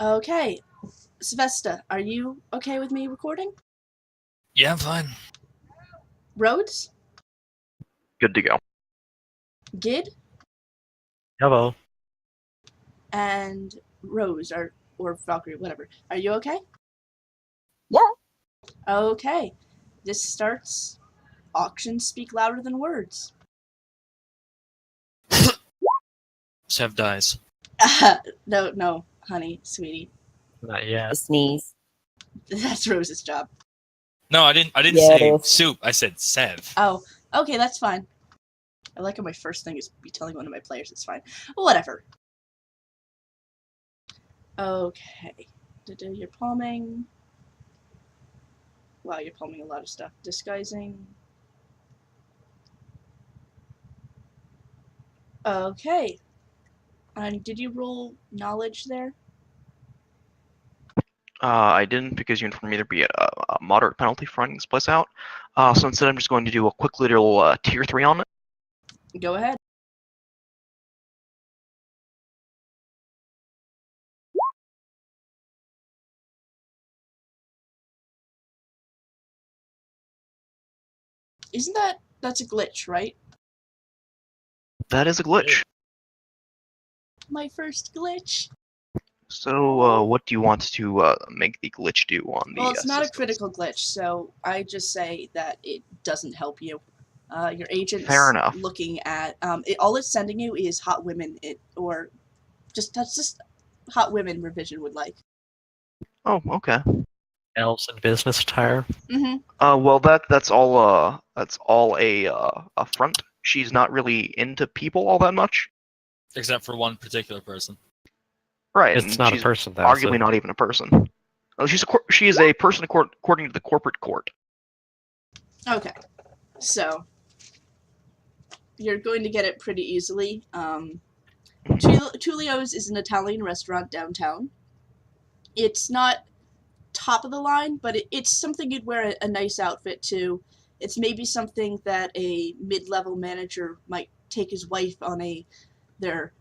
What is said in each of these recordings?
Okay. Svesta, are you okay with me recording? Yeah, I'm fine. Rhodes? Good to go. Gid? Hello. And Rose, or Valkyrie, whatever. Are you okay? Yeah. Okay. This starts. Auctions speak louder than words. Sev dies. No, honey, sweetie. Not yet. Sneeze. That's Rose's job. No, I didn't Yeah, say it is. soup. I said Sev. Oh, okay, that's fine. I like how my first thing is be telling one of my players it's fine. Whatever. Okay. You're palming. Wow, you're palming a lot of stuff. Disguising. Okay. And did you roll knowledge there? I didn't because you informed me there'd be a moderate penalty for finding this place out. So instead, I'm just going to do a quick little tier 3 on it. Go ahead. Isn't that's a glitch, right? That is a glitch. My first glitch. So, what do you want to make the glitch do on the Well, it's not a systems? critical glitch, so I just say that it doesn't help you. Your agent's Fair enough. looking at all it's sending you is hot women. That's just hot women revision would like. Oh, okay. Elves in business attire. Mm-hmm. Well, that's all a front. She's not really into people all that much. Except for one particular person. Right. It's and not a she's person, though. is arguably it? not even a person. Oh, she is a person according to the corporate court. Okay, so you're going to get it pretty easily. Tullio's is an Italian restaurant downtown. It's not top of the line, but it's something you'd wear a nice outfit to. It's maybe something that a mid-level manager might take his wife on their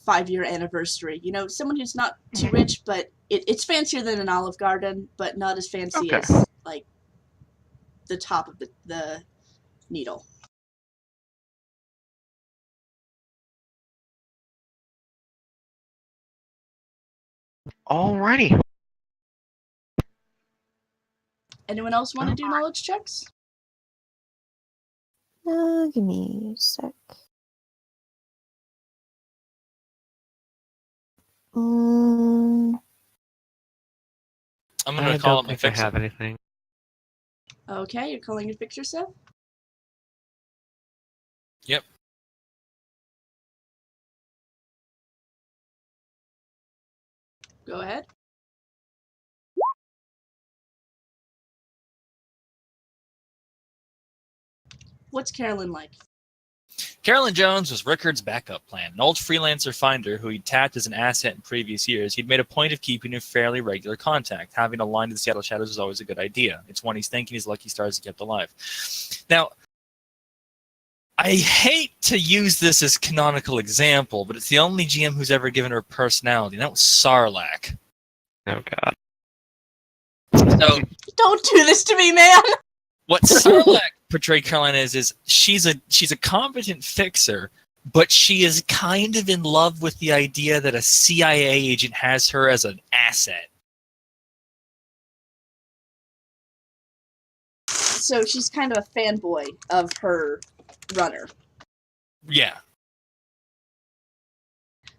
5-year anniversary. You know, someone who's not too rich, but it's fancier than an Olive Garden, but not as fancy Okay. as like the top of the needle. Alrighty. Anyone else want to do knowledge checks? Give me a sec. I'm I gonna call don't him a think I fixer. have anything. Okay, you're calling your fixer, Seth? Yep. Go ahead. What's Carolyn like? Carolyn Jones was Rickard's backup plan, an old freelancer finder who he'd tapped as an asset in previous years. He'd made a point of keeping in fairly regular contact. Having a line to the Seattle Shadows is always a good idea. It's one he's thanking his lucky stars he kept alive. Now, I hate to use this as canonical example, but it's the only GM who's ever given her a personality, and that was Sarlacc. Oh god. So Don't do this to me, man! what Sarlacc portrayed Caroline is she's a competent fixer, but she is kind of in love with the idea that a CIA agent has her as an asset. So she's kind of a fanboy of her runner. Yeah.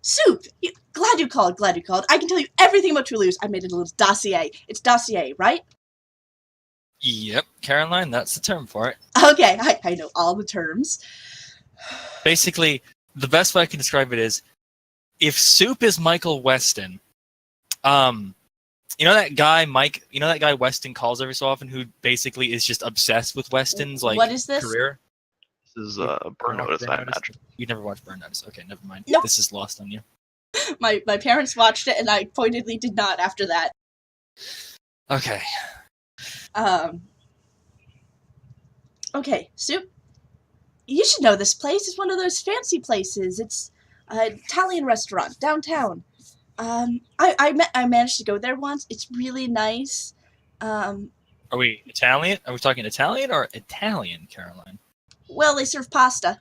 Soup! Glad you called. I can tell you everything about Toulouse. I made a little dossier. It's dossier, right? Yep, Caroline, that's the term for it. Okay, I know all the terms. Basically, the best way I can describe it is, if Soup is Michael Weston, you know that guy Weston calls every so often, who basically is just obsessed with Weston's What is this? career? This is Burn Notice, I imagine. You never watched Burn Notice. Okay, never mind. Nope. This is lost on you. My parents watched it, and I pointedly did not after that. Okay. Okay, Soup. You should know this place. It's one of those fancy places. It's an Italian restaurant downtown. I managed to go there once. It's really nice. Are we Italian? Are we talking Italian or Italian, Caroline? Well, they serve pasta.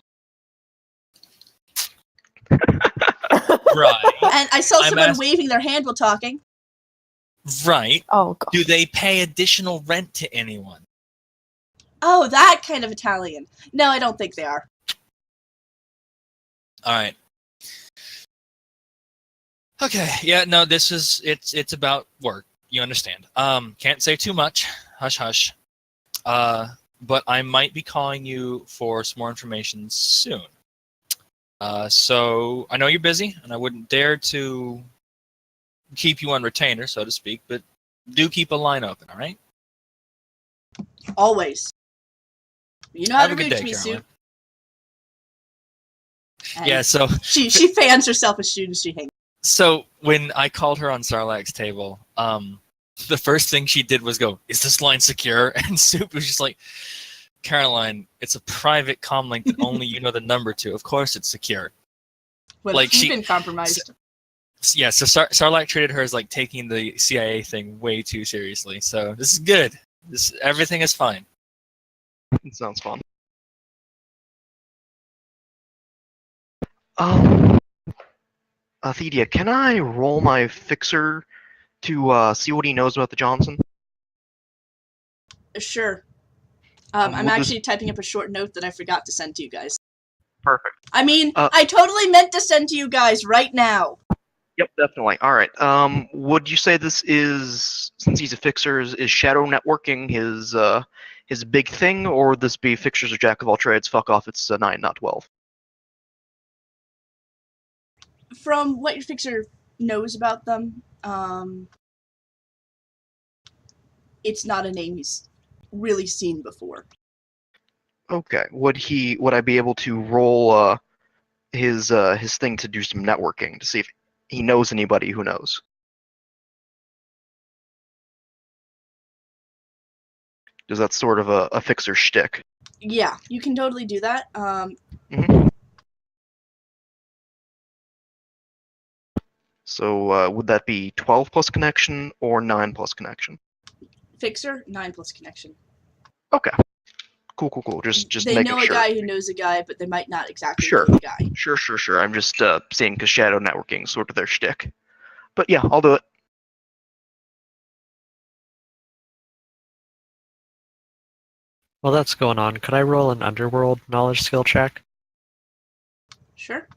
Right. And I saw I'm someone ask- waving their hand while talking. Right. Oh god. Do they pay additional rent to anyone? Oh, that kind of Italian. No, I don't think they are. All right. Okay. Yeah. No. This is it's about work. You understand. Can't say too much. Hush, hush. But I might be calling you for some more information soon. So I know you're busy, and I wouldn't dare to keep you on retainer, so to speak. But do keep a line open. All right. Always. You know how Have to a good reach day, me, Caroline. Sue. And Yeah. So she fans herself as soon as she hangs. So when I called her on Sarlacc's table, the first thing she did was go, "Is this line secure?" And Soup was just like, "Caroline, it's a private comm link that only you know the number to. Of course it's secure." Well, Like, you've she- been compromised. Yeah, so Sarlacc treated her as like taking the CIA thing way too seriously. So this is good. Everything is fine. It sounds fun. Thedia, can I roll my fixer to see what he knows about the Johnson? Sure. We'll I'm just- actually typing up a short note that I forgot to send to you guys. Perfect. I mean, Uh, I totally meant to send to you guys right now. Yep, definitely. All right. Would you say this is, since he's a fixer, is shadow networking his big thing, or would this be fixers are jack of all trades? Fuck off. It's 9, not 12. From what your fixer knows about them, it's not a name he's really seen before. Okay. Would I be able to roll his thing to do some networking to see if he knows anybody who knows? Because that's sort of a fixer shtick. Yeah, you can totally do that. Mhm. So would that be 12 plus connection or 9 plus connection? Fixer, 9 plus connection. Okay. Cool. Just they making know sure. a guy who knows a guy, but they might not exactly Sure. know the guy. Sure. I'm just saying because shadow networking is sort of their shtick. But yeah, I'll do it. While that's going on, could I roll an underworld knowledge skill check? Sure.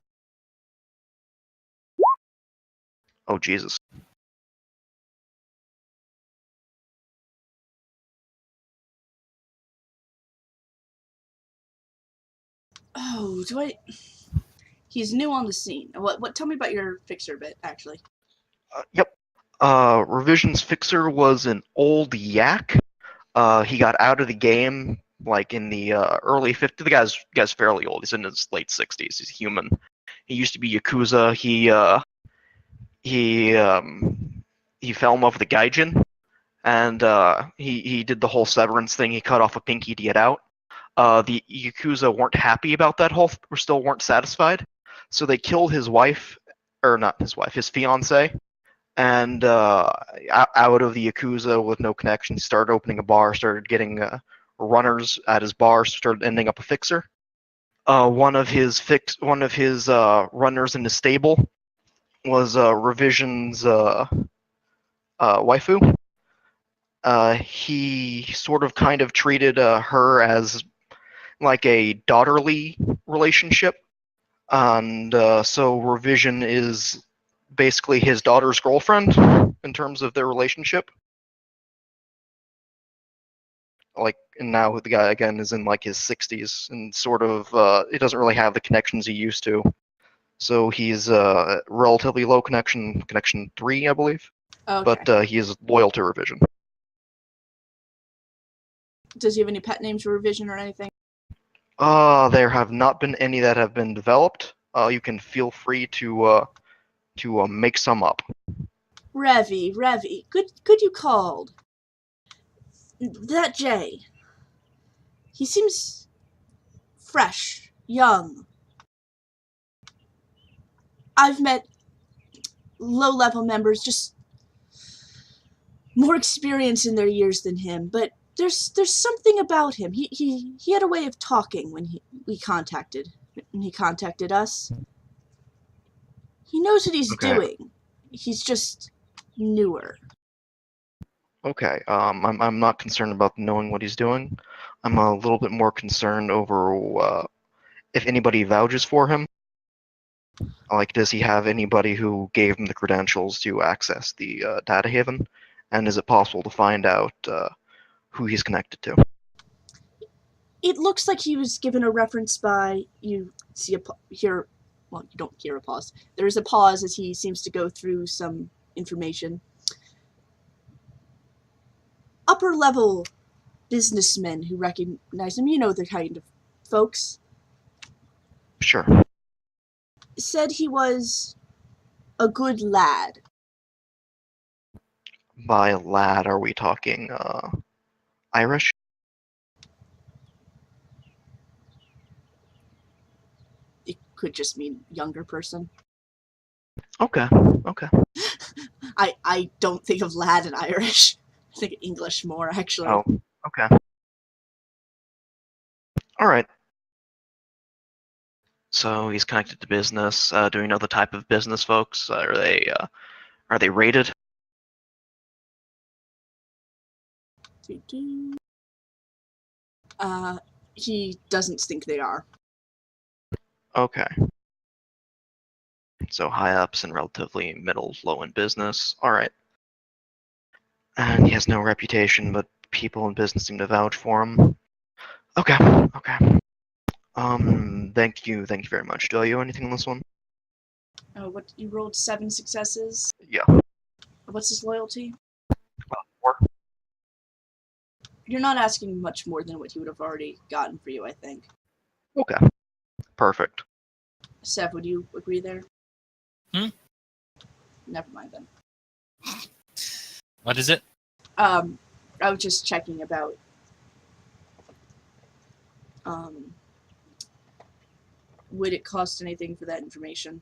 Oh Jesus. Oh, do I? He's new on the scene. What? Tell me about your fixer bit, actually. Yep. Revision's fixer was an old yak. He got out of the game like in the early 50s. The guy's fairly old. He's in his late 60s. He's human. He used to be Yakuza. He fell in love with the Gaijin, and he did the whole severance thing. He cut off a pinky to get out. The Yakuza weren't happy about that whole, or still weren't satisfied, so they killed his wife, or not his wife, his fiance, and out of the Yakuza with no connection, he started opening a bar, started getting runners at his bar, started ending up a fixer. One of his runners in the stable was Revision's waifu. He sort of kind of treated her as like a daughterly relationship, and so Revision is basically his daughter's girlfriend in terms of their relationship. Like, and now the guy again is in like his 60s and sort of he doesn't really have the connections he used to. So he's relatively low connection 3, I believe, Okay. but he is loyal to Revision. Does he have any pet names for Revision or anything? There have not been any that have been developed. You can feel free to make some up. Revy. Good you called. That Jay. He seems fresh, young. I've met low-level members, just more experience in their years than him. But there's something about him. He had a way of talking when he contacted us. He knows what he's Okay. doing. He's just newer. Okay. I'm not concerned about knowing what he's doing. I'm a little bit more concerned over if anybody vouches for him. Like, does he have anybody who gave him the credentials to access the data haven? And is it possible to find out who he's connected to? It looks like he was given a reference by, you see you don't hear a pause. There is a pause as he seems to go through some information. Upper level businessmen who recognize him, you know the kind of folks, Sure. said he was a good lad. By lad, are we talking Irish? It could just mean younger person. Okay. Okay. I don't think of lad in Irish. I think English more, actually. Oh. Okay. All right. So he's connected to business. Do we know the type of business folks? Are they rated? He doesn't think they are. Okay. So high ups and relatively middle, low in business. All right. And he has no reputation, but people in business seem to vouch for him. Okay. Okay. Thank you very much. Do I owe anything on this one? What, you rolled 7 successes? Yeah. What's his loyalty? 4. You're not asking much more than what he would have already gotten for you, I think. Okay. Perfect. Sev, would you agree there? Never mind then. What is it? I was just checking about would it cost anything for that information,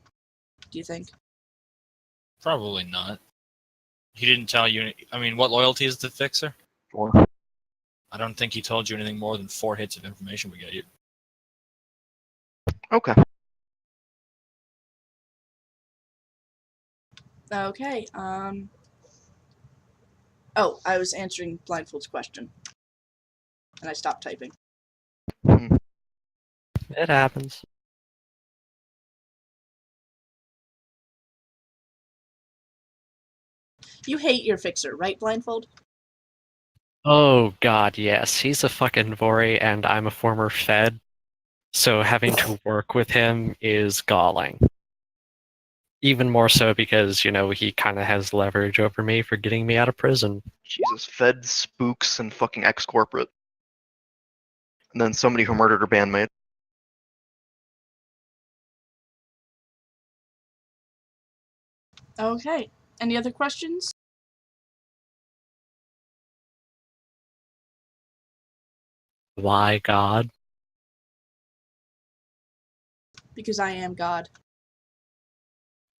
do you think? Probably not. He didn't tell you. I mean, what loyalty is the fixer? 4. I don't think he told you anything more than 4 hits of information we get you. Okay. Okay, oh, I was answering Blindfold's question. And I stopped typing. Mhm. It happens. You hate your fixer, right, Blindfold? Oh god, yes. He's a fucking Vori, and I'm a former Fed, so having to work with him is galling. Even more so because, he kind of has leverage over me for getting me out of prison. Jesus, Fed spooks and fucking ex-corporate. And then somebody who murdered her bandmate. Okay. Any other questions? Why God? Because I am God.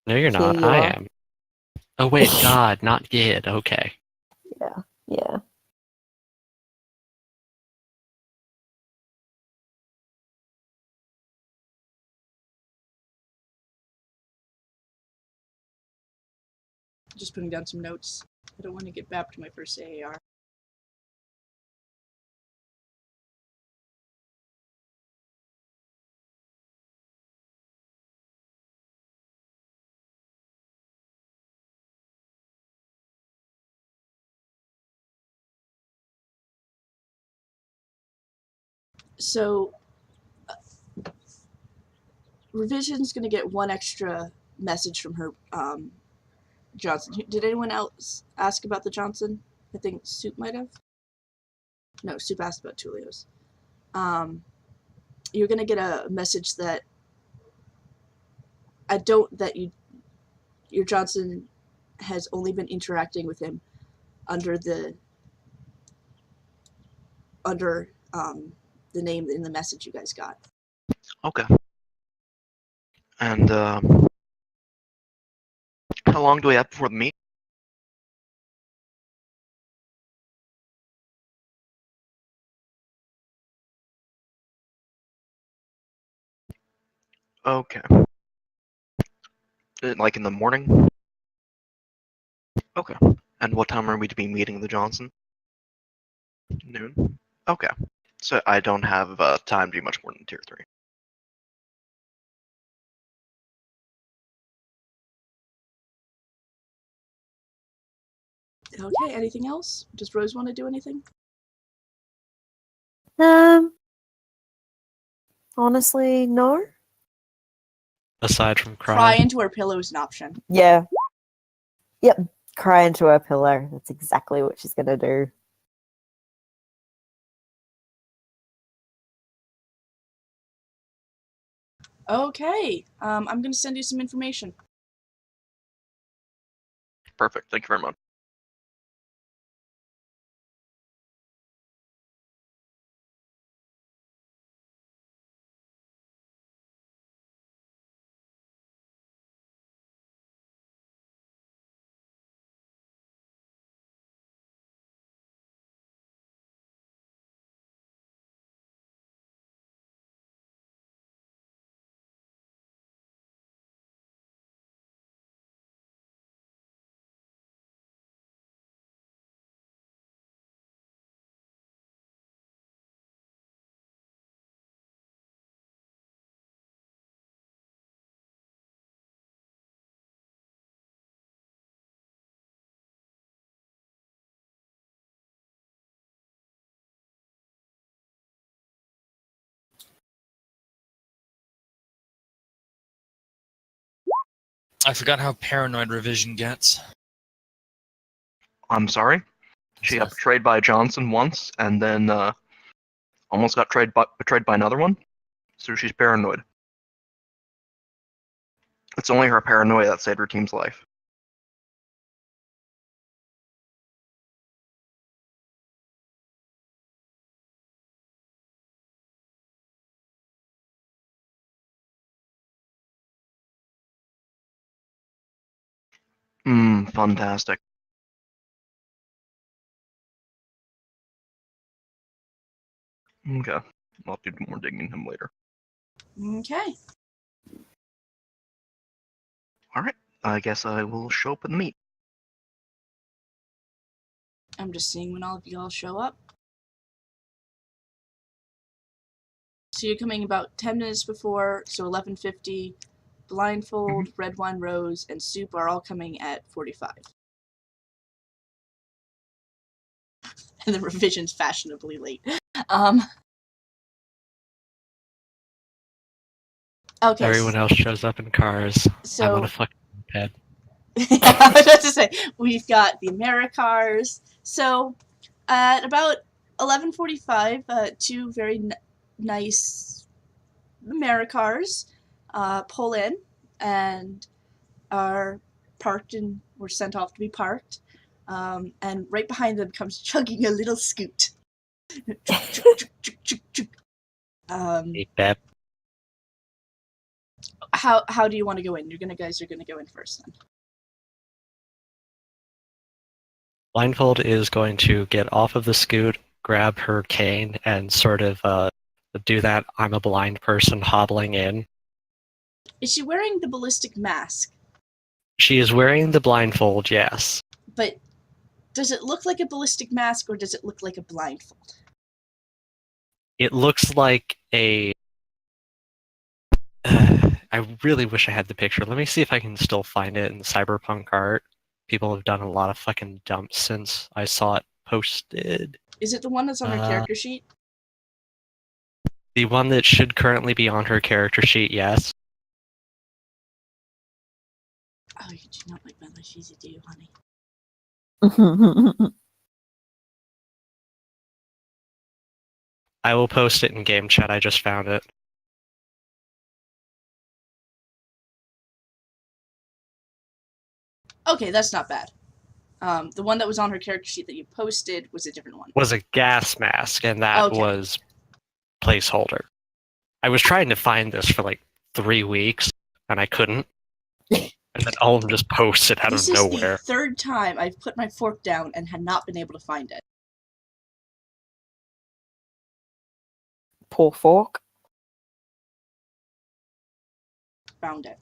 No, you're Yeah, not. you I are. am. Oh wait, God, not Gid. Okay. Yeah. Just putting down some notes. I don't want to get back to my first AAR. So, Revision's going to get one extra message from her, Johnson. Did anyone else ask about the Johnson? I think Soup might have. No, Soup asked about Tulio's. You're going to get a message that your Johnson has only been interacting with him under the name in the message you guys got. Okay. And How long do we have before the meet? Okay. Like in the morning? Okay. And what time are we to be meeting the Johnson? Noon? Okay. So I don't have time to do much more than tier 3. Okay, anything else? Does Rose want to do anything? Honestly, no. Aside from Cry cry. into her pillow is an option. Yeah. Yep. Cry into her pillow. That's exactly what she's gonna do. Okay, I'm going to send you some information. Perfect. Thank you very much. I forgot how paranoid Revision gets. I'm sorry. She got betrayed by Johnson once, and then almost got betrayed by another one. So she's paranoid. It's only her paranoia that saved her team's life. Fantastic. Okay. I'll have to do more digging him later. Okay. Alright. I guess I will show up at the meet. I'm just seeing when all of y'all show up. So you're coming about 10 minutes before, so 11:50. Blindfold, Red Wine Rose, and Soup are all coming at 45. And the Revision's fashionably late. Okay. Everyone else shows up in cars. So I'm on a fucking moped. I was about to say, we've got the Americars. So at about 11:45, two very nice Americars pull in and are parked and were sent off to be parked. And right behind them comes chugging a little scoot. Hey, Bep. How do you want to go in? Guys are gonna go in first then. Blindfold is going to get off of the scoot, grab her cane, and sort of do that I'm a blind person hobbling in. Is she wearing the ballistic mask? She is wearing the blindfold, yes. But does it look like a ballistic mask or does it look like a blindfold? It looks like a... I really wish I had the picture. Let me see if I can still find it in the Cyberpunk art. People have done a lot of fucking dumps since I saw it posted. Is it the one that's on her character sheet? The one that should currently be on her character sheet, yes. Oh, you do not like my life easy, do you, honey? I will post it in game chat. I just found it. Okay, that's not bad. The one that was on her character sheet that you posted was a different one. Was a gas mask, and that was placeholder. I was trying to find this for like 3 weeks, and I couldn't. I And then all of them just post it out This of is nowhere. the third time I've put my fork down and had not been able to find it. Poor fork. Found it.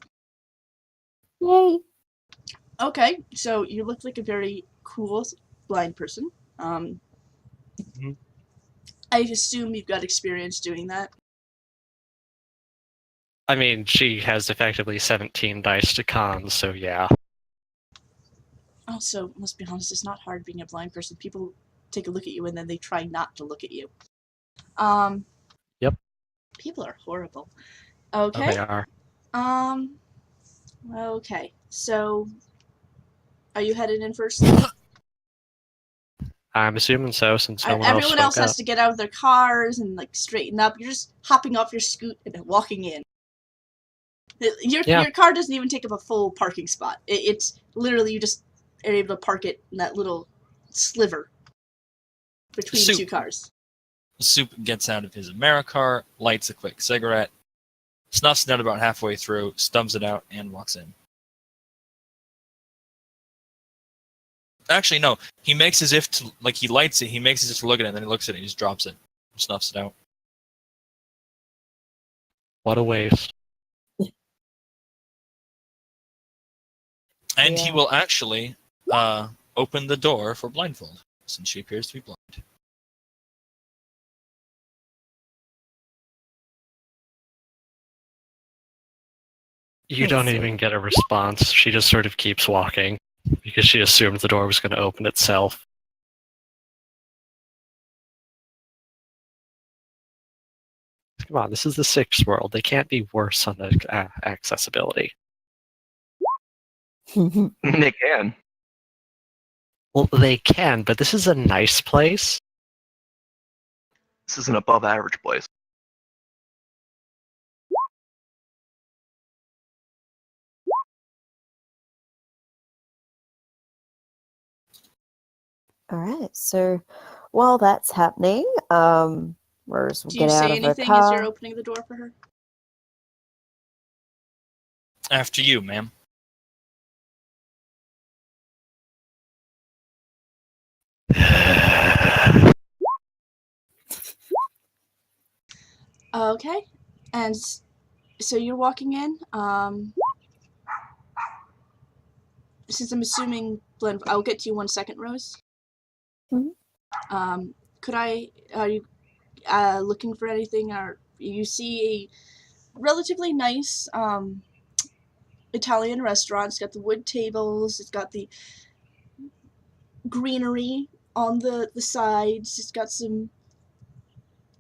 Yay. Okay, so you look like a very cool blind person. Mhm. I assume you've got experience doing that. I mean, she has effectively 17 dice to con, so yeah. Also, let's be honest, it's not hard being a blind person. People take a look at you and then they try not to look at you. Yep. People are horrible. Oh, Okay. they are. Okay. So, are you headed in first? I'm assuming so, since no one Everyone else spoke has up. to get out of their cars and like straighten up. You're just hopping off your scoot and walking in. Your car doesn't even take up a full parking spot. It's literally you just are able to park it in that little sliver between Soup. two cars. Soup gets out of his Americar, lights a quick cigarette, snuffs it out about halfway through, stubs it out, and walks in. Actually, no. He makes as if to, like, he lights it, he makes as if to look at it, and then he looks at it, and he just drops it, snuffs it out. What a waste. And he Yeah. will actually open the door for Blindfold, since she appears to be blind. You Let's don't see. even get a response. She just sort of keeps walking, because she assumed the door was going to open itself. Come on, this is the sixth world. They can't be worse on the accessibility. They can. Well, they can, but this is a nice place. This is an above average place. All right. So while that's happening, Rose will Do you get out say of her anything as you're car. opening the door for her? After you, ma'am. Okay. And so you're walking in. Since I'm assuming Blend, I'll get to you 1 second, Rose. Mhm. Are you looking for anything? Or you see a relatively nice Italian restaurant. It's got the wood tables. It's got the greenery on the sides. It's got some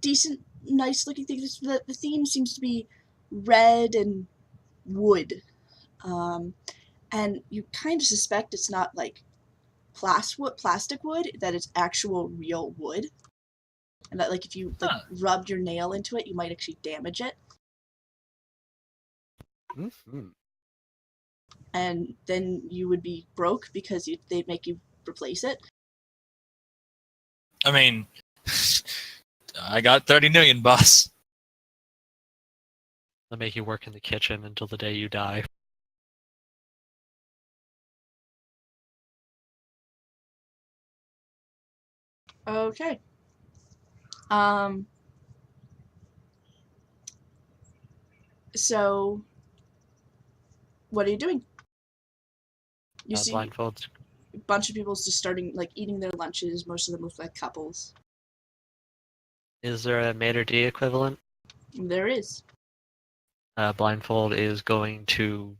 decent, nice looking things. The theme seems to be red and wood. And you kind of suspect it's not like plastic wood, that it's actual real wood. And that, like, if you like rubbed your nail into it, you might actually damage it. Mm-hmm. And then you would be broke because they'd make you replace it. I mean, I got 30 million, boss. They'll make you work in the kitchen until the day you die. Okay. So, what are you doing? You see Blindfolds. a bunch of people just starting, like, eating their lunches. Most of them look like couples. Is there a maitre d' equivalent? There is. Blindfold is going to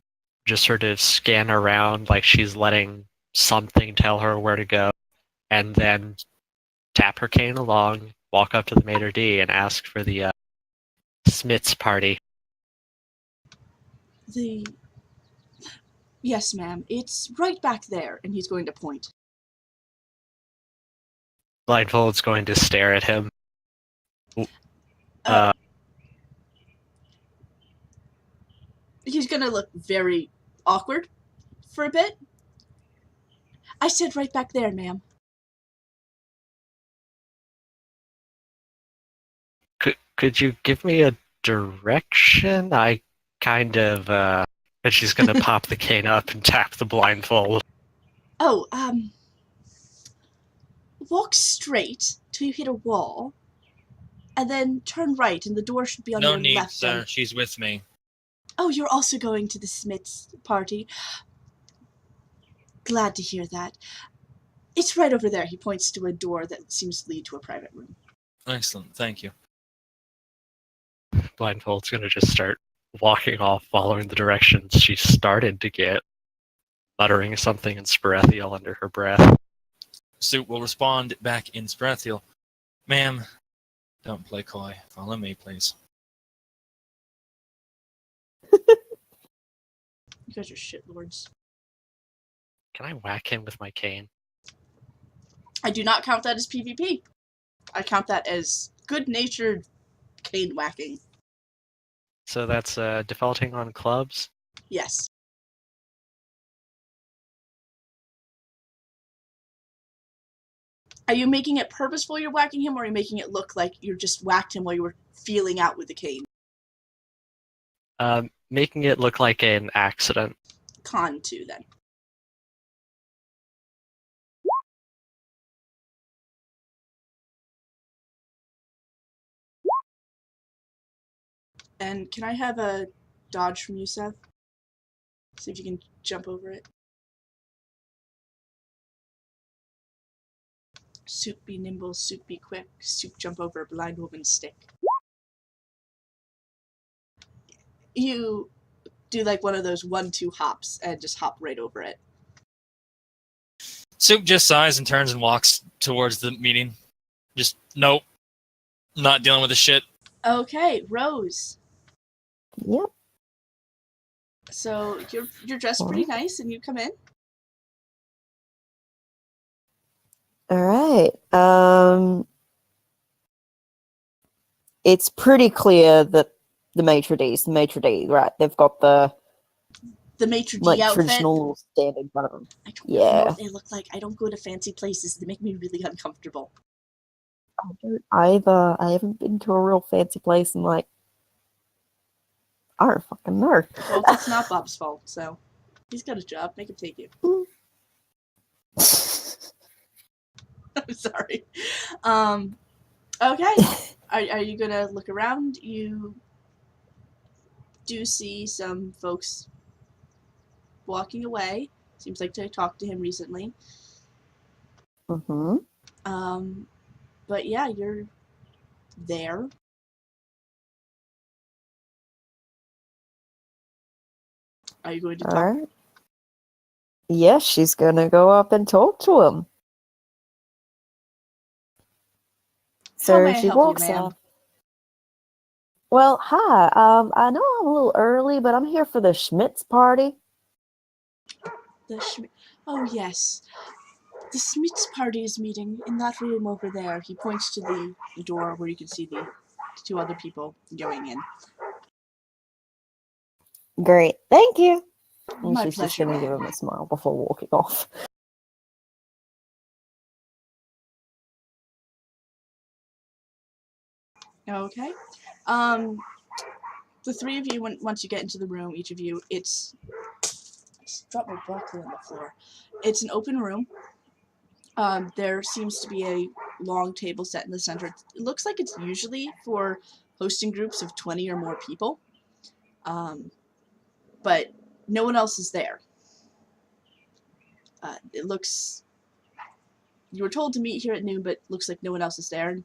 just sort of scan around like she's letting something tell her where to go, and then tap her cane along, walk up to the maitre d' and ask for the Smith's party. Yes, ma'am. It's right back there, and he's going to point. Blindfold's going to stare at him. He's gonna look very awkward for a bit. I said right back there, ma'am. Could you give me a direction? I kind of And she's gonna pop the cane up and tap the blindfold. Oh, walk straight till you hit a wall, and then turn right, and the door should be on No your need, left. sir. She's with me. Oh, you're also going to the Smiths party. Glad to hear that. It's right over there. He points to a door that seems to lead to a private room. Excellent. Thank you. Blindfold's gonna just start walking off, following the directions she started to get, muttering something in Sparethiel under her breath. Soup will respond back in Sparethiel. Ma'am, don't play coy. Follow me, please. You guys are shitlords. Can I whack him with my cane? I do not count that as PvP. I count that as good-natured cane whacking. So that's defaulting on clubs? Yes. Are you making it purposeful you're whacking him, or are you making it look like you just whacked him while you were feeling out with the cane? Making it look like an accident. Con 2, then. And can I have a dodge from you, Seth? See if you can jump over it. Soup be nimble, soup be quick, soup jump over a blind woman's stick. You do like one of those 1-2 hops and just hop right over it. Soup just sighs and turns and walks towards the meeting. Just, nope. Not dealing with the shit. Okay, Rose. Yep. So you're dressed pretty nice, and you come in. All right. It's pretty clear that the maitre d', right? They've got the maitre d' like outfit. traditional stand in front of them. I don't really know what they look like. I don't go to fancy places. They make me really uncomfortable. I don't either. I haven't been to a real fancy place in like, I don't fucking know. Well, that's not Bob's fault, so he's got a job. Make him take you. I'm sorry. Okay. Are you gonna look around? You do see some folks walking away. Seems like they talked to him recently. Mm-hmm. But yeah, you're there. Are you going to talk? All right. Yes, she's gonna go up and talk to him. How may So I she help you, walks ma'am? up. Well, hi. I know I'm a little early, but I'm here for the Schmitz party. Oh, yes. The Smiths party is meeting in that room over there. He points to the door where you can see the 2 other people going in. Great, thank you. And My she's just pleasure, gonna give ma'am. him a smile before walking off. Okay. The 3 of you, once you get into the room, each of you, I just dropped my broccoli on the floor. It's an open room. There seems to be a long table set in the center. It looks like it's usually for hosting groups of 20 or more people. But no one else is there. It looks... You were told to meet here at noon, but looks like no one else is there. And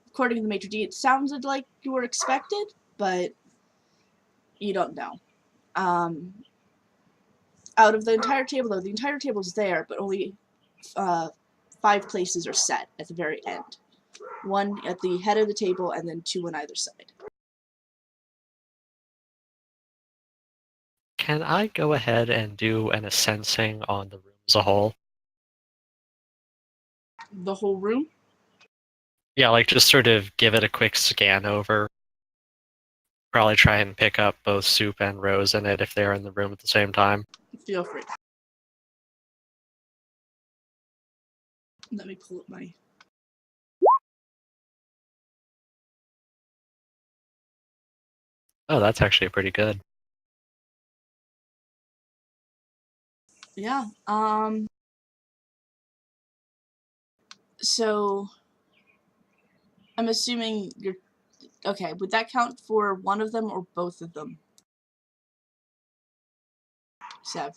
according to the maitre d', it sounded like you were expected, but you don't know. Out of the entire table, though, the entire table is there, but only 5 places are set at the very end. 1 at the head of the table, and then 2 on either side. Can I go ahead and do an assessing on the room as a whole? The whole room? Yeah, like just sort of give it a quick scan over. Probably try and pick up both Soup and Rose in it if they're in the room at the same time. Feel free. Let me pull up my... Oh, that's actually pretty good. Yeah. So I'm assuming you're okay. Would that count for one of them or both of them? Sev.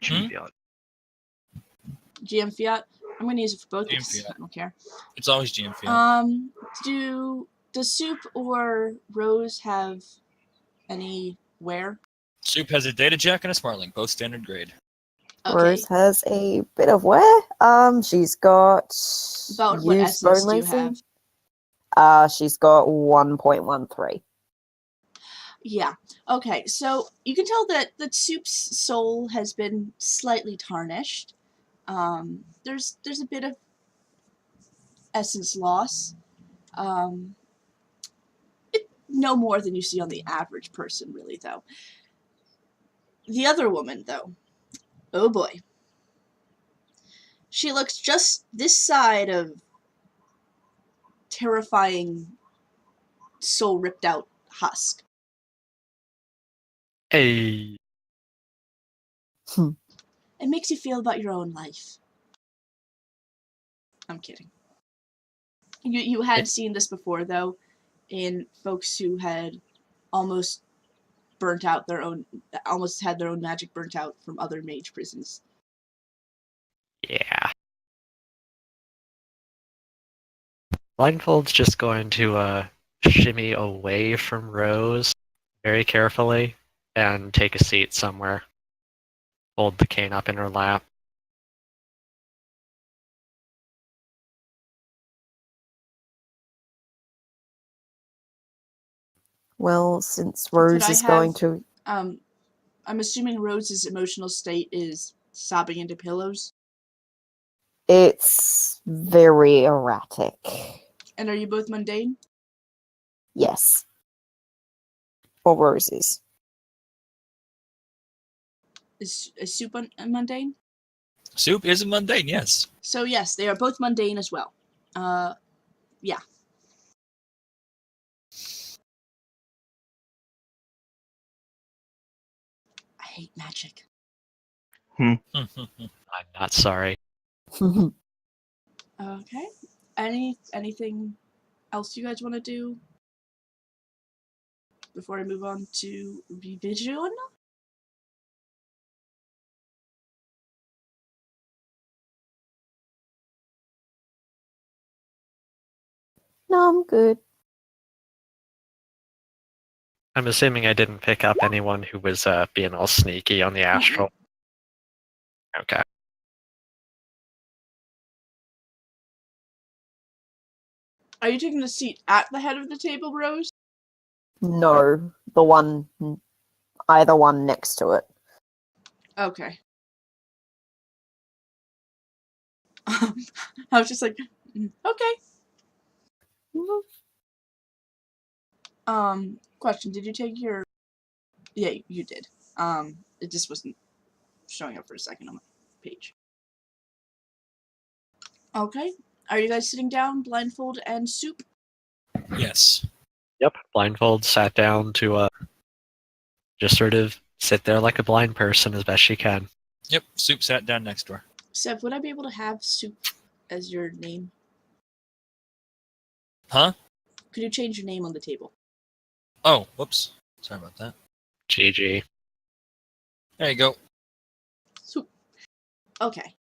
GM Fiat. GM Fiat. I'm gonna use it for both. GM Fiat. I don't care. It's always GM Fiat. Does Soup or Rose have any wear? Soup has a data jack and a smartlink, both standard grade. Okay. Rose has a bit of wear. She's got About what used essence bone do you lacing. have? She's got 1.13. Yeah. Okay. So you can tell that Soup's soul has been slightly tarnished. There's a bit of essence loss. No more than you see on the average person, really, though. The other woman, though, oh boy. She looks just this side of terrifying soul ripped out husk. Hey. It makes you feel about your own life. I'm kidding. You had seen this before, though, in folks who had almost almost had their own magic burnt out from other mage prisons. Yeah. Blindfold's just going to shimmy away from Rose very carefully and take a seat somewhere. Hold the cane up in her lap. Well, since Could Rose I is going have- to... I'm assuming Rose's emotional state is sobbing into pillows. It's very erratic. And are you both mundane? Yes. For Roses. Is Soup mundane? Soup is a mundane, yes. So yes, they are both mundane as well. Yeah. I hate magic. I'm not sorry. Okay. Anything else you guys want to do before I move on to revision? No, I'm good. I'm assuming I didn't pick up anyone who was being all sneaky on the astral. Okay. Are you taking a seat at the head of the table, Rose? No, either one next to it. Okay. I was just like, okay. Question, did you take your... Yeah, you did. It just wasn't showing up for a second on my page. Okay. Are you guys sitting down, Blindfold and Soup? Yes. Yep. Blindfold sat down to just sort of sit there like a blind person as best she can. Yep, Soup sat down next to her. Sev, would I be able to have Soup as your name? Huh? Could you change your name on the table? Oh, whoops. Sorry about that. GG. There you go. Soup. Okay.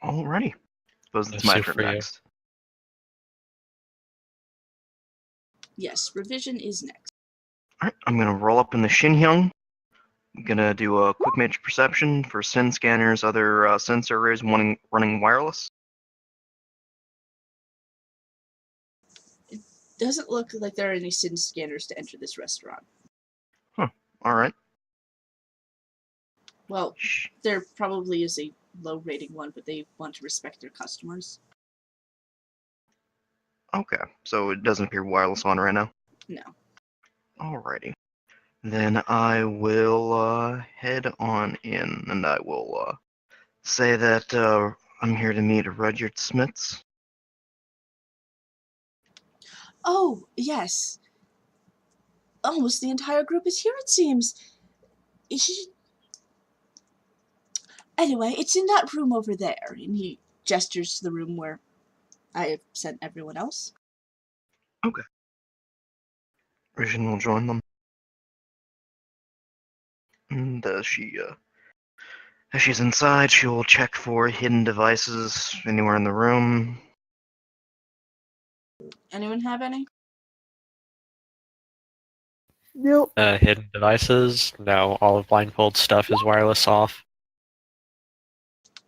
Alrighty. Suppose it's No my soup turn for you. next. Yes, revision is next. Alright, I'm gonna roll up in the Shinhyung. I'm gonna do a quick magic perception for Sin scanners, other sensor arrays running wireless. Doesn't look like there are any SIN scanners to enter this restaurant. Alright. Well, there probably is a low rating one, but they want to respect their customers. Okay, so it doesn't appear wireless on right now. No. Alrighty. Then I will head on in, and I will say that I'm here to meet Rudyard Smits. Oh, yes. almost the entire group is here, it seems. Anyway, it's in that room over there. And he gestures to the room where I have sent everyone else. Okay. Vision will join them. And as she's inside, she will check for hidden devices anywhere in the room. Anyone have any? Nope. Hidden devices? No, all of Blindfold stuff is wireless off.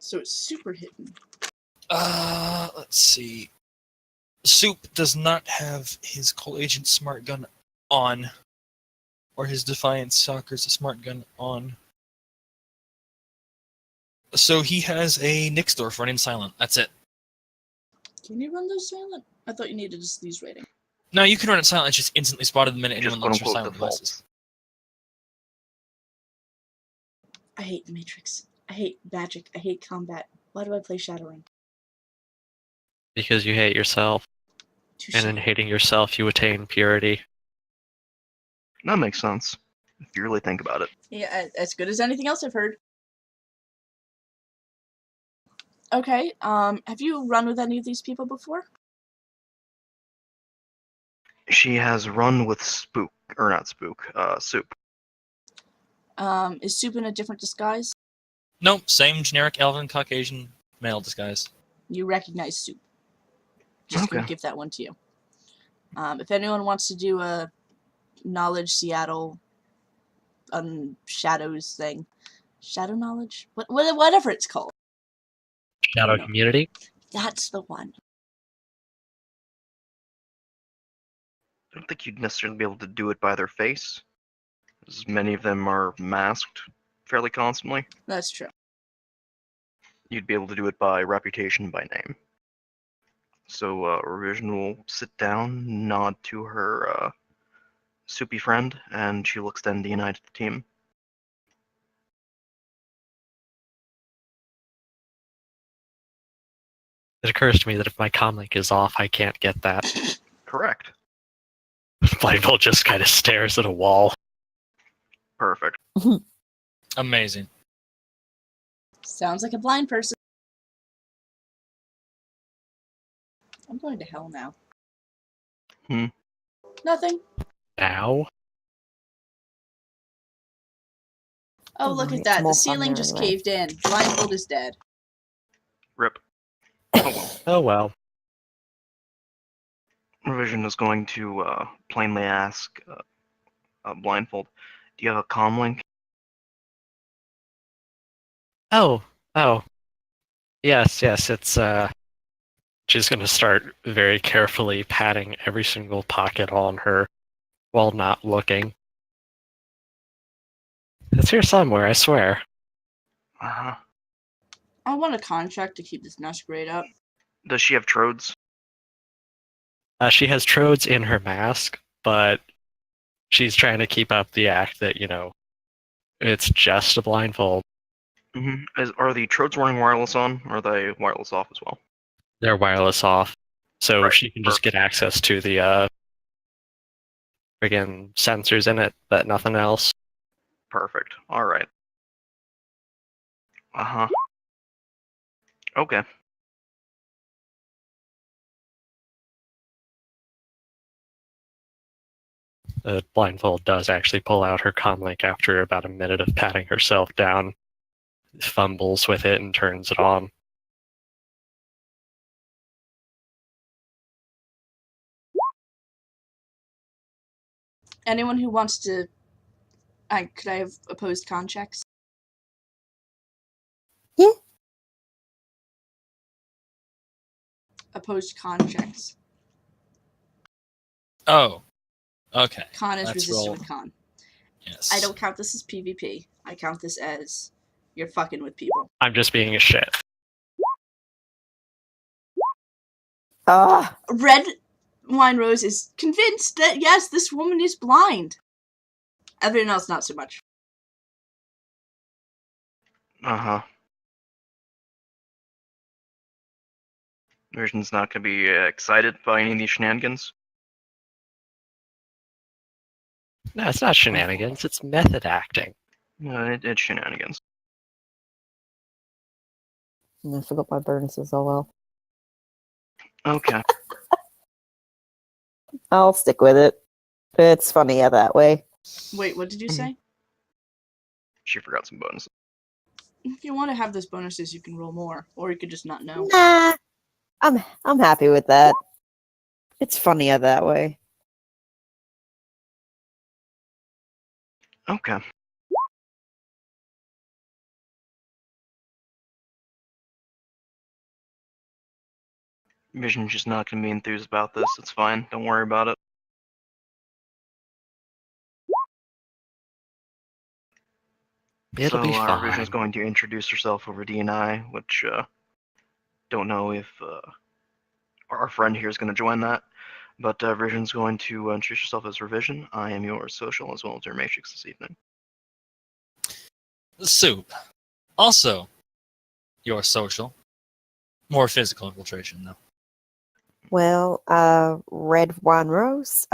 So it's super hidden. Let's see. Soup does not have his Coal Agent smart gun on, or his Defiance Soccer's smart gun on. So he has a Nixdorf running silent. That's it. Can you run those silent? I thought you needed a sneeze rating. No, you can run it silent. It's just instantly spotted the minute Just anyone looks for quote-unquote silent defaults. devices. I hate the Matrix. I hate magic. I hate combat. Why do I play Shadowrun? Because you hate yourself, Touche. and in hating yourself, you attain purity. That makes sense, if you really think about it. Yeah, as good as anything else I've heard. Okay, have you run with any of these people before? She has run with Soup. Is Soup in a different disguise? Nope, same generic elven Caucasian male disguise. You recognize Soup. Just gonna Okay. give that one to you. If anyone wants to do a Knowledge Seattle Shadows thing. Shadow Knowledge? Whatever it's called. Shadow Community? That's the one. I don't think you'd necessarily be able to do it by their face, as many of them are masked fairly constantly. That's true. You'd be able to do it by reputation, by name. So Revision will sit down, nod to her soupy friend, and she'll extend the eye to the team. It occurs to me that if my comlink is off, I can't get that. Correct. Blindfold just kind of stares at a wall. Perfect. Amazing. Sounds like a blind person. I'm going to hell now. Nothing. Now? Oh, Don't look worry, at it's that. more The fun ceiling there just anyway. caved in. Blindfold is dead. Rip. Oh well. Oh well. Revision is going to plainly ask Blindfold, do you have a comm link? Oh. Yes, it's, she's gonna start very carefully patting every single pocket on her while not looking. It's here somewhere, I swear. Uh-huh. I want a contract to keep this mess grade up. Does she have trodes? She has trodes in her mask, but she's trying to keep up the act that, it's just a blindfold. Are the trodes running wireless on, or are they wireless off as well? They're wireless off, so Right, she can just get access to the friggin' sensors in it, but nothing else. Perfect. Alright. Uh-huh. Okay. The blindfold does actually pull out her comlink after about a minute of patting herself down, fumbles with it, and turns it on. Anyone who wants to... could I have opposed con checks? Yeah. Opposed con checks. Oh. Okay. Con is Let's resistant roll. with con. Yes. I don't count this as PvP. I count this as you're fucking with people. I'm just being a shit. Ah, Red Wine Rose is convinced that, yes, this woman is blind. Everyone else, not so much. Uh-huh. Vision's not going to be excited by any of these shenanigans. No, it's not shenanigans. It's method acting. No, it's shenanigans. I forgot my bonuses. Oh well. Okay. I'll stick with it. It's funnier that way. Wait, what did you Mhm. say? She forgot some bonuses. If you want to have those bonuses, you can roll more, or you could just not know. Nah, I'm happy with that. It's funnier that way. Okay. Vision's just not gonna be enthused about this. It's fine. Don't worry about it. It'll be Vision's fine. going to introduce herself over D&I, which don't know if our friend here is going to join that. But Vision's going to introduce herself as Revision. I am your social as well as your matrix this evening. Soup. Also, your social. More physical infiltration, though. Well, red wine rose,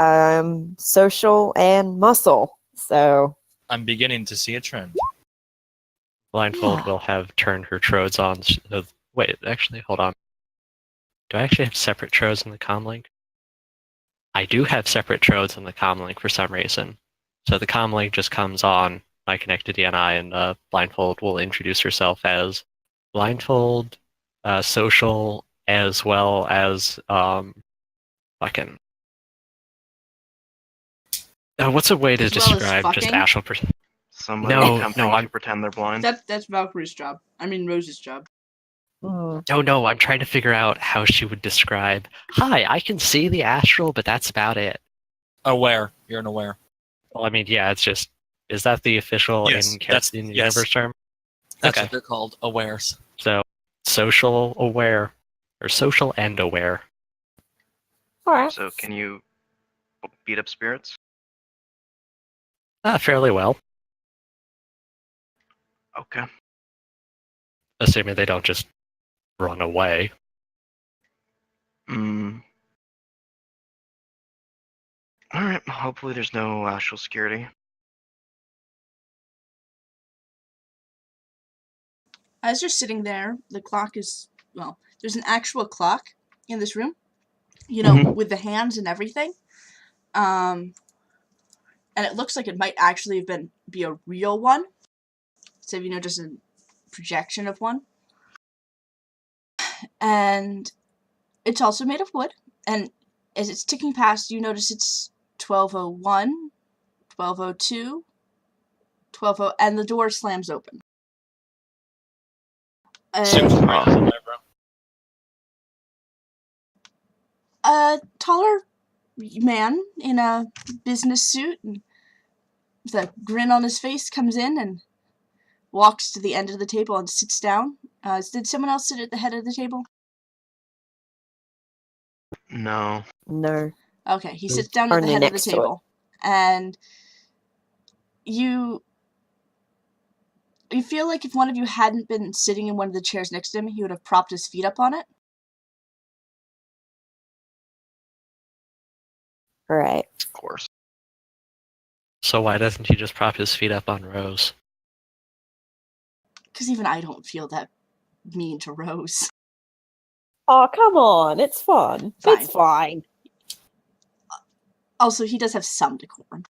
social and muscle. So I'm beginning to see a trend. Blindfold Yeah. will have turned her trodes on. Wait, actually, hold on. Do I actually have separate trodes in the comlink? I do have separate trodes in the comlink for some reason. So the comlink just comes on. I connect to DNI, and Blindfold will introduce herself as Blindfold, social, as well as fucking. What's a way to As well as describe just fucking? astral? Somebody No, attempting no, to pretend they're blind. That's Valkyrie's job. I mean Rose's job. Oh no, I'm trying to figure out how she would describe. Hi, I can see the astral, but that's about it. Aware. You're an aware. Well, I mean, yeah, it's just. Is that the official Yes, in the universe term? That's Okay. what they're called. Awares. So, social aware, or social and aware. alright. So can you beat up spirits? Fairly well, Okay. assuming they don't just run away. Hmm. Alright, hopefully there's no astral security. As you're sitting there, the clock is, well, there's an actual clock in this room, you know, Mhm. with the hands and everything. And it looks like it might actually have be a real one. So, you know, just a projection of one. And it's also made of wood. And as it's ticking past, you notice it's 12:01, 12:02, 12:00, and the door slams open. Soup's And right on the eyebrow. a taller man in a business suit and with a grin on his face comes in and walks to the end of the table and sits down. Did someone else sit at the head of the table? No. No. Okay, he sits down at the Only head of the next to it. table, and you feel like if one of you hadn't been sitting in one of the chairs next to him, he would have propped his feet up on it. Right. Of course. So why doesn't he just prop his feet up on Rose? Because even I don't feel that mean to Rose. Oh, come on. It's fun. Fine. It's fine. Also, he does have some decorum.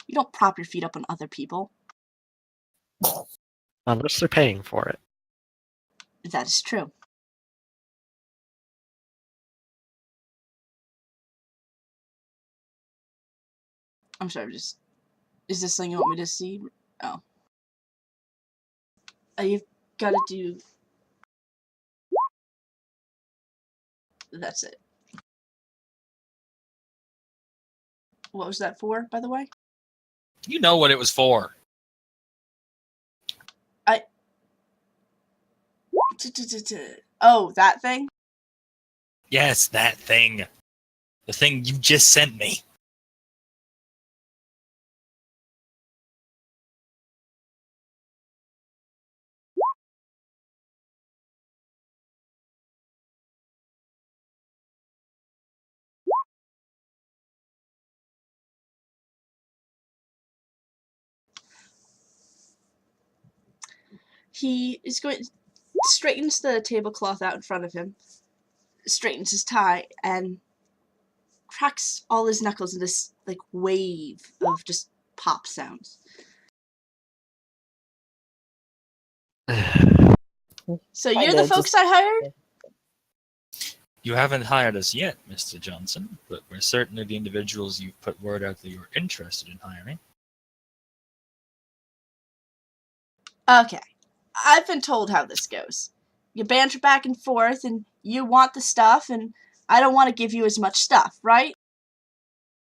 You don't prop your feet up on other people. Unless they're paying for it. That is true. I'm sorry, is this something you want me to see? Oh. You've got to do... That's it. What was that for, by the way? You know what it was for. Oh, that thing? Yes, that thing. The thing you just sent me. He is straightens the tablecloth out in front of him, straightens his tie, and cracks all his knuckles in this like wave of just pop sounds. So you're the folks I hired? You haven't hired us yet, Mr. Johnson, but we're certainly the individuals you've put word out that you're interested in hiring. Okay. I've been told how this goes. You banter back and forth, and you want the stuff, and I don't want to give you as much stuff, right?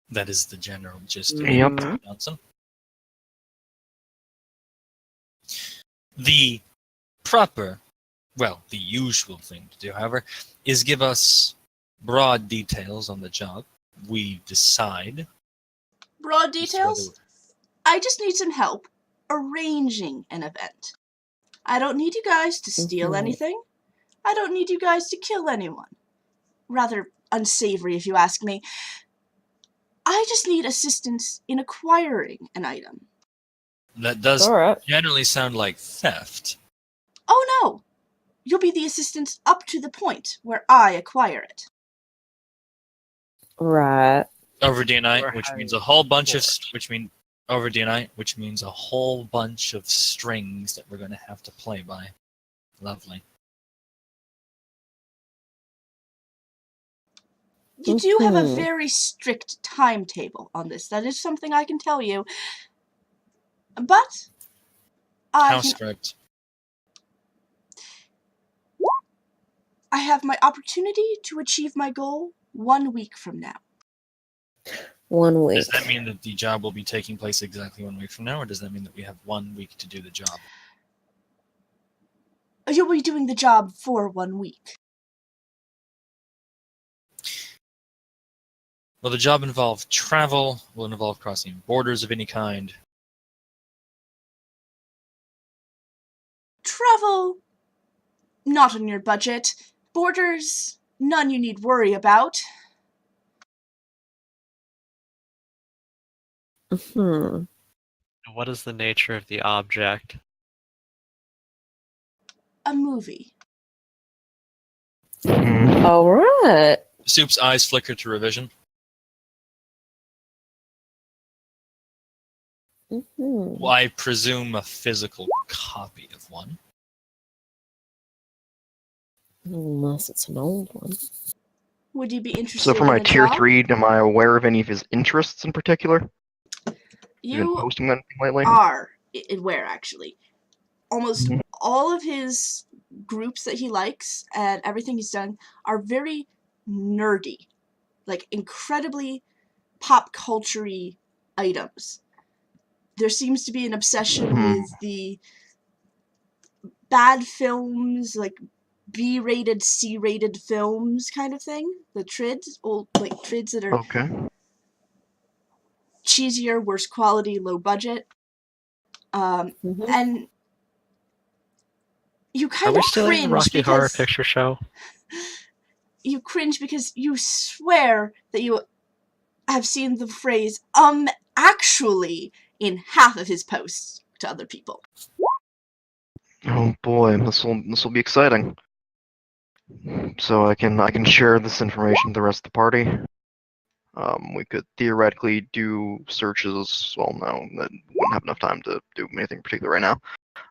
That is the general gist of Yep. it, Mr. Johnson. The proper, well, the usual thing to do, however, is give us broad details on the job. We decide. Broad details? I just need some help arranging an event. I don't need you guys to steal anything. I don't need you guys to kill anyone. Rather unsavory, if you ask me. I just need assistance in acquiring an item. That does Alright. generally sound like theft. Oh no! You'll be the assistant up to the point where I acquire it. Right. Over DNI, We're which means hiring a whole bunch of, force. which mean over DNI, which means a whole bunch of strings that we're going to have to play by. Lovely. You do have a very strict timetable on this. That is something I can tell you. But How strict? I have my opportunity to achieve my goal 1 week from now. 1 week. Does that mean that the job will be taking place exactly 1 week from now, or does that mean that we have 1 week to do the job? You'll be doing the job for 1 week. Will the job involve travel? Will it involve crossing borders of any kind? Travel, not on your budget. Borders, none you need worry about. What is the nature of the object? A movie. Alright. Soup's eyes flicker to revision. Well, I presume a physical copy of one. Unless it's an old one. Would you be interested So for my in a tier job? 3, am I aware of any of his interests in particular? Have you been You posting anything lately? are aware, actually. Almost Mhm. all of his groups that he likes and everything he's done are very nerdy. Like, incredibly pop culture-y items. There seems to be an obsession with the bad films, like B-rated, C-rated films kind of thing. The trids, old like trids that are Okay. cheesier, worse quality, low budget. And you Are kind we of still in the cringe Rocky Horror because Picture Show? you cringe because you swear that you have seen the phrase actually in half of his posts to other people. Oh boy, this will be exciting. So I can share this information with the rest of the party. We could theoretically do searches. Well, no, that wouldn't have enough time to do anything particular right now.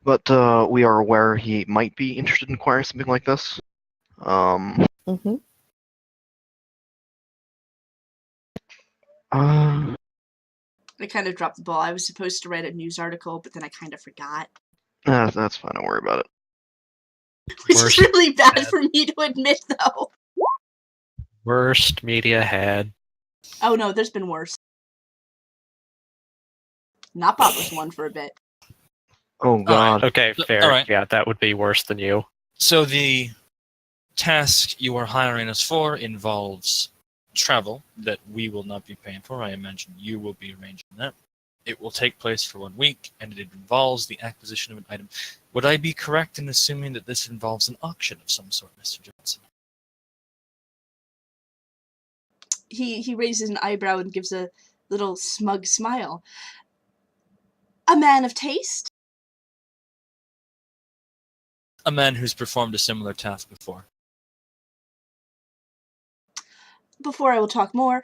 But we are aware he might be interested in acquiring something like this. I kind of dropped the ball. I was supposed to write a news article, but then I kind of forgot. That's fine. Don't worry about it. Which is Worst really bad bad. for me to admit, though. Worst media head. Oh no, there's been worse. Nopop was one for a bit. Oh god. Okay, fair. Alright. Yeah, that would be worse than you. So the task you are hiring us for involves travel that we will not be paying for. I imagine you will be arranging that. It will take place for 1 week, and it involves the acquisition of an item. Would I be correct in assuming that this involves an auction of some sort, Mr. Johnson? He raises an eyebrow and gives a little smug smile. A man of taste? A man who's performed a similar task before. Before I will talk more,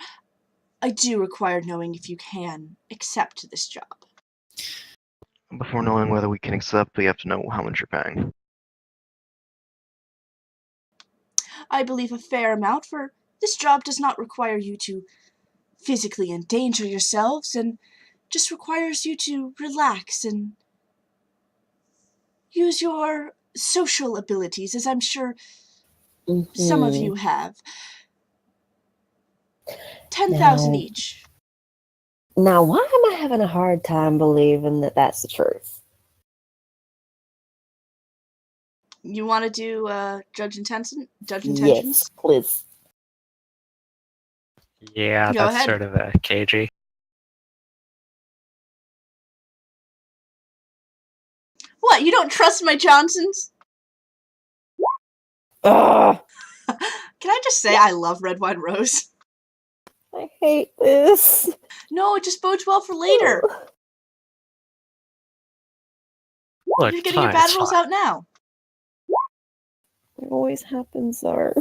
I do require knowing if you can accept this job. Before knowing whether we can accept, we have to know how much you're paying. I believe a fair amount, for this job does not require you to physically endanger yourselves, and just requires you to relax and use your social abilities, as I'm sure some of you have. 10,000 Now- each. Now, why am I having a hard time believing that that's the truth? You want to do Judge Intentions? Yes, please. Yeah, Go that's ahead. sort of cagey. What, you don't trust my Johnsons? Ugh, Can I just say I love Red Wine Rose? I hate this. No, it just bodes well for later. Look, You're it's getting your fine, bad it's rolls fine. out now. It always happens, though.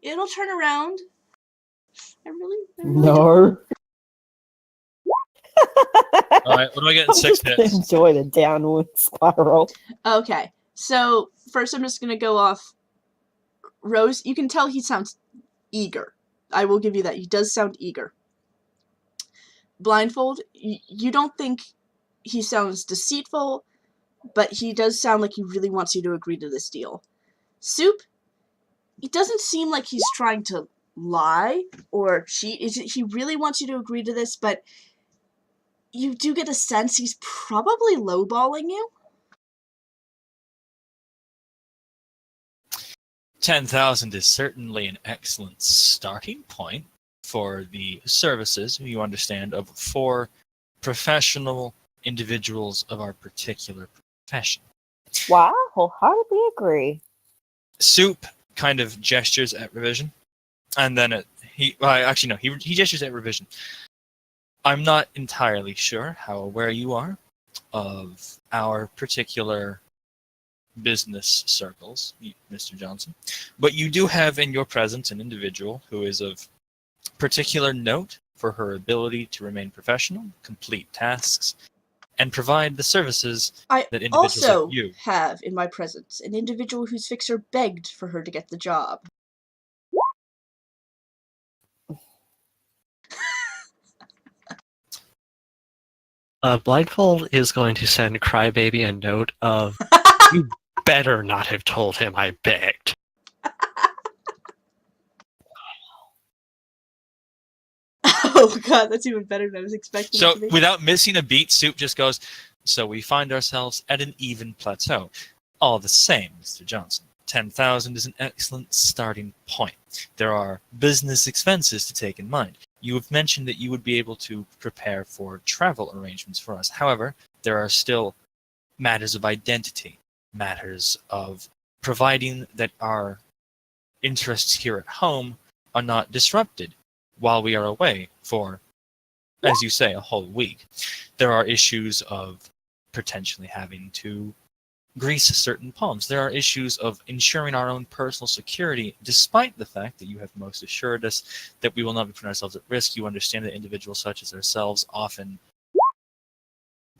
It'll turn around. I really No. Alright, what do I get in I'm 6 just gonna hits? enjoy the downward spiral. Okay, so first I'm just gonna go off Rose. You can tell he sounds eager. I will give you that. He does sound eager. Blindfold, you don't think he sounds deceitful, but he does sound like he really wants you to agree to this deal. Soup, it doesn't seem like he's trying to lie or cheat. He really wants you to agree to this, but you do get a sense he's probably lowballing you. 10,000 is certainly an excellent starting point for the services, you understand, of 4 professional individuals of our particular profession. Wow, I wholeheartedly agree. Soup kind of gestures at revision, and then he gestures at revision. I'm not entirely sure how aware you are of our particular business circles, Mr. Johnson, but you do have in your presence an individual who is of particular note for her ability to remain professional, complete tasks, and provide the services I that individuals also like you. have in my presence an individual whose fixer begged for her to get the job. Blindfold is going to send Crybaby a note of, you better not have told him I begged. Oh god, that's even better than I was expecting it So to be. without missing a beat, Soup just goes, so we find ourselves at an even plateau. All the same, Mr. Johnson, 10,000 is an excellent starting point. There are business expenses to take in mind. You have mentioned that you would be able to prepare for travel arrangements for us. However, there are still matters of identity, matters of providing that our interests here at home are not disrupted while we are away for, as you say, a whole week. There are issues of potentially having to grease certain palms. There are issues of ensuring our own personal security, despite the fact that you have most assured us that we will not be putting ourselves at risk. You understand that individuals such as ourselves often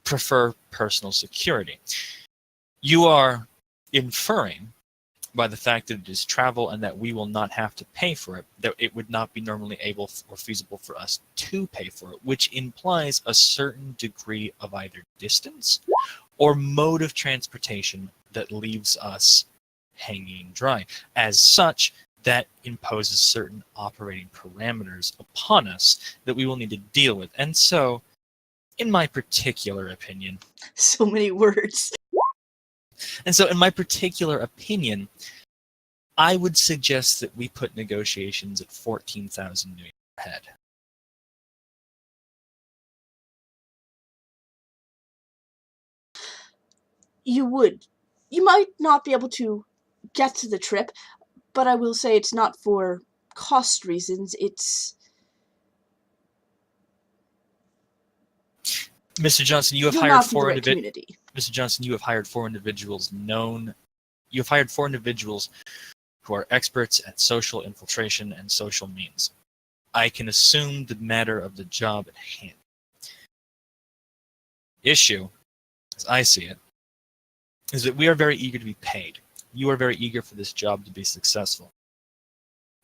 prefer personal security. You are inferring by the fact that it is travel and that we will not have to pay for it, that it would not be normally able or feasible for us to pay for it, which implies a certain degree of either distance or mode of transportation that leaves us hanging dry. As such, that imposes certain operating parameters upon us that we will need to deal with. And so, in my particular opinion, So many words. I would suggest that we put negotiations at 14,000 New Year ahead. You would. You might not be able to get to the trip, but I will say it's not for cost reasons. It's Mr. Johnson, you have You're hired not from the four right individuals. community. Mr. Johnson, you have hired four individuals You have hired four individuals who are experts at social infiltration and social means. I can assume the matter of the job at hand. Issue, as I see it, is that we are very eager to be paid. You are very eager for this job to be successful.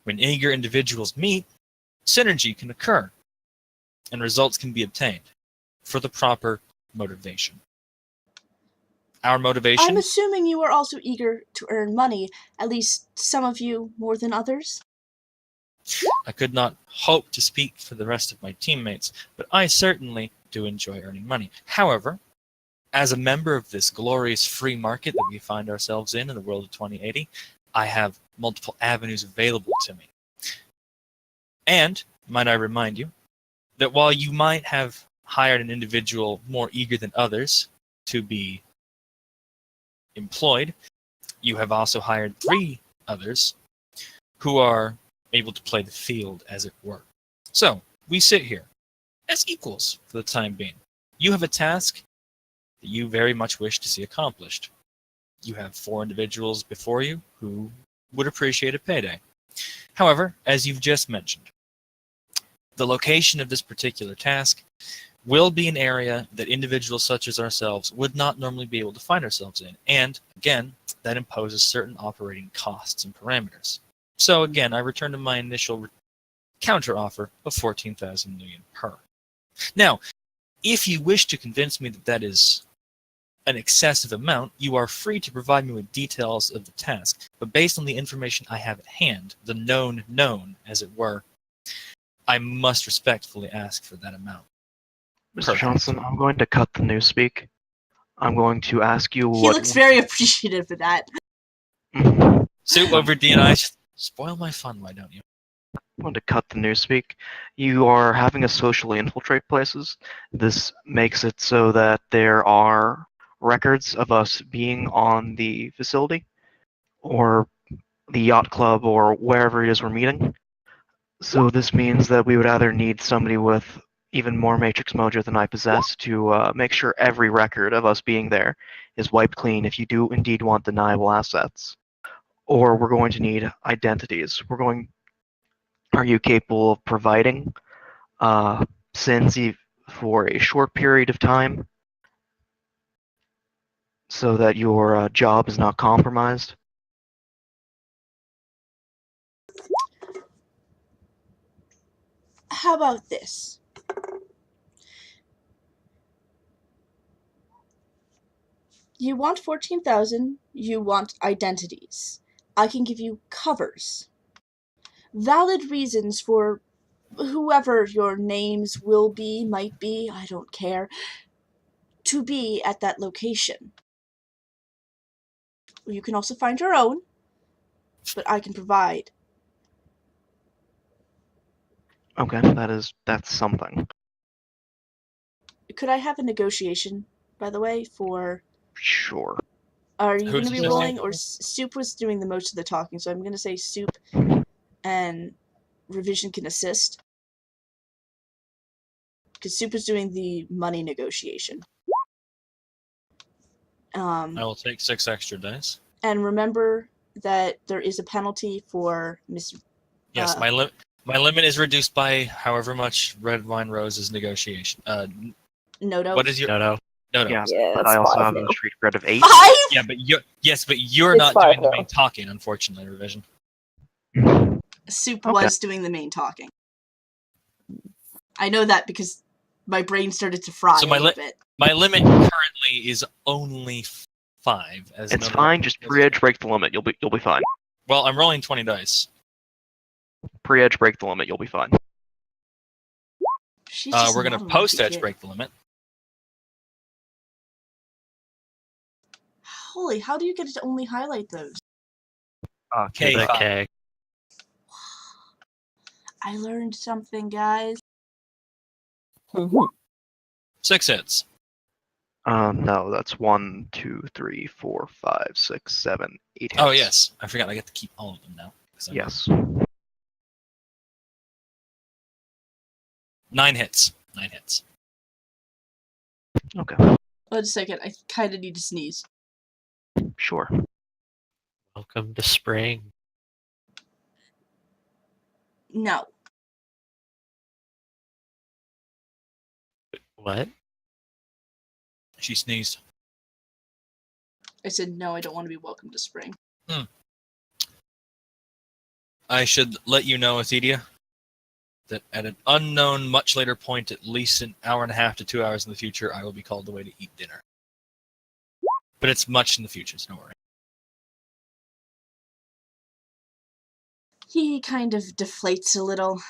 When eager individuals meet, synergy can occur, and results can be obtained for the proper motivation. Our motivation? I'm assuming you are also eager to earn money, at least some of you more than others. I could not hope to speak for the rest of my teammates, but I certainly do enjoy earning money. However, as a member of this glorious free market that we find ourselves in the world of 2080, I have multiple avenues available to me. And, might I remind you, that while you might have hired an individual more eager than others to be employed, you have also hired 3 others who are able to play the field, as it were. So, we sit here as equals for the time being. You have a task that you very much wish to see accomplished. You have 4 individuals before you who would appreciate a payday. However, as you've just mentioned, the location of this particular task will be an area that individuals such as ourselves would not normally be able to find ourselves in. And, again, that imposes certain operating costs and parameters. So, again, I return to my initial counter-offer of 14,000 million per. Now, if you wish to convince me that that is an excessive amount, you are free to provide me with details of the task. But based on the information I have at hand, the known, as it were, I must respectfully ask for that amount. Mr. Johnson, I'm going to cut the newspeak. I'm going to ask you He what... looks very appreciative of that. Soup over D&I, just spoil my fun, why don't you? I'm going to cut the newspeak. You are having us socially infiltrate places. This makes it so that there are records of us being on the facility, or the yacht club, or wherever it is we're meeting. So this means that we would either need somebody with even more Matrix mojo than I possess to make sure every record of us being there is wiped clean if you do indeed want deniable assets. Or we're going to need identities. Are you capable of providing SINs for a short period of time so that your job is not compromised? How about this? You want 14,000, you want identities. I can give you covers. Valid reasons for whoever your names will be, might be, I don't care, to be at that location. You can also find your own, but I can provide. Okay, that's something. Could I have a negotiation, by the way, for... Sure. Are you going Who's to be this rolling, guy? or Soup was doing the most of the talking, so I'm going to say Soup and Revision can assist. Because Soup was doing the money negotiation. I will take 6 extra dice. And remember that there is a penalty for Yes, my limit is reduced by however much Red Wine Rose's negotiation. Noto. What is your No. Yeah, Yeah, but it's I also 5 have now. a street cred of 8. 5? Yeah, but you're It's not 5 doing the now. main talking, unfortunately, Revision. Soup Okay. was doing the main talking. I know that because my brain started to fry So a my little bit. My limit currently is only 5. As It's none of fine. my- Just pre-edge break the limit. You'll be fine. Well, I'm rolling 20 dice. Pre-edge break the limit. You'll be fine. She's just We're gonna not a lucky post-edge kid. break the limit. Holy, how do you get to only highlight those? K5. Okay. I learned something, guys. 6 hits. No, that's 1, 2, 3, 4, 5, 6, 7, 8 hits. Oh yes, I forgot. I get to keep all of them now. Yes. 9 hits. 9 hits. Okay, 1 second, I kind of need to sneeze. sure. Welcome to spring. No. What? She sneezed. I said, no, I don't want to be welcome to spring. I should let you know, Athedia, that at an unknown, much later point, at least an hour and a half to 2 hours in the future, I will be called away to eat dinner. But it's much in the future, so don't worry. He kind of deflates a little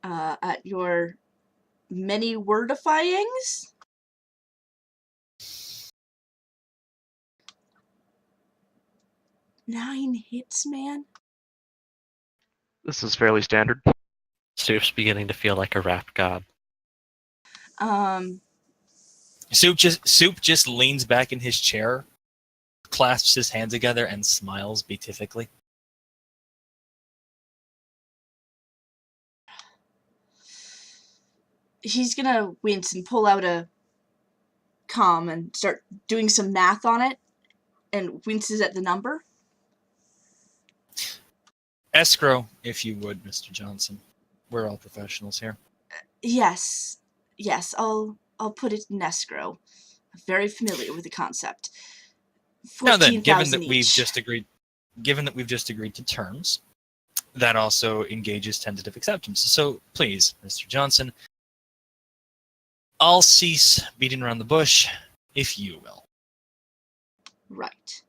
at your many wordifyings. Nine hits, man. This is fairly standard. Soup's beginning to feel like a rap god. Soup just leans back in his chair, clasps his hands together, and smiles beatifically. He's gonna wince and pull out a comm and start doing some math on it, and winces at the number. Escrow, if you would, Mr. Johnson. We're all professionals here. Yes, I'll put it in escrow. I'm very familiar with the concept. Now then, 14,000 each. given that we've just agreed to terms, that also engages tentative acceptance. So please, Mr. Johnson, I'll cease beating around the bush, if you will. Right.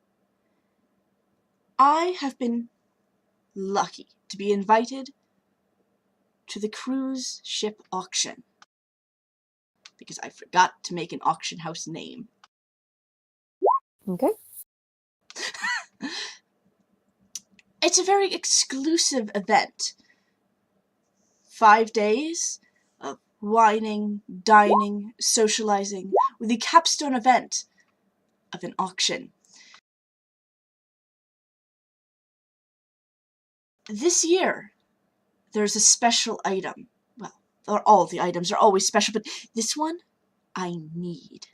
I have been lucky to be invited to the cruise ship auction because I forgot to make an auction house name. Okay. It's a very exclusive event. 5 days of wining, dining, socializing, with the capstone event of an auction. This year, there's a special item. Well, all the items are always special, but this one, I need.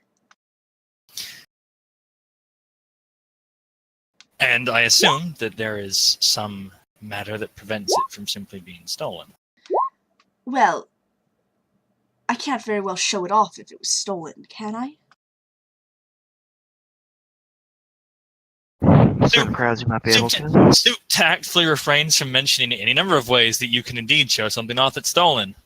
And I assume that there is some matter that prevents it from simply being stolen. Well, I can't very well show it off if it was stolen, can I? Certain crowds you might be able to. Soup tactfully refrains from mentioning any number of ways that you can indeed show something off that's stolen.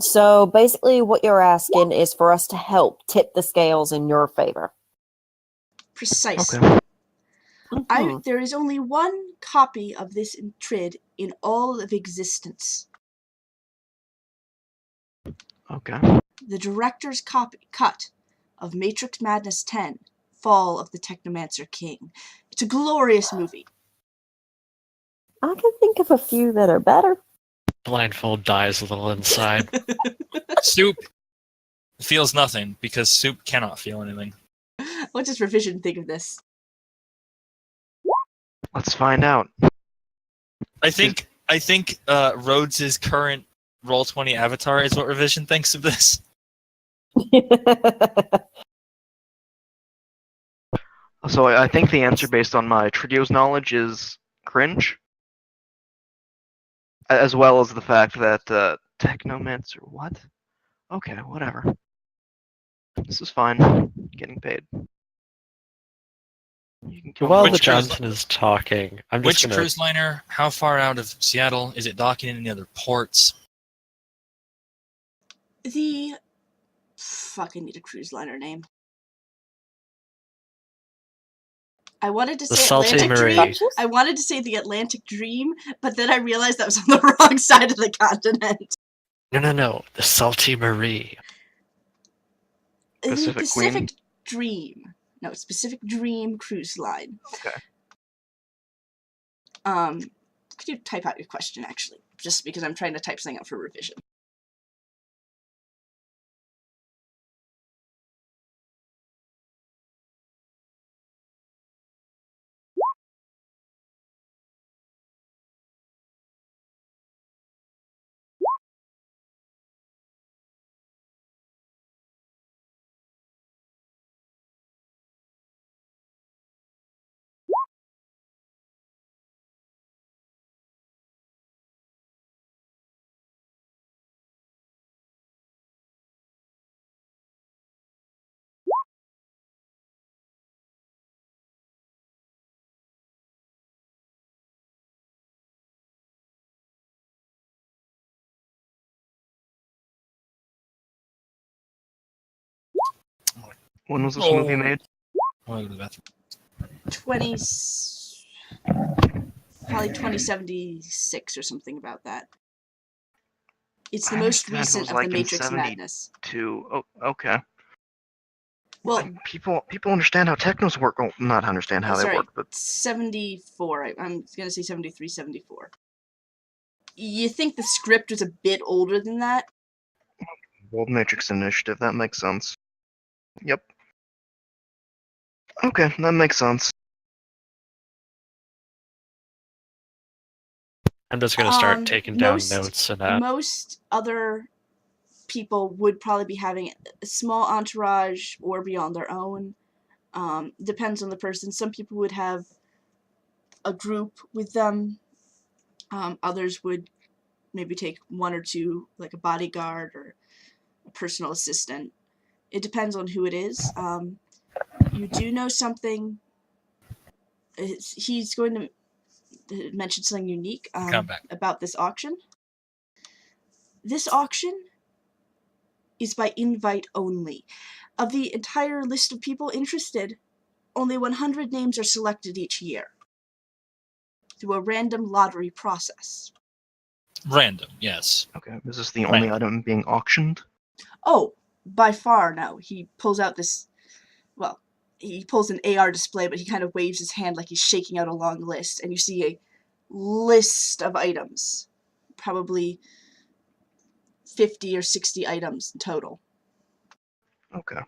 So basically, what you're asking is for us to help tip the scales in your favor. Precisely. Okay. There is only one copy of this Trid in all of existence. Okay. The director's cut of Matrix Madness 10, Fall of the Technomancer King. It's a glorious movie. I can think of a few that are better. Blindfold dies a little inside. Soup feels nothing because Soup cannot feel anything. What does Revision think of this? Let's find out. I think Rhodes' current Roll20 avatar is what Revision thinks of this. So I think the answer based on my Tridio's knowledge is cringe. As well as the fact that Technomancer, what? Okay, whatever. This is fine. Getting paid. You can kill While me. the Johnson is talking, I'm just Which gonna... cruise liner? How far out of Seattle? Is it docking in any other ports? I need a cruise liner name. I wanted to The say Salty Atlantic Marie. Dream. I wanted to say the Atlantic Dream, but then I realized that was on the wrong side of the continent. No. The Salty Marie. Pacific The Pacific Queen? Dream. No, it's Pacific Dream Cruise Line. Okay. Could you type out your question, actually? Just because I'm trying to type something out for revision. When was this movie made? Oh, I'll go to the bathroom. 20, probably 2076 or something about that. It's the I most understand it recent was of like the in Matrix Madness. 72. Oh, okay. Well, People understand how technos work. Well, not understand how they sorry, work, but 74. I'm gonna say 73, 74. You think the script was a bit older than that? World Matrix Initiative. That makes sense. Yep. Okay, that makes sense. I'm just gonna start taking down most- notes and that. Most other people would probably be having a small entourage or be on their own. Depends on the person. Some people would have a group with them. Others would maybe take one or two, like a bodyguard or a personal assistant. It depends on who it is. You do know something. He's going to mention something unique Come back. about this auction. This auction is by invite only. Of the entire list of people interested, only 100 names are selected each year through a random lottery process. Random, yes. Okay, is this the only item being auctioned? Oh, by far no. He pulls out this, well, he pulls an AR display, but he kind of waves his hand like he's shaking out a long list, and you see a list of items. Probably 50 or 60 items in total. Okay.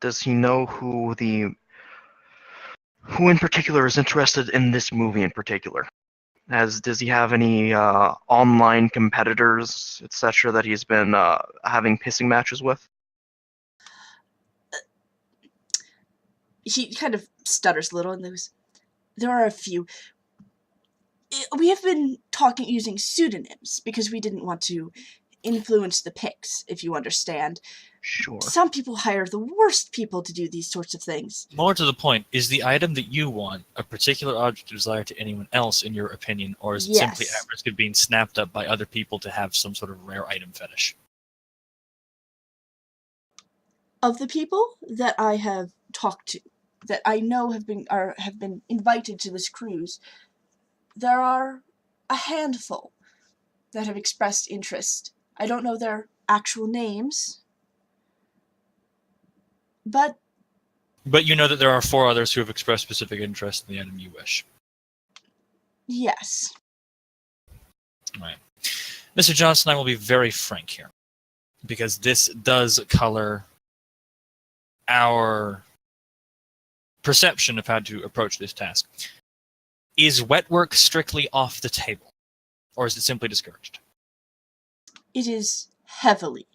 Does he know who in particular is interested in this movie in particular? Does he have any online competitors, etc., that he's been having pissing matches with? He kind of stutters a little, and there are a few. We have been talking using pseudonyms because we didn't want to influence the picks, if you understand. Sure. Some people hire the worst people to do these sorts of things. More to the point, is the item that you want a particular object of desire to anyone else, in your opinion, or is it simply Yes. at risk of being snapped up by other people to have some sort of rare item fetish? Of the people that I have talked to, that I know have been invited to this cruise, there are a handful that have expressed interest. I don't know their actual names, but But you know that there are 4 others who have expressed specific interest in the item you wish. yes. Right. Mr. Johnson, I will be very frank here, because this does color our perception of how to approach this task. Is wet work strictly off the table, or is it simply discouraged? It is heavily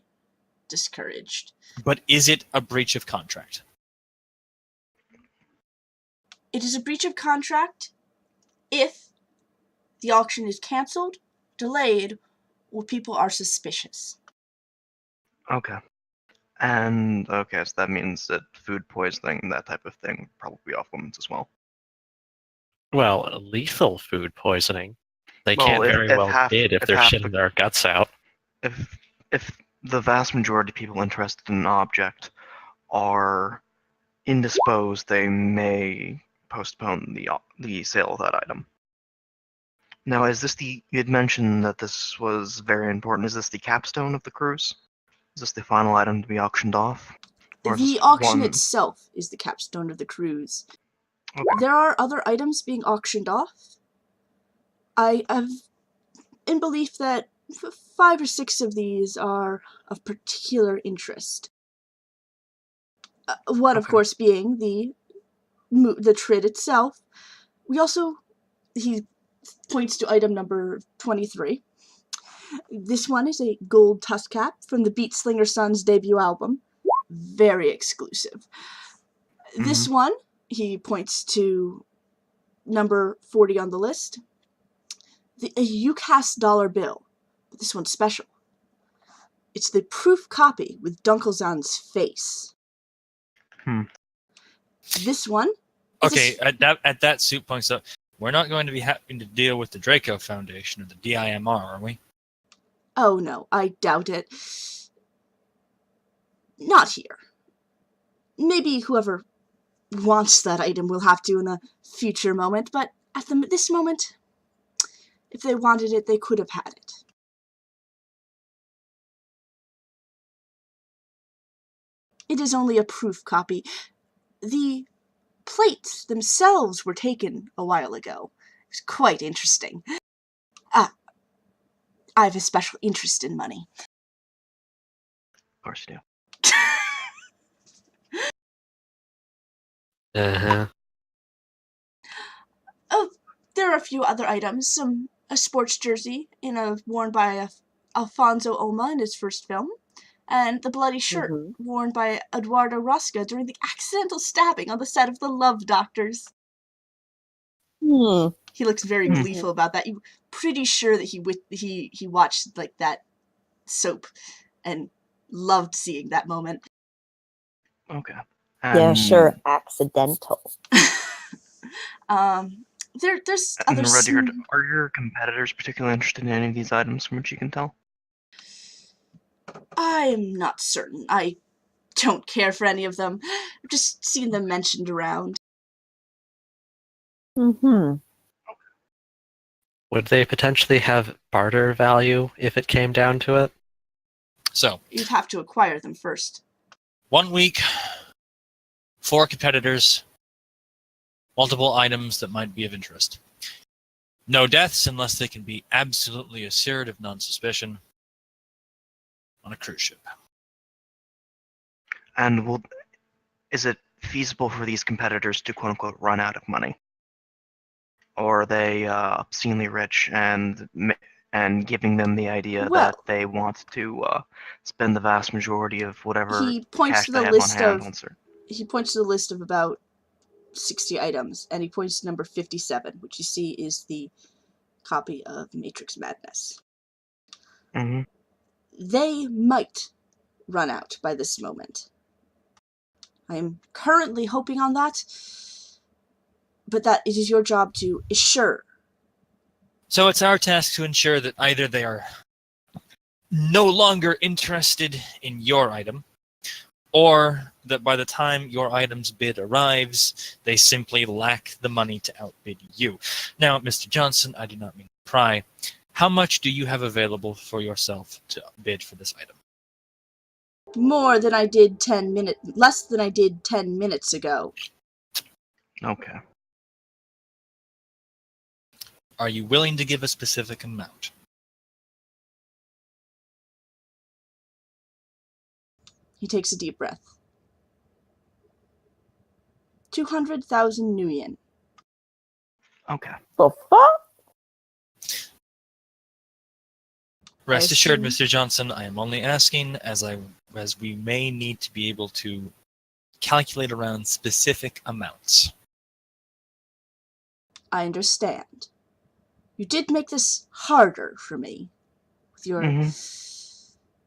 discouraged. But is it a breach of contract? It is a breach of contract if the auction is cancelled, delayed, or people are suspicious. Okay. And okay, so that means that food poisoning, that type of thing, probably off limits as well. Well, lethal food poisoning. They Well, can't if- very if well half- bid if if they're half shitting the- their guts out. If the vast majority of people interested in an object are indisposed, they may postpone the sale of that item. Now, is this you had mentioned that this was very important. Is this the capstone of the cruise? Is this the final item to be auctioned off? Or is The this auction one- itself is the capstone of the cruise. Okay. There are other items being auctioned off. I have in belief that 5 or 6 of these are of particular interest. One, of Okay. course, being the Trid itself. We also, he points to item number 23. This one is a gold tusk cap from the Beat Slinger Sons debut album. Very exclusive. This one, he points to number 40 on the list. A UCAS dollar bill. But this one's special. It's the proof copy with Dunkelzahn's face. This one. Okay, at that suit points up. We're not going to be having to deal with the Draco Foundation or the DIMR, are we? Oh no, I doubt it. Not here. maybe whoever wants that item will have to in a future moment, but at this moment, if they wanted it, they could have had it. It is only a proof copy. The plates themselves were taken a while ago. It was quite interesting. I have a special interest in money. Of course you do. Uh-huh. Oh, there are a few other items. A sports jersey worn by Alfonso Oma in his first film, and the bloody shirt worn by Eduardo Rosca during the accidental stabbing on the set of The Love Doctors. He looks very gleeful about that. You're pretty sure that he watched like that soap and loved seeing that moment. Okay. Yeah, sure, accidental. There's other. Rudyard, are your competitors particularly interested in any of these items from what you can tell? I'm not certain. I don't care for any of them. I've just seen them mentioned around. Mm-hmm. Would they potentially have barter value if it came down to it? So, You'd have to acquire them first. 1 week, 4 competitors, multiple items that might be of interest. No deaths unless they can be absolutely assured of non-suspicion on a cruise ship. And is it feasible for these competitors to quote-unquote run out of money? Or are they obscenely rich and giving them the idea that they want to spend the vast majority of whatever cash they have on hand once they're... He points to the list of about 60 items, and he points to number 57, which you see is the copy of Matrix Madness. Mm-hmm. They might run out by this moment. I am currently hoping on that, but that it is your job to assure. So it's our task to ensure that either they are no longer interested in your item, or that by the time your item's bid arrives, they simply lack the money to outbid you. Now, Mr. Johnson, I do not mean to pry. How much do you have available for yourself to bid for this item? Less than I did 10 minutes ago. Okay. Are you willing to give a specific amount? He takes a deep breath. 200,000 nuyen. Okay. The fuck? Rest assured, Mr. Johnson, I am only asking as we may need to be able to calculate around specific amounts. I understand. You did make this harder for me with your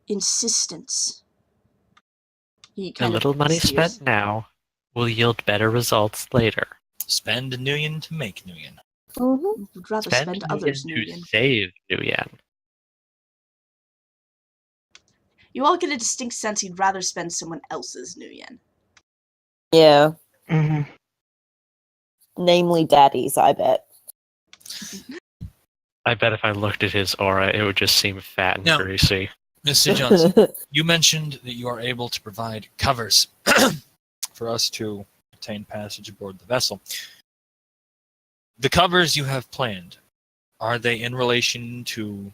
insistence. A little money spent now will yield better results later. Spend nuyen to make nuyen. Would rather spend others' nuyen. To save nuyen. You all get a distinct sense he'd rather spend someone else's nuyen. Yeah. Mm-hmm. Namely Daddy's, I bet. I bet if I looked at his aura, it would just seem fat and greasy. Mr. Johnson, you mentioned that you are able to provide covers for us to obtain passage aboard the vessel. The covers you have planned, are they in relation to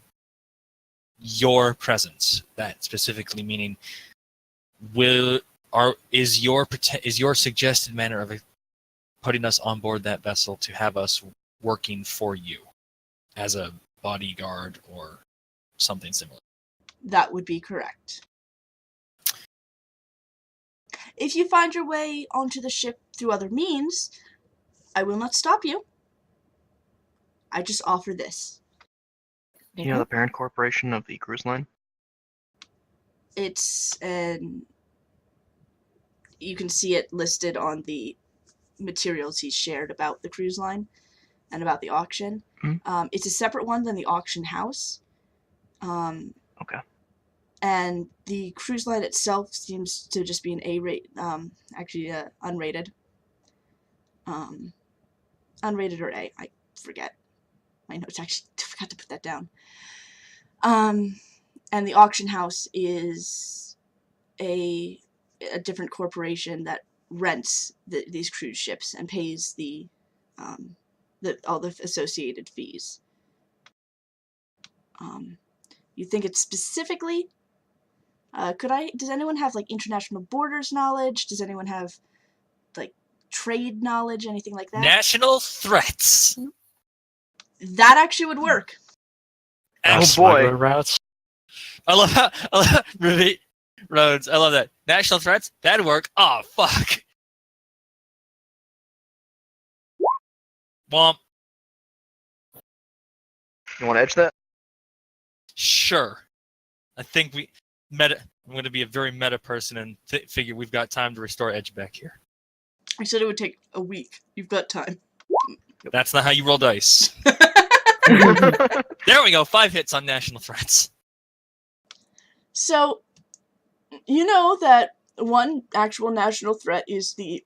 your presence? That specifically meaning, is your suggested manner of putting us on board that vessel to have us working for you as a bodyguard or something similar? That would be correct. If you find your way onto the ship through other means, I will not stop you. I just offer this. Do you know the parent corporation of the cruise line? It's you can see it listed on the materials he's shared about the cruise line and about the auction. Mm-hmm. It's a separate one than the auction house. Okay. and the cruise line itself seems to just be an A-rate, unrated. Unrated or A, I forget. My notes actually forgot to put that down. And the auction house is a different corporation that rents these cruise ships and pays all the associated fees. You think it's specifically? Does anyone have like international borders knowledge? Does anyone have like trade knowledge, anything like that? National threats. That actually would work. Oh, Smuggler boy. routes. I love Ruby Rhodes. I love that. National threats? That'd work. Oh, fuck. Womp. You want to edge that? Sure. I think I'm going to be a very meta person and figure we've got time to restore Edge back here. I said it would take a week. You've got time. That's not how you roll dice. There we go. 5 hits on national threats. So, you know that one actual national threat is the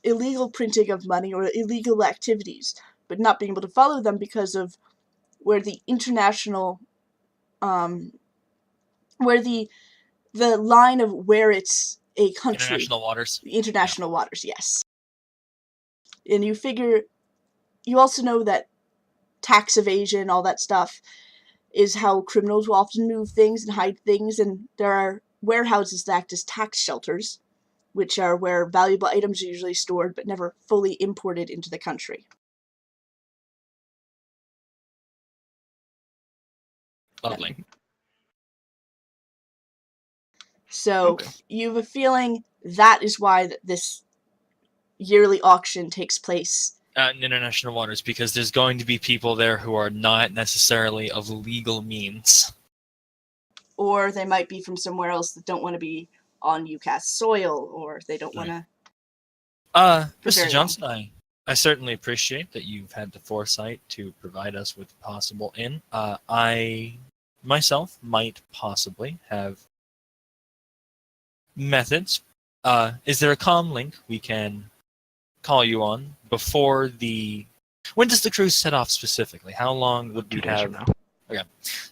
illegal printing of money or illegal activities, but not being able to follow them because of where the international, where the line of where it's a country. International waters. International waters, yes. And you also know that tax evasion, all that stuff, is how criminals will often move things and hide things, and there are warehouses that act as tax shelters, which are where valuable items are usually stored but never fully imported into the country. Lovely. So Okay. you have a feeling that is why this yearly auction takes place. In international waters, because there's going to be people there who are not necessarily of legal means. Or they might be from somewhere else that don't want to be on UCAS soil, or they don't want to... Mr. very Johnson, I certainly appreciate that you've had the foresight to provide us with a possible in. I myself might possibly have methods. Is there a comm link we can call you on before the... When does the cruise set off specifically? How long would 2 we days have? from now. Okay.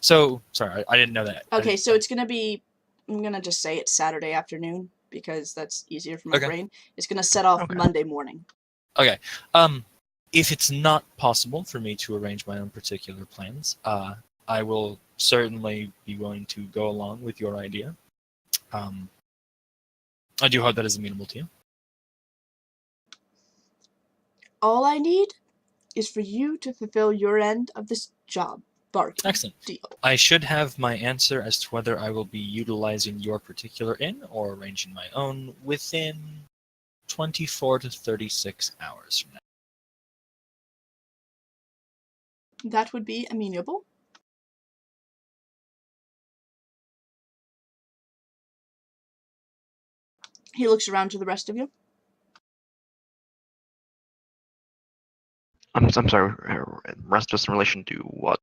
So, sorry, I didn't know that. Okay, so it's going to be... I'm going to just say it's Saturday afternoon, because that's easier for my Okay. brain. It's going to set off Okay. Monday morning. Okay. If it's not possible for me to arrange my own particular plans, I will certainly be willing to go along with your idea. I do hope that is amenable to you. All I need is for you to fulfill your end of this job bargain Excellent. deal. I should have my answer as to whether I will be utilizing your particular inn or arranging my own within 24 to 36 hours from now. That would be amenable. He looks around to the rest of you. I'm sorry. Rest us in relation to what?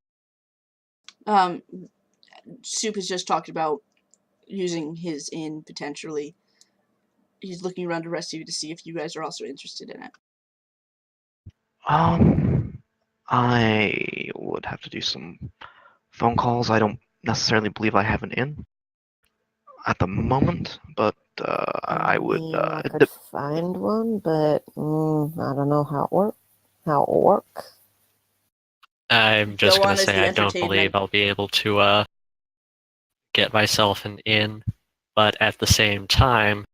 Soup has just talked about using his inn potentially. He's looking around the rest of you to see if you guys are also interested in it. I would have to do some phone calls. I don't necessarily believe I have an in at the moment, but I would. mean, I could find one, but I don't know how it work. I'm just Go gonna on as say the I don't entertainment. believe I'll be able to get myself an in, but at the same time,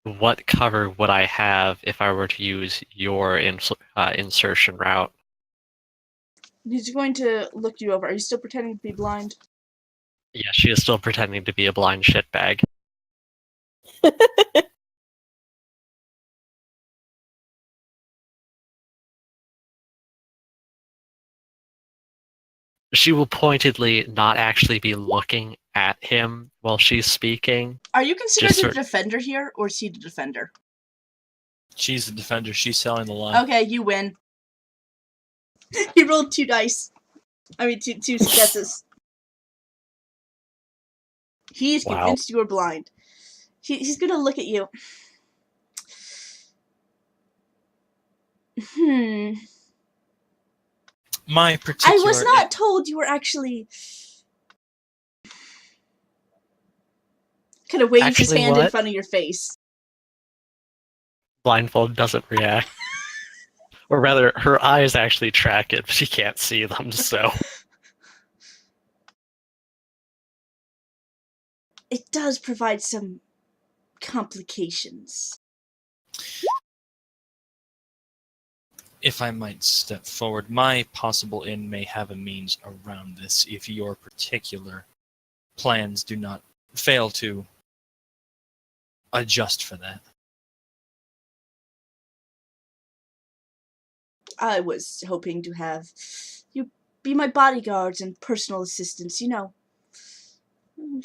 what cover would I have if I were to use your insertion route? He's going to look you over. Are you still pretending to be blind? Yeah, she is still pretending to be a blind shitbag. She will pointedly not actually be looking at him while she's speaking. Are you considered Just the sort- defender here, or is he the defender? She's the defender. She's selling the line. Okay, you win. He rolled 2 dice. I mean, two successes. He's Wow. convinced you are blind. He's gonna look at you. My I particular. was not told you were actually. Kind of waves his Actually, hand in what? front of your face. Blindfold doesn't react. Or rather, her eyes actually track it, but she can't see them, so. It does provide some complications. If I might step forward, my possible in may have a means around this if your particular plans do not fail to adjust for that. I was hoping to have you be my bodyguards and personal assistants, you know.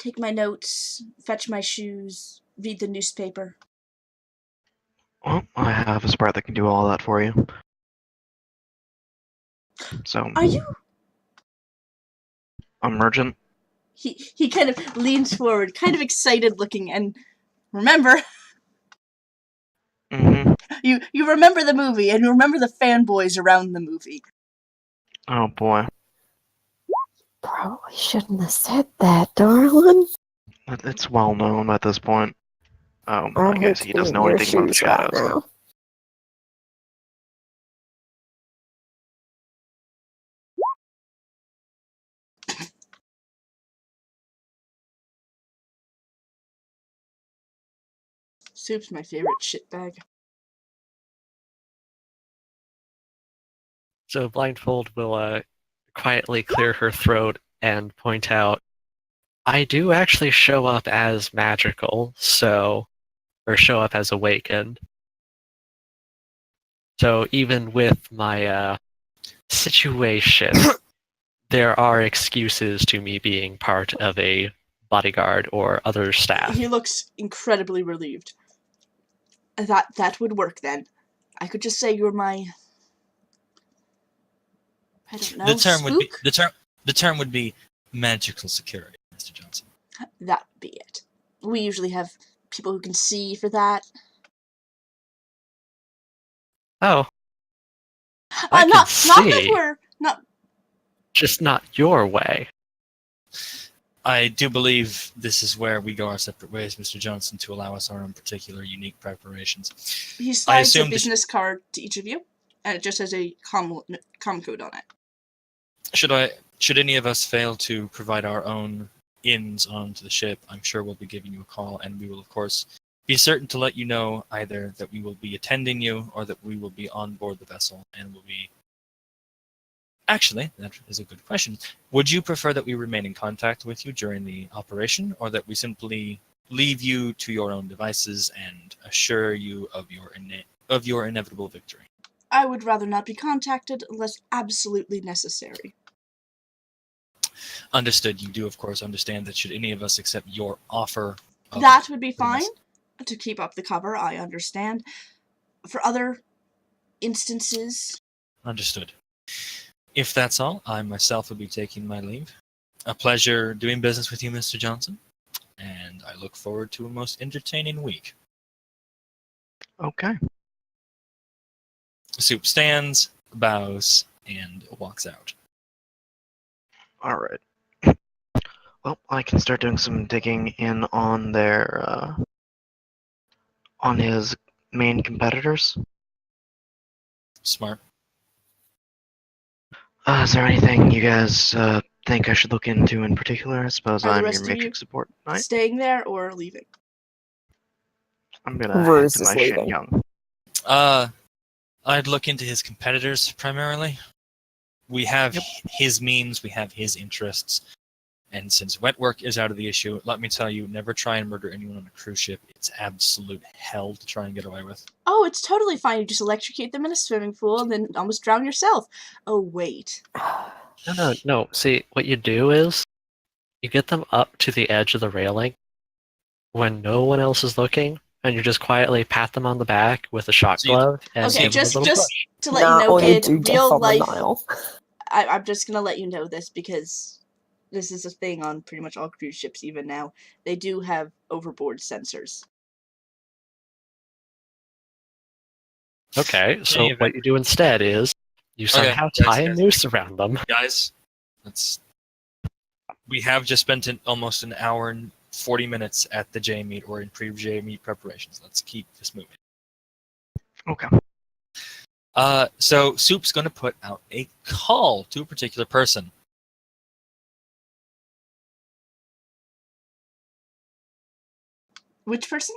Take my notes, fetch my shoes, read the newspaper. Well, I have a sprite that can do all that for you. So, Are you? emergent? He kind of leans forward, kind of excited looking, and remember, Mm-hmm. you remember the movie, and you remember the fanboys around the movie. Oh boy. Probably shouldn't have said that, darling. It's well known at this point. I I'd hate guess to he be doesn't in know your anything about the shoes right shadows. now. Soup's my favorite shitbag. So Blindfold will quietly clear her throat and point out, I do actually show up as magical, or show up as awakened. So even with my situation, there are excuses to me being part of a bodyguard or other staff. He looks incredibly relieved. That would work then. I could just say you're my. I don't know. The term would be spook? the term would be magical security, Mr. Johnson. That be it. We usually have people who can see for that. Oh. I Not can that see. we're not. Just not your way. I do believe this is where we go our separate ways, Mr. Johnson, to allow us our own particular unique preparations. He slides a assume business card to each of you, and it just has a com code on it. Should any of us fail to provide our own ins onto the ship, I'm sure we'll be giving you a call, and we will, of course, be certain to let you know either that we will be attending you or that we will be on board the vessel and will be. Actually, that is a good question. Would you prefer that we remain in contact with you during the operation, or that we simply leave you to your own devices and assure you of your inevitable victory? I would rather not be contacted unless absolutely necessary. Understood. You do, of course, understand that should any of us accept your offer of That would be fine. this- To keep up the cover, I understand. For other instances, Understood. If that's all, I myself will be taking my leave. A pleasure doing business with you, Mr. Johnson, and I look forward to a most entertaining week. Okay. Soup stands, bows, and walks out. Alright. Well, I can start doing some digging in on on his main competitors. Smart. Is there anything you guys think I should look into in particular? I suppose Are the I'm rest your of you matrix support knight. staying there or leaving? I'm gonna Ruse head to is my leaving. Shin Young. I'd look into his competitors primarily. We have his means, we have his interests, and since wet work is out of the issue, let me tell you, never try and murder anyone on a cruise ship. It's absolute hell to try and get away with. Oh, it's totally fine. You just electrocute them in a swimming pool and then almost drown yourself. Oh, wait. No. See, what you do is you get them up to the edge of the railing when no one else is looking, and you just quietly pat them on the back with a shock So you- glove and Okay, give them a just little push. to let you know, or you kid, do death real on life. the Nile. I'm just gonna let you know this because this is a thing on pretty much all cruise ships even now. They do have overboard sensors. Okay, so Any what event- you do instead is you somehow tie a guys. noose around them. Guys, we have just spent almost an hour and 40 minutes at the J meet or in pre-J meet preparations. Let's keep this moving. Okay. So Soup's going to put out a call to a particular person. Which person?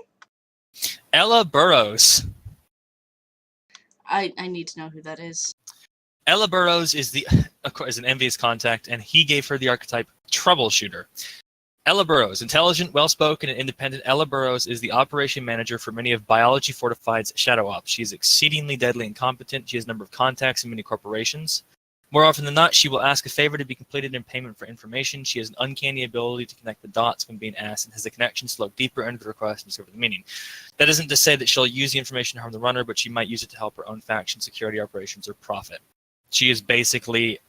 Ella Burrows. I need to know who that is. Ella Burrows is an envious contact, and he gave her the archetype troubleshooter. Ella Burrows, intelligent, well-spoken, and independent. Ella Burrows is the operation manager for many of Biology Fortified's Shadow Ops. She is exceedingly deadly and competent. She has a number of contacts in many corporations. More often than not, she will ask a favor to be completed in payment for information. She has an uncanny ability to connect the dots when being asked and has the connections to look deeper into the request and discover the meaning. That isn't to say that she'll use the information to harm the runner, but she might use it to help her own faction, security operations, or profit. She is basically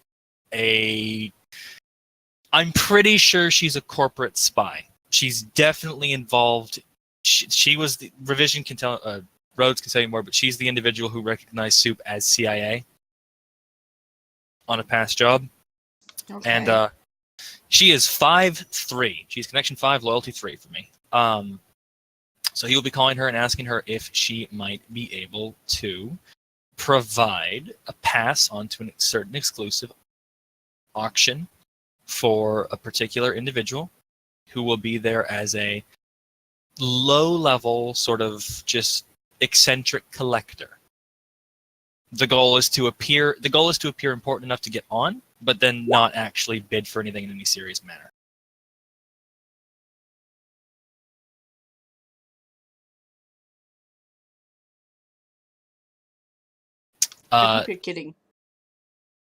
I'm pretty sure she's a corporate spy. She's definitely involved. She was the revision can tell. Rhodes can tell you more, but she's the individual who recognized Soup as CIA on a past job, Okay. and she is 5'3". She's connection 5, loyalty 3 for me. So he will be calling her and asking her if she might be able to provide a pass onto a certain exclusive auction for a particular individual who will be there as a low-level sort of just eccentric collector. The goal is to appear important enough to get on, but then not actually bid for anything in any serious manner. I hope you're kidding.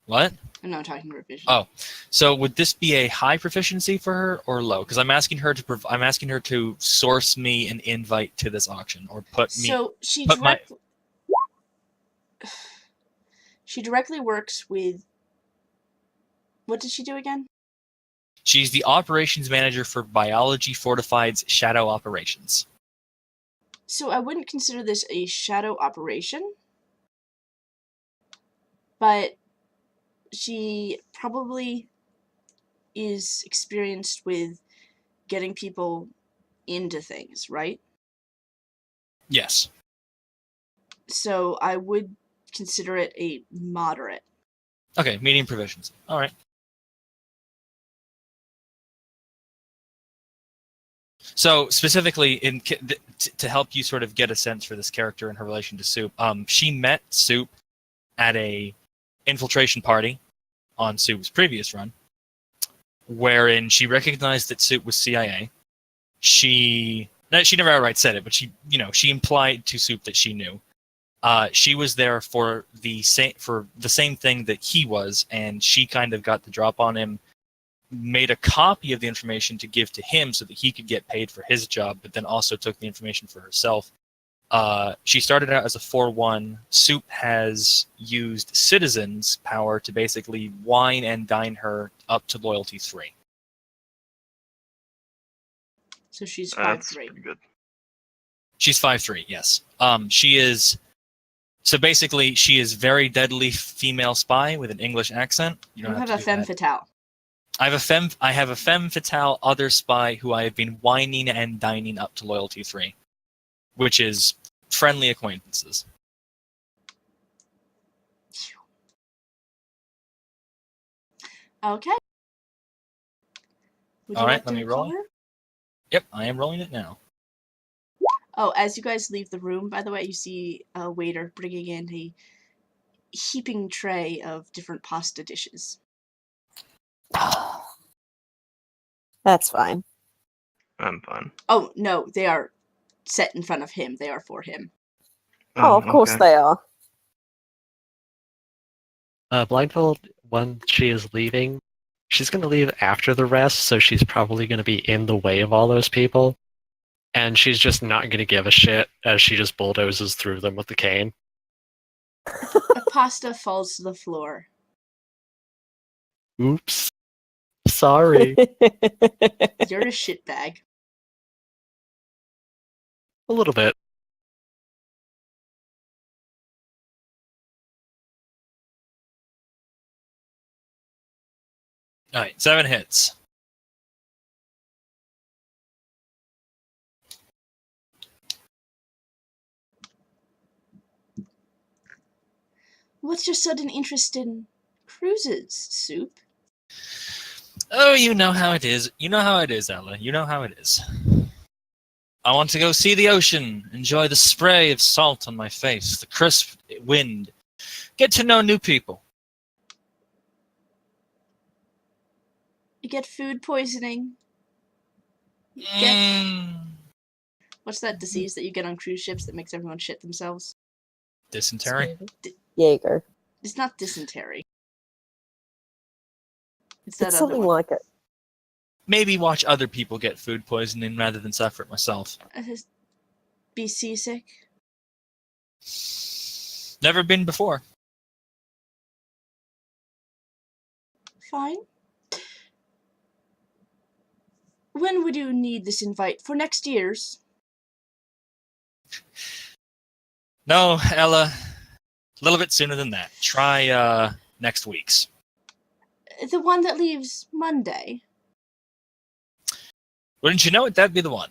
What? I'm not talking revision. Oh, so would this be a high proficiency for her or low? Because I'm asking her to source me an invite to this auction or So she directly works with. What did she do again? She's the operations manager for Biology Fortified's Shadow Operations. So I wouldn't consider this a shadow operation, but she probably is experienced with getting people into things, right? Yes. So I would consider it a moderate. Okay, medium proficiency. All right. So specifically, to help you sort of get a sense for this character and her relation to Soup, she met Soup at a infiltration party on Soup's previous run, wherein she recognized that Soup was CIA. She never outright said it, but she implied to Soup that she knew. She was there for the same thing that he was, and she kind of got the drop on him, made a copy of the information to give to him so that he could get paid for his job, but then also took the information for herself. She started out as a 4-1. Soup has used Citizen's power to basically wine and dine her up to loyalty 3. So she's 5'3". That's pretty good. She's 5'3", yes. She is... So basically, she is very deadly female spy with an English accent. You don't have to a do femme that. fatale. I have a femme fatale other spy who I have been wining and dining up to loyalty 3, which is friendly acquaintances. Okay. Would you All right, like let to me call roll. her? Yep, I am rolling it now. Oh, as you guys leave the room, by the way, you see a waiter bringing in a heaping tray of different pasta dishes. That's fine. I'm fine. Oh, no, they are set in front of him. They are for him. Oh, of course okay. they are. Blindfold, when she is leaving, she's going to leave after the rest, so she's probably going to be in the way of all those people. And she's just not going to give a shit as she just bulldozes through them with the cane. A pasta falls to the floor. Oops. Sorry. You're a shitbag. A little bit. All right, 7 hits. What's your sudden interest in cruises, Soup? Oh, you know how it is. You know how it is, Ella. You know how it is. I want to go see the ocean, enjoy the spray of salt on my face, the crisp wind, get to know new people. You get food poisoning. What's that disease that you get on cruise ships that makes everyone shit themselves? Dysentery? Jaeger. It's not dysentery. It's It's something like it. Maybe watch other people get food poisoning rather than suffer it myself. Be seasick? Never been before. Fine. When would you need this invite? For next year's? No, Ella. A little bit sooner than that. Try next week's. The one that leaves Monday. Wouldn't you know it? That'd be the one.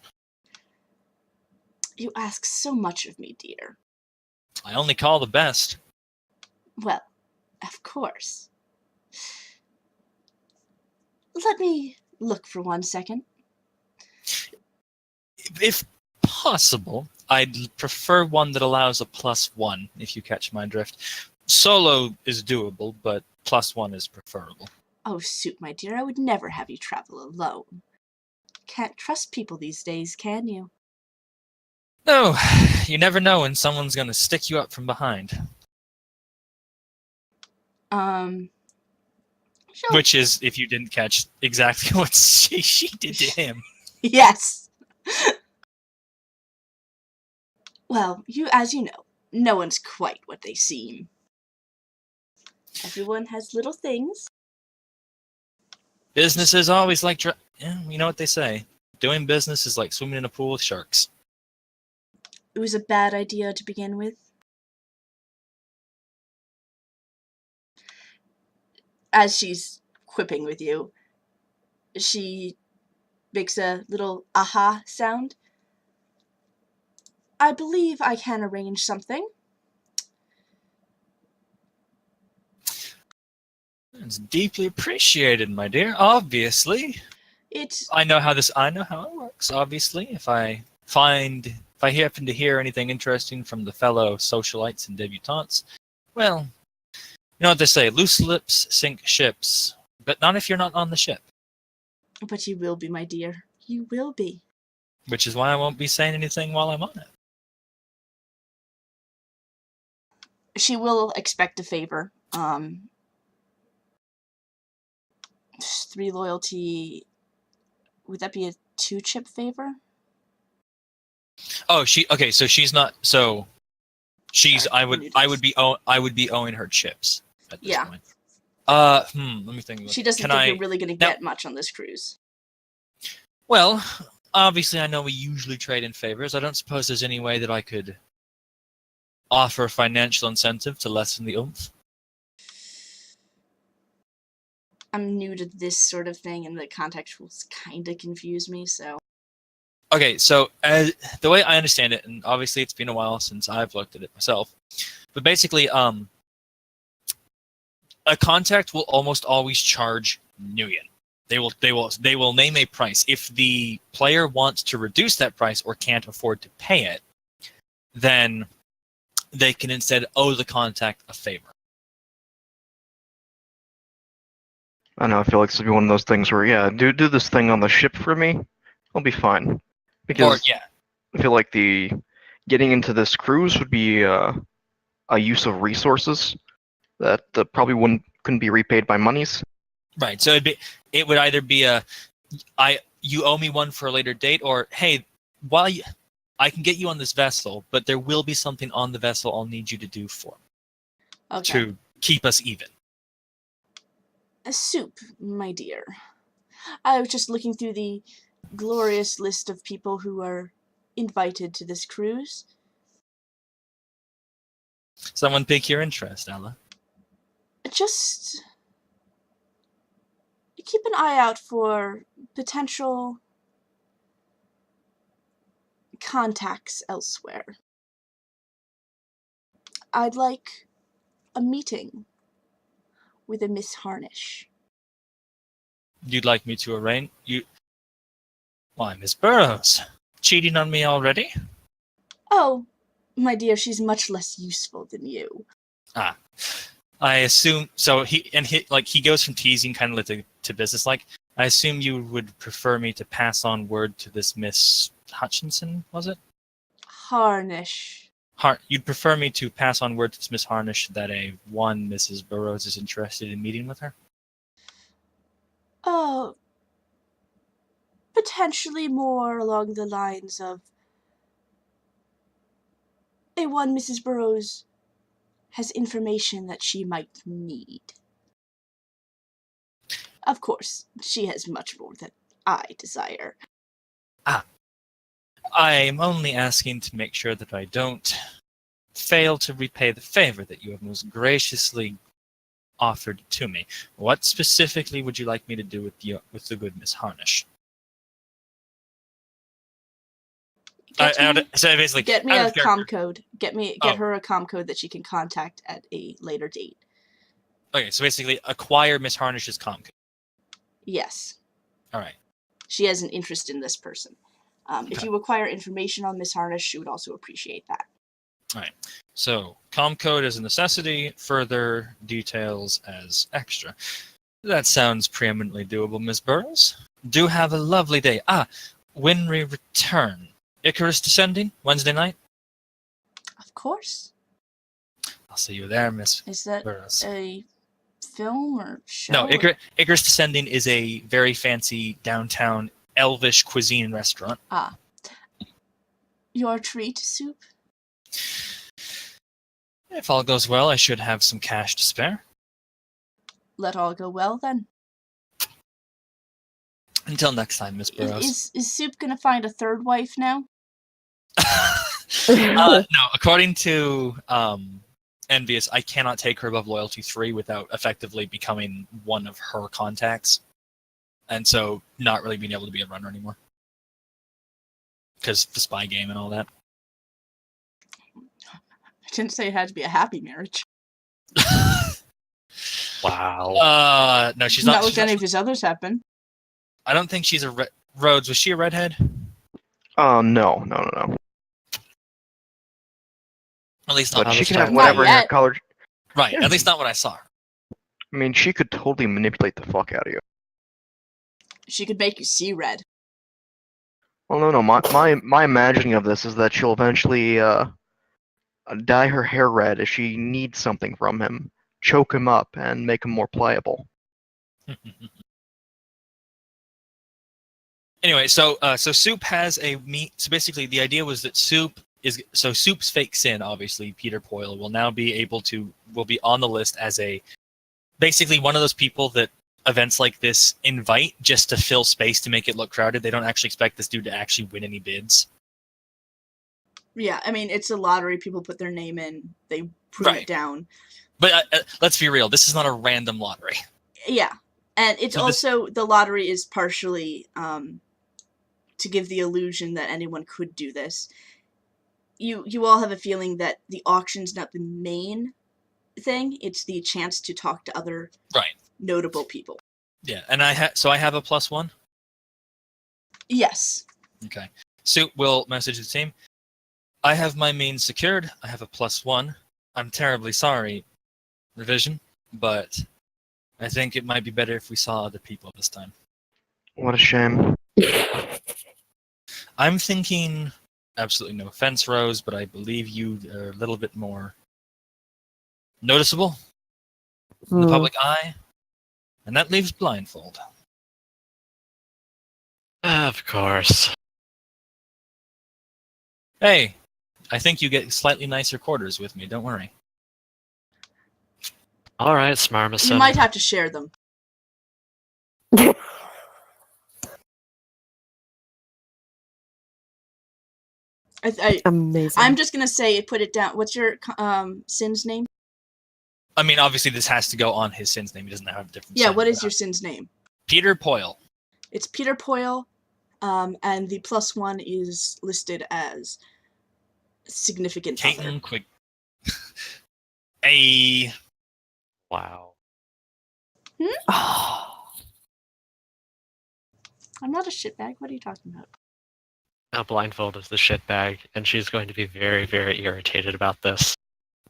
You ask so much of me, dear. I only call the best. Well, of course. Let me look for 1 second. If possible, I'd prefer one that allows a +1, if you catch my drift. Solo is doable, but +1 is preferable. Oh, Soup, my dear, I would never have you travel alone. Can't trust people these days, can you? No, you never know when someone's going to stick you up from behind. Sure. Which is, if you didn't catch, exactly what she did to him. Yes. Well, as you know, no one's quite what they seem. Everyone has little things. Business is always like... Yeah, you know what they say. Doing business is like swimming in a pool with sharks. It was a bad idea to begin with. As she's quipping with you, she makes a little aha sound. I believe I can arrange something. It's deeply appreciated, my dear. Obviously. I know how it works, obviously. If I happen to hear anything interesting from the fellow socialites and debutantes, well, you know what they say, loose lips sink ships, but not if you're not on the ship. But you will be, my dear. You will be. Which is why I won't be saying anything while I'm on it. She will expect a favor. 3 loyalty. Would that be a 2-chip favor? Oh, so she's not. So she's. Sorry, I would be owing her chips at this point. Let me think. She doesn't think you're really going to get much on this cruise. Well, obviously, I know we usually trade in favors. I don't suppose there's any way that I could offer a financial incentive to lessen the oomph. I'm new to this sort of thing, and the context will kind of confuse me, so... Okay, so the way I understand it, and obviously it's been a while since I've looked at it myself, but basically, a contact will almost always charge Nuyen. They will name a price. If the player wants to reduce that price or can't afford to pay it, then they can instead owe the contact a favor. I know, I feel like this would be one of those things where, yeah, do this thing on the ship for me. I'll be fine. Because I feel like the getting into this cruise would be a use of resources that probably couldn't be repaid by monies. Right. So it would either be you owe me one for a later date, or hey, I can get you on this vessel, but there will be something on the vessel I'll need you to do for me to keep us even. A Soup, my dear. I was just looking through the glorious list of people who are invited to this cruise. Someone pique your interest, Ella. Just keep an eye out for potential contacts elsewhere. I'd like a meeting with a Miss Harnish. You'd like me to arrange you? Why, Miss Burroughs, cheating on me already? Oh, my dear, she's much less useful than you. Ah, I assume so. He goes from teasing kind of to business like. I assume you would prefer me to pass on word to this Miss Hutchinson, was it? Harnish. You'd prefer me to pass on word to this Miss Harnish that one Mrs. Burroughs is interested in meeting with her? Oh, potentially more along the lines of one Mrs. Burroughs has information that she might need. Of course, she has much more than I desire. I'm only asking to make sure that I don't fail to repay the favor that you have most graciously offered to me. What specifically would you like me to do with the good Miss Harnish? So basically, get me a comm code. Get her a comm code that she can contact at a later date. Okay, so basically, acquire Miss Harnish's comm code. Yes. All right. She has an interest in this person. If you require information on Miss Harnish, she would also appreciate that. All right. So, comm code is a necessity, further details as extra. That sounds preeminently doable, Miss Burroughs. Do have a lovely day. When we return, Icarus descending, Wednesday night? Of course. I'll see you there, Miss Is that Burroughs. a film or show? No, Icarus Descending is a very fancy downtown elvish cuisine restaurant. Your treat, Soup? If all goes well, I should have some cash to spare. Let all go well, then. Until next time, Miss Burroughs. Is Soup gonna find a third wife now? No, according to Envious, I cannot take her above Loyalty 3 without effectively becoming one of her contacts. And so not really being able to be a runner anymore. Because the spy game and all that. I didn't say it had to be a happy marriage. Wow. No, she's not. Not like any of his others have been. I don't think she's a Rhodes, was she a redhead? No. At least not. But she can have Not whatever hair yet. color. Right, Yeah. at least not when I saw her. I mean, she could totally manipulate the fuck out of you. She could make you see red. Well, no. My imagining of this is that she'll eventually dye her hair red if she needs something from him, choke him up, and make him more pliable. Anyway, so Soup has a meet. So basically, the idea was that Soup's fake sin, obviously, Peter Poyle will now be on the list as basically one of those people that events like this invite just to fill space to make it look crowded. They don't actually expect this dude to actually win any bids. Yeah, I mean, it's a lottery. People put their name in. They prove it down. But let's be real. This is not a random lottery. Yeah, and it's the lottery is partially to give the illusion that anyone could do this. You all have a feeling that the auction's not the main thing. It's the chance to talk to other notable people. Yeah, and I have a +1? Yes. Okay. Soup will message the team. I have my means secured. I have a +1. I'm terribly sorry, Revision, but I think it might be better if we saw other people this time. What a shame. I'm thinking, absolutely no offense, Rose, but I believe you are a little bit more noticeable in the public eye, and that leaves Blindfold. Of course. Hey, I think you get slightly nicer quarters with me, don't worry. Alright, Smarmison. You might have to share them. Amazing. I'm just gonna say put it down. What's your Sin's name? I mean, obviously, this has to go on his Sin's name. He doesn't have a different. Yeah, Sin, what is but, your Sin's name? Peter Poyle. It's Peter Poyle, and the +1 is listed as significant other. Caitlin Quick. A. Wow. I'm not a shitbag. What are you talking about? Now Blindfold is the shitbag, and she's going to be very, very irritated about this.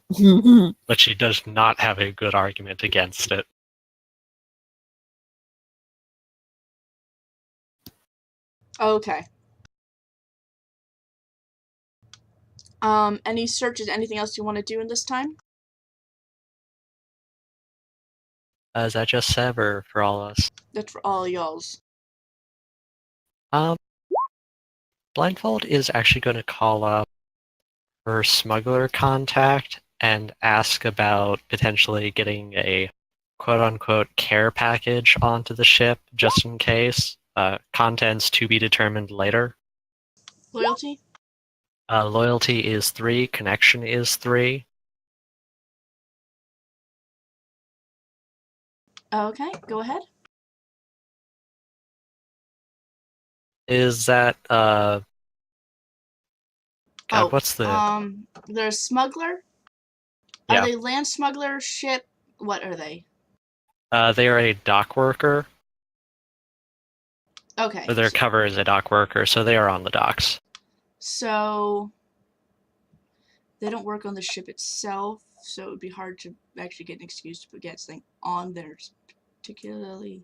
But she does not have a good argument against it. Okay. Any searches? Anything else you want to do in this time? Is that just Seb or for all of us? That's for all y'alls. Blindfold is actually going to call up her smuggler contact and ask about potentially getting a quote-unquote care package onto the ship, just in case. Contents to be determined later. Loyalty? Loyalty is 3, connection is 3. Okay, go ahead. Is that, God, what's the... They're a smuggler? Yeah. Are they land smuggler, ship? What are they? They are a dock worker. Okay. Or their cover is a dock worker, so they are on the docks. So they don't work on the ship itself, so it would be hard to actually get an excuse to get something on there, particularly.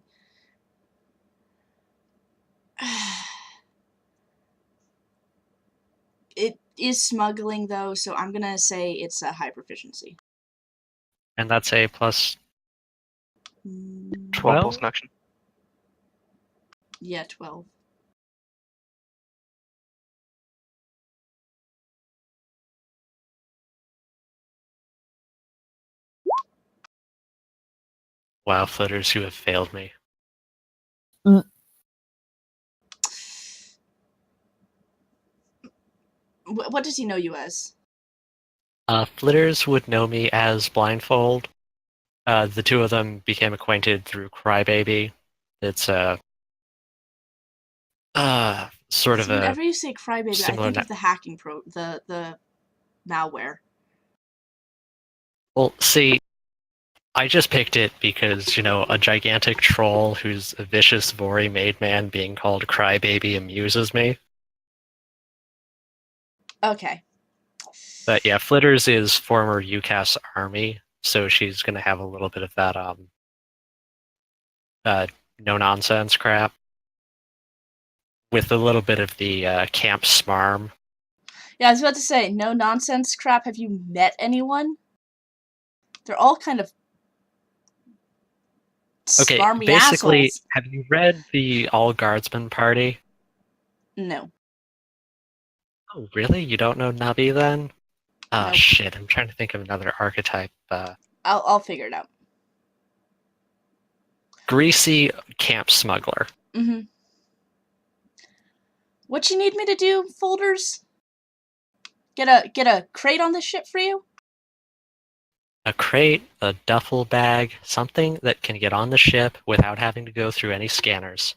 It is smuggling, though, so I'm gonna say it's a high proficiency. And that's a plus 12 plus 12? connection. Yeah, 12. Wow, flitters who have failed me. What does he know you as? Flitters would know me as Blindfold. The two of them became acquainted through Crybaby. It's a sort of a whenever you say Crybaby, I similar think of the hacking the malware. Well, see, I just picked it because, a gigantic troll who's a vicious Vori made man being called Crybaby amuses me. Okay. But yeah, Flitters is former UCAS army, so she's gonna have a little bit of that no nonsense crap. With a little bit of the camp smarm. Yeah, I was about to say, no nonsense crap. Have you met anyone? They're all kind of Okay, smarmy basically, assholes. have you read the All Guardsmen Party? No. Oh, really? You don't know Nabi then? Ah, Nope. shit, I'm trying to think of another archetype. I'll figure it out. Greasy camp smuggler. Mm-hmm. What you need me to do, folders? Get a crate on this ship for you? A crate, a duffel bag, something that can get on the ship without having to go through any scanners.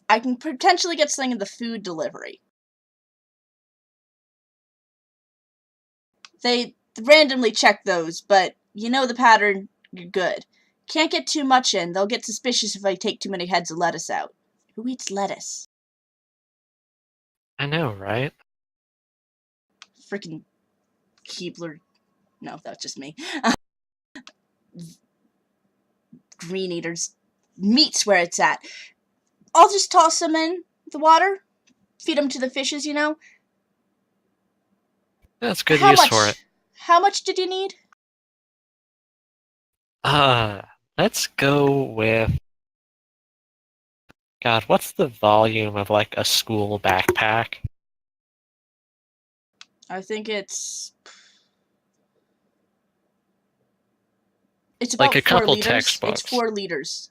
I can potentially get something in the food delivery. They randomly check those, but you know the pattern, you're good. Can't get too much in. They'll get suspicious if I take too many heads of lettuce out. Who eats lettuce? I know, right? Freaking Keebler. No, that's just me. Green eaters. Meat's where it's at. I'll just toss them in the water. Feed them to the fishes, That's good use for it. How much did you need? Let's go with... God, what's the volume of, a school backpack? I think it's about a 4 couple liters. textbooks. It's 4 liters.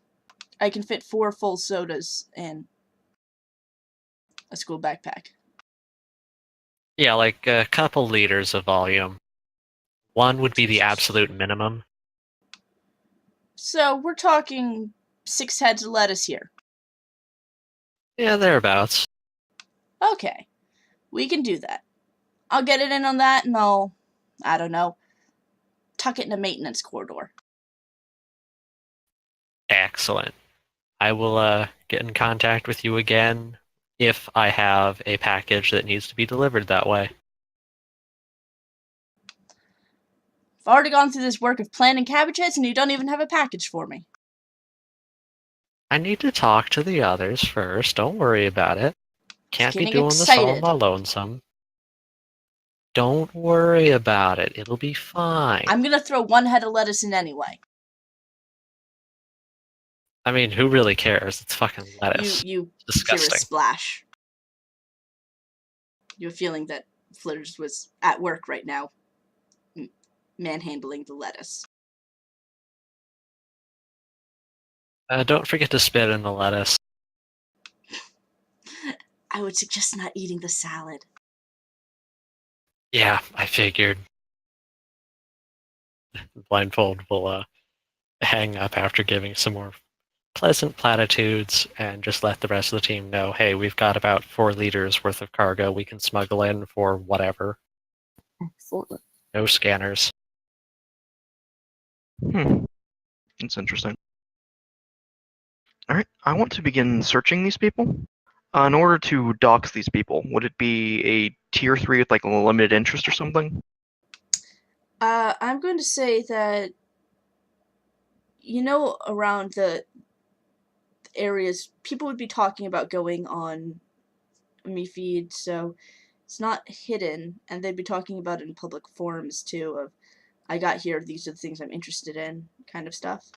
I can fit 4 full sodas in. A school backpack. Yeah, like a couple liters of volume. One would be the absolute minimum. So we're talking 6 heads of lettuce here. Yeah, thereabouts. Okay, we can do that. I'll get it in on that, and I don't know, tuck it in a maintenance corridor. Excellent. I will get in contact with you again if I have a package that needs to be delivered that way. I've already gone through this work of planting cabbage heads, and you don't even have a package for me. I need to talk to the others first. Don't worry about it. Can't be getting doing this all on excited. my lonesome. Don't worry about it. It'll be fine. I'm gonna throw 1 head of lettuce in anyway. I mean, who really cares? It's fucking lettuce. You hear a Disgusting. splash. You have a feeling that Flitters was at work right now, manhandling the lettuce. Don't forget to spit in the lettuce. I would suggest not eating the salad. Yeah, I figured. Blindfold will hang up after giving some more pleasant platitudes and just let the rest of the team know, hey, we've got about 4 liters worth of cargo we can smuggle in for whatever. Excellent. No scanners. That's interesting. All right, I want to begin searching these people. In order to dox these people, would it be a tier 3 with like a limited interest or something? I'm going to say that, around the areas, people would be talking about going on me feed, so it's not hidden, and they'd be talking about it in public forums too, of, I got here, these are the things I'm interested in, kind of stuff.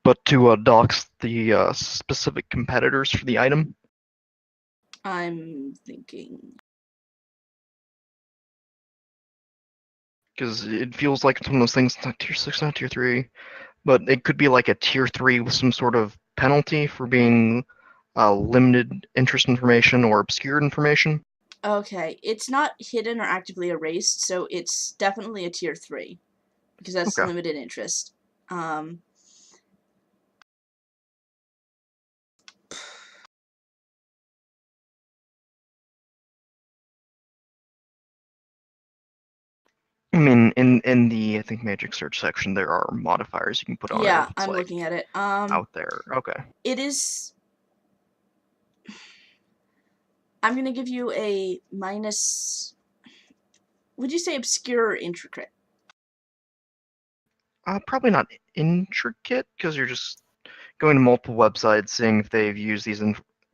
But to dox the specific competitors for the item? I'm thinking... Because it feels like it's one of those things, not tier 6, not tier 3, but it could be like a tier 3 with some sort of penalty for being limited interest information or obscured information. Okay, it's not hidden or actively erased, so it's definitely a tier 3, because that's Okay. limited interest. I mean, in the I think magic search section, there are modifiers you can put on it. Yeah, If it's, I'm like, looking at it. out there. Okay. It is... I'm gonna give you a minus... Would you say obscure or intricate? Probably not intricate, because you're just going to multiple websites, seeing if they've used these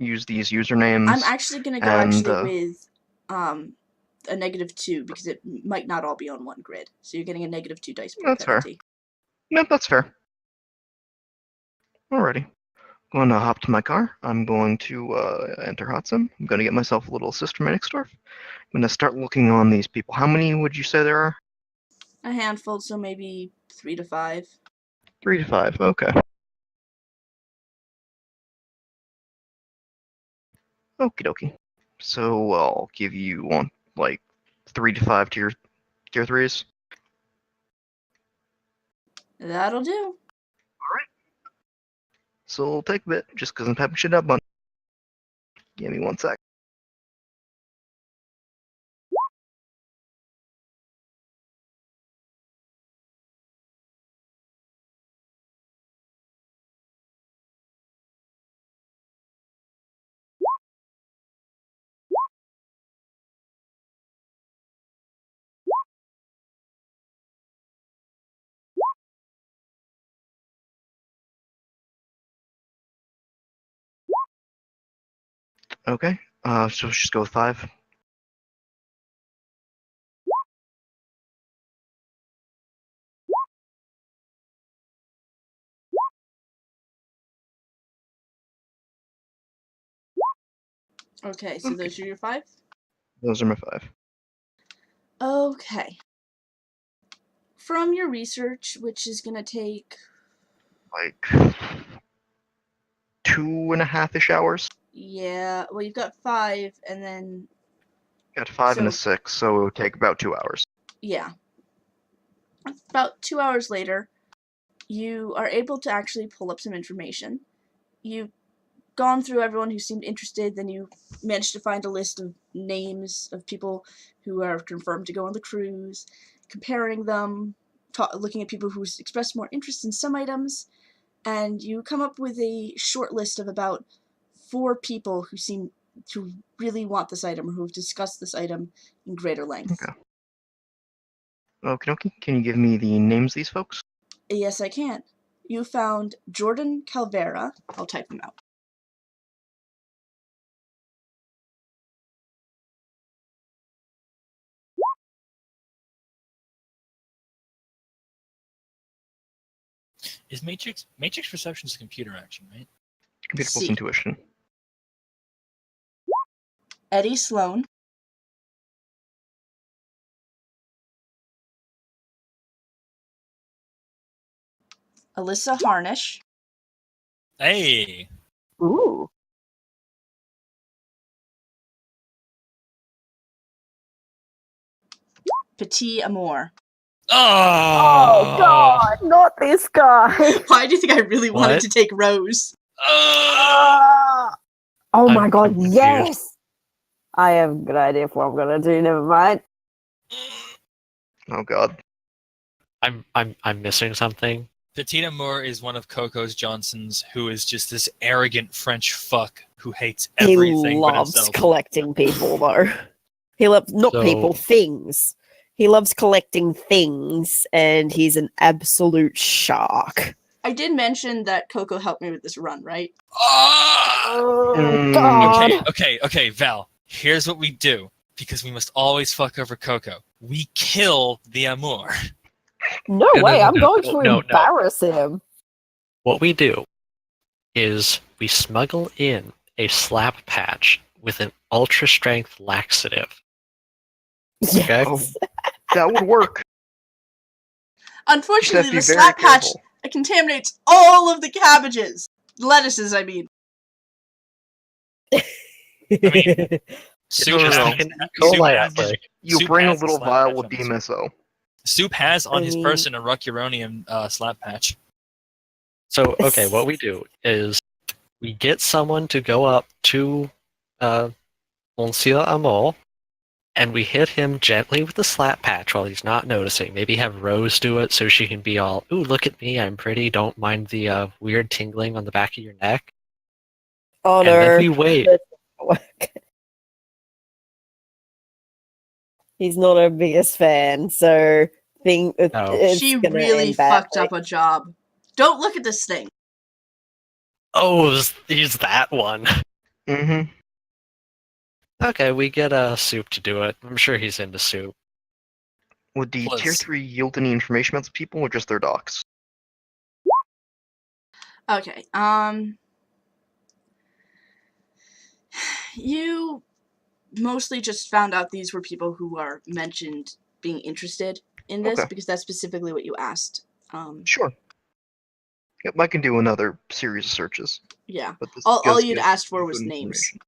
usernames. I'm actually gonna go with a -2, because it might not all be on one grid. So you're getting a -2 dice point That's fair. penalty. Yep, that's fair. Alrighty. I'm going to hop to my car. I'm going to enter Hotsim. I'm going to get myself a little assist from Enixdorf. I'm going to start looking on these people. How many would you say there are? A handful, so maybe 3 to 5. 3 to 5. Okay. Okie dokie. So I'll give you like 3 to 5 tier 3s. That'll do. So it'll take a bit, just because I'm typing shit up on. Give me 1 sec. Okay. So let's just go with 5. Okay, so those are your 5? Those are my 5. Okay. From your research, which is gonna take... Like 2.5-ish hours. Yeah, well, you've got 5, and then, Got 5 and a So- 6, so it would take about 2 hours. yeah. About 2 hours later, you are able to actually pull up some information. You've gone through everyone who seemed interested, then you managed to find a list of names of people who are confirmed to go on the cruise, comparing them, looking at people who expressed more interest in some items, and you come up with a short list of about 4 people who seem to really want this item or who have discussed this item in greater length. Okay. Okay, can you give me the names of these folks? Yes, I can. You found Jordan Calvera. I'll type him out. Is Matrix Perception is a computer action, right? Computer plus C. intuition. Eddie Sloan. Alyssa Harnish. Hey, Ooh. Petit Amour. Oh God, not this guy. Why do you think I really wanted What? to take Rose? Ah! Oh my I'm God, confused. yes. I have a good idea for what I'm gonna do. Never mind. Oh god. I'm missing something. Petit Amour is one of Coco's Johnson's, who is just this arrogant French fuck who hates He everything but loves himself. collecting people, though. He loves not So- people, things. He loves collecting things, and he's an absolute shark. I did mention that Coco helped me with this run, right? Ah! Oh Mm. God! Okay, Val. Here's what we do, because we must always fuck over Coco. We kill the Amour. No No, way! no, I'm no, going no, to no. embarrass him. What we do is we smuggle in a slap patch with an ultra strength laxative. Yes. Oh. That would work. Unfortunately, be the very slap patch careful. contaminates all of the cabbages. Lettuces, I mean. Soup No, no, has, no. Fucking soup Coli has his- outbreak. You Soup bring a has little slap vial patch with on his- DMSO. Soup has on I his mean- person a Rucuronium slap patch. So, okay, what we do is we get someone to go up to Monsieur Amour, and we hit him gently with the slap patch while he's not noticing. Maybe have Rose do it so she can be all, ooh, look at me, I'm pretty, don't mind the weird tingling on the back of your neck. Oh And no! then we wait. He's not our biggest fan, so it's She gonna really end fucked badly. up a job. Don't look at this thing. Oh, he's that one. Mm-hmm. Okay, we get Soup to do it. I'm sure he's into Soup. Would the Plus- tier 3 yield any information about the people or just their docs? Okay, you mostly just found out these were people who are mentioned being interested in this Okay. because that's specifically what you asked. Sure. Yep, I can do another series of searches. Yeah. But this All does you'd give asked for good was names. information.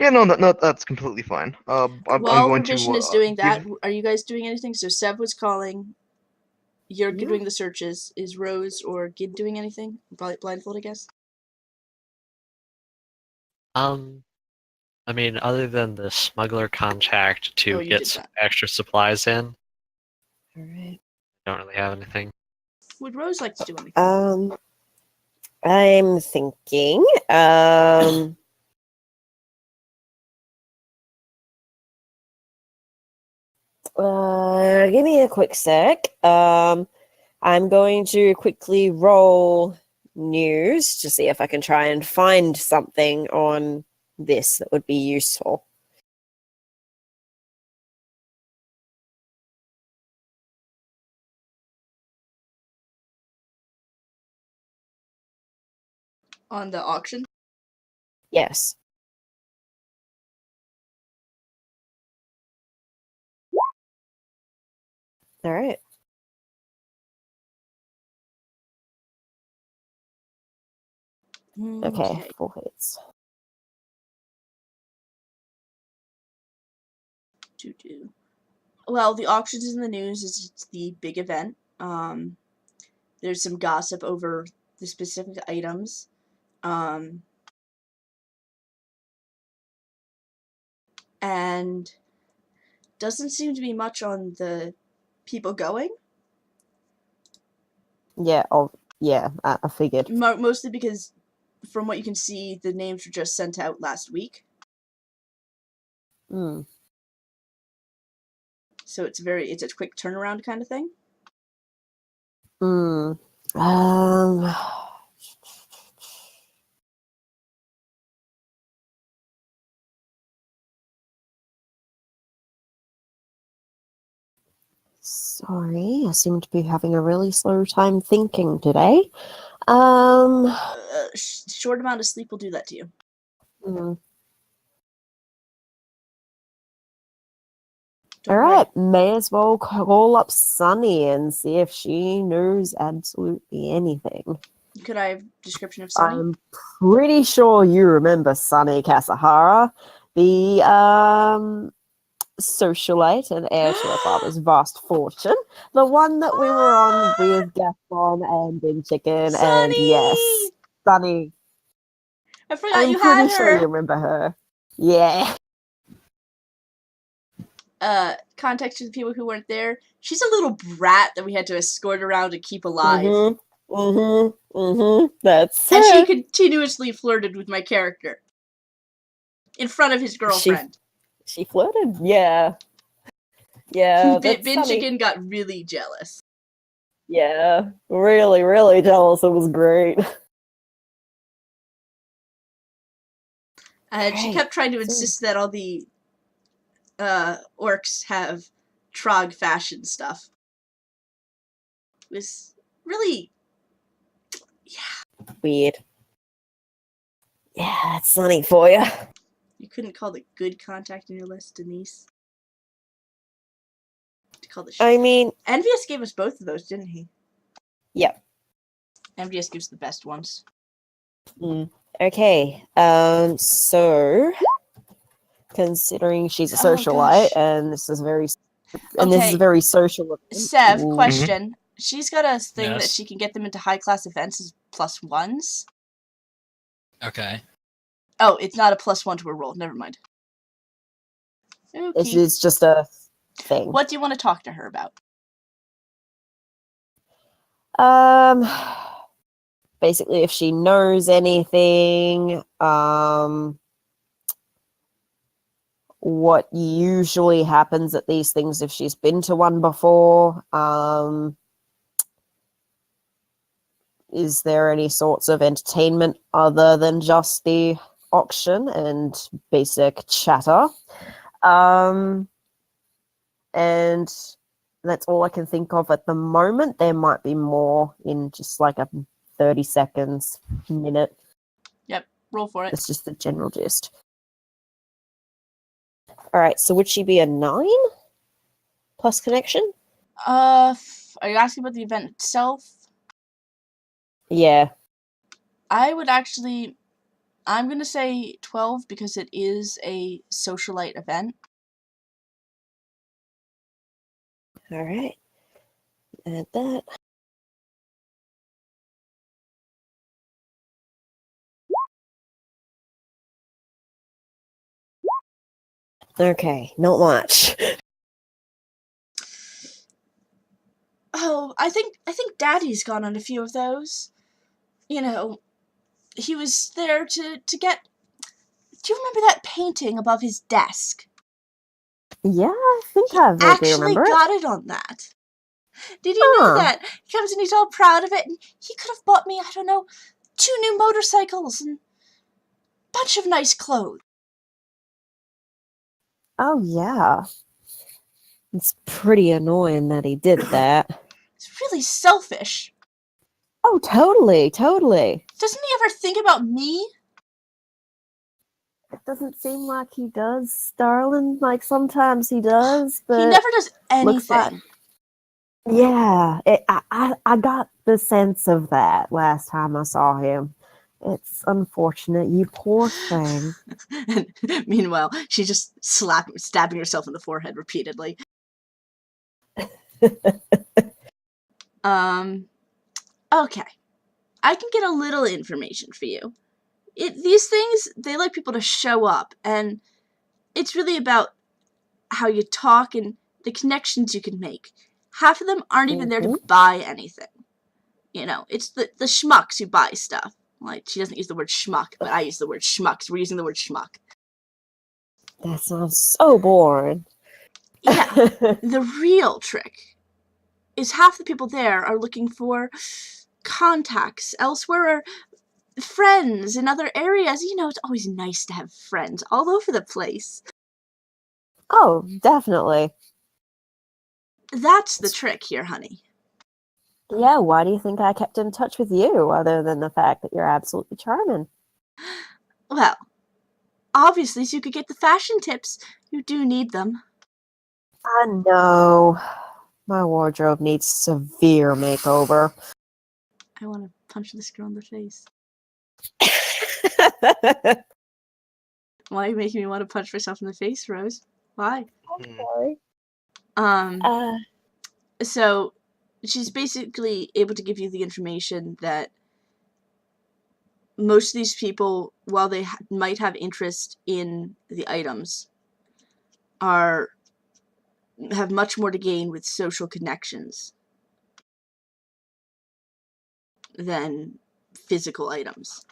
Yeah, no, that's completely fine. I'm While going Provision to is doing that, give- are you guys doing anything? So Seb was calling. You're Yeah. doing the searches. Is Rose or Gid doing anything? Blindfold, I guess. I mean, other than the smuggler contact to Oh, you get did some that. extra supplies in, Alright. don't really have anything. Would Rose like to do anything? I'm thinking. Give me a quick sec. I'm going to quickly roll news to see if I can try and find something on this that would be useful. On the auction? Yes. All right. Okay. 4 hits. Well, the auctions in the news is it's the big event. There's some gossip over the specific items. And doesn't seem to be much on the people going. Yeah, I figured. Mostly because, from what you can see, the names were just sent out last week. Hmm. So it's a quick turnaround kind of thing. Hmm. Sorry, I seem to be having a really slow time thinking today. Short amount of sleep will do that to you. Hmm. Don't All worry. right, may as well call up Sunny and see if she knows absolutely anything. Could I have a description of Sunny? I'm pretty sure you remember Sunny Kasahara, the socialite and heir to her father's vast fortune, the one that we were on with Gaston and Big Chicken, and yes, Sunny! Sunny. I forgot I'm you had pretty sure you her! remember her. Yeah. Context to the people who weren't there. She's a little brat that we had to escort around and keep alive. That's And her. she continuously flirted with my character. In front of his girlfriend. She flirted? Yeah. Yeah, that's Bin Sunny. Chicken got really jealous. Yeah, really, really jealous. It was great. And she kept trying to insist that all the orcs have Trog fashion stuff. It was really... Weird. Yeah, that's Sunny for you. You couldn't call the good contact in your list, Denise. To call the I mean, Envious gave us both of those, didn't he? Yep. Envious gives the best ones. Okay. So considering she's a socialite, and this is very social event. Sev, Ooh. question. She's got a thing that Yes. she can get them into high class events as +1s. Okay. Oh, it's not a +1 to a roll. Never mind. This Okay. is just a thing. What do you want to talk to her about? Basically, if she knows anything, what usually happens at these things if she's been to one before, is there any sorts of entertainment other than just the auction and basic chatter? And that's all I can think of at the moment. There might be more in just like a 30 seconds, minute. Yep, roll for it. It's just the general gist. All right, so would she be a 9 plus connection? Are you asking about the event itself? Yeah. I'm gonna say 12 because it is a socialite event. All right. Add that. Okay, not much. Oh, I think Daddy's gone on a few of those. You know, he was there to get... Do you remember that painting above his desk? Yeah, I think I vaguely Actually remember got it on that. Did you know that? He comes and he's all proud of it, and he could have bought me, I don't know, 2 new motorcycles and a bunch of nice clothes. Oh, yeah. It's pretty annoying that he did that. It's really selfish. Oh, totally. Doesn't he ever think about me? It doesn't seem like he does, darling. Like, sometimes he does, but... He never does looks like- anything. Yeah, I got the sense of that last time I saw him. It's unfortunate, you poor thing. And meanwhile, she's just stabbing herself in the forehead repeatedly. Okay. I can get a little information for you. These things, they like people to show up, and it's really about how you talk and the connections you can make. Half of them aren't even there to buy anything. You know, it's the schmucks who buy stuff. Like, she doesn't use the word schmuck, but I use the word schmuck, so we're using the word schmuck. That sounds so boring. Yeah, the real trick is half the people there are looking for contacts elsewhere or friends in other areas. You know, it's always nice to have friends all over the place. Oh, definitely. That's the trick here, honey. Yeah, why do you think I kept in touch with you, other than the fact that you're absolutely charming? Well, obviously, so you could get the fashion tips. You do need them. I know. My wardrobe needs severe makeover. I want to punch this girl in the face. Why are you making me want to punch myself in the face, Rose? Why? I'm sorry. So she's basically able to give you the information that most of these people, while they might have interest in the items, have much more to gain with social connections than physical items.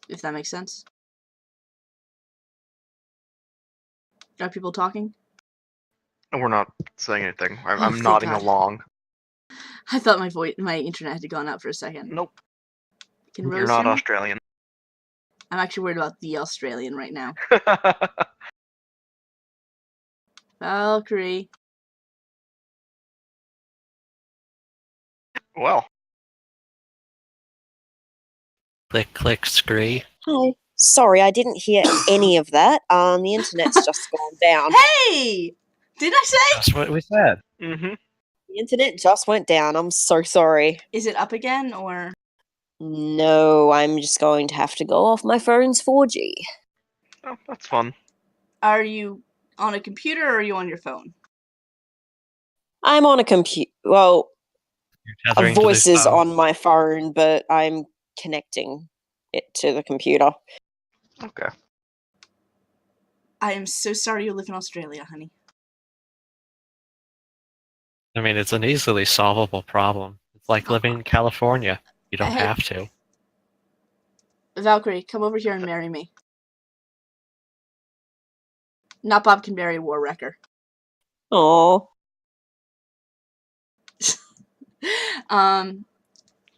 If that makes sense. Are people talking? We're not saying anything. I'm thank nodding God. along. I thought my internet had gone out for a second. Nope. Can Rose You're not hear me? Australian. I'm actually worried about the Australian right now. Valkyrie. Well, Click, click, scree. Hi. Sorry, I didn't hear any of that. The internet's just gone down. Hey! Did I say? That's what we said. mm-hmm. The internet just went down. I'm so sorry. Is it up again, or? No, I'm just going to have to go off my phone's 4G. Oh, that's fun. Are you on a computer or are you on your phone? I'm on a computer. Well, You're a tethering to voice this is phone. on my phone, but I'm connecting it to the computer. Okay. I am so sorry you live in Australia, honey. I mean, it's an easily solvable problem. It's like living in California. You don't Hey. have to. Valkyrie, come over here and marry me. Not Bob can marry a war wrecker. Oh,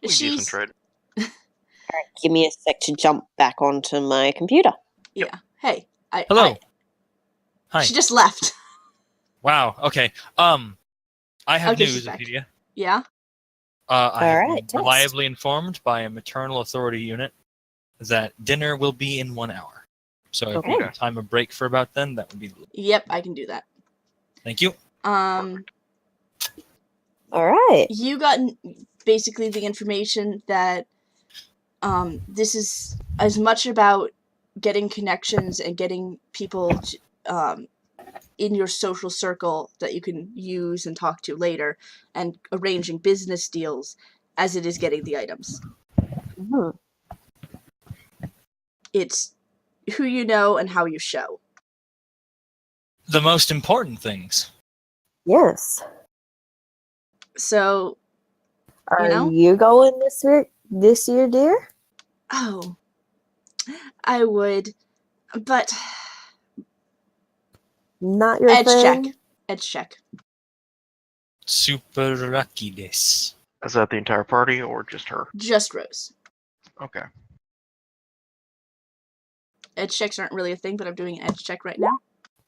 We decent trade. give me a sec to jump back onto my computer. Yeah. Hey. Hello. Hi. She just left. Wow. Okay. I have Okay, she's news, back. Ophelia. Yeah? I have Alright, been test. reliably informed by a maternal authority unit that dinner will be in 1 hour. So if Okay. you can time a break for about then, that would be. Yep, I can do that. Thank you. Alright. You got basically the information that this is as much about getting connections and getting people to, in your social circle that you can use and talk to later and arranging business deals as it is getting the items. Mhm. It's who you know and how you show. The most important things. Yes. So, Are know? you going this year, dear? oh, I would, but Not your edge thing? check. Edge check. Super lucky this. Is that the entire party or just her? Just Rose. Okay. Edge checks aren't really a thing, but I'm doing an edge check right now.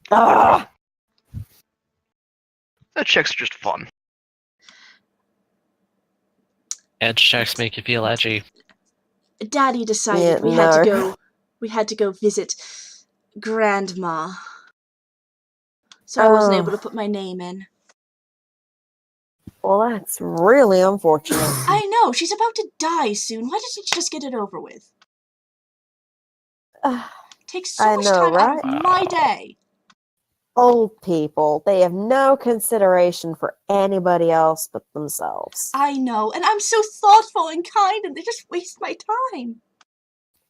Ah! That check's just fun. Edge checks make you feel edgy. Daddy decided Yeah, we had to go visit Grandma. So I wasn't able to put my name in. Well, that's really unfortunate. I know, she's about to die soon. Why doesn't she just get it over with? It takes so I much know, time out right? of my day. Old people, they have no consideration for anybody else but themselves. I know, and I'm so thoughtful and kind, and they just waste my time.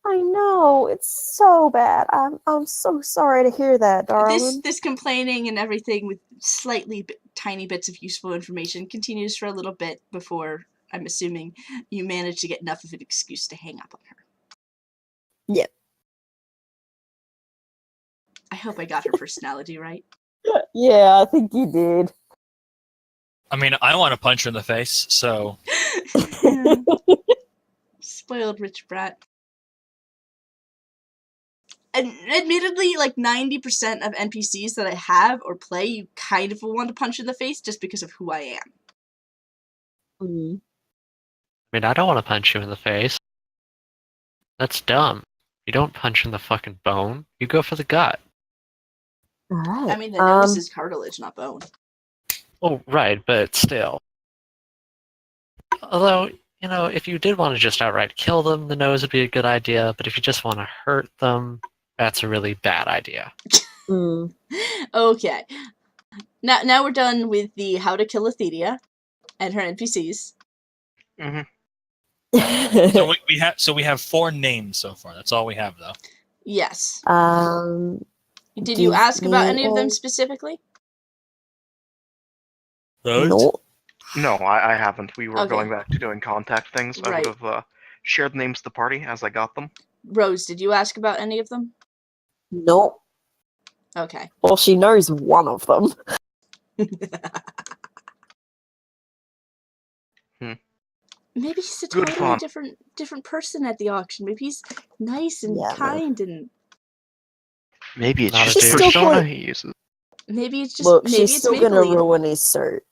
I know, it's so bad. I'm so sorry to hear that, darling. This complaining and everything with slightly tiny bits of useful information continues for a little bit before, I'm assuming, you manage to get enough of an excuse to hang up on her. Yep. I hope I got her personality right. Yeah, I think you did. I mean, I want to punch her in the face, so Spoiled rich brat. And admittedly, like 90% of NPCs that I have or play, you kind of want to punch in the face just because of who I am. Mm. I mean, I don't want to punch you in the face. That's dumb. You don't punch in the fucking bone. You go for the gut. All right. I mean, the nose is cartilage, not bone. Oh, right, but still. Although, you know, if you did want to just outright kill them, the nose would be a good idea. But if you just want to hurt them, that's a really bad idea. Mm. Okay. Now we're done with the how to kill Athedia and her NPCs. So we have 4 names so far. That's all we have, though. Yes. Did you give ask about me any of them a- specifically? No. No, I haven't. We were Okay. going back to doing contact things. Right. I would have shared the names of the party as I got them. Rose, did you ask about any of them? Nope. Okay. Well, she knows one of them. Maybe he's a Good totally fun. different person at the auction. Maybe he's nice and Yeah, kind, and Maybe it's Not just a the douche. Still persona going- he uses. maybe it's just Look, maybe she's it's still gonna Maybelline. ruin his shirt.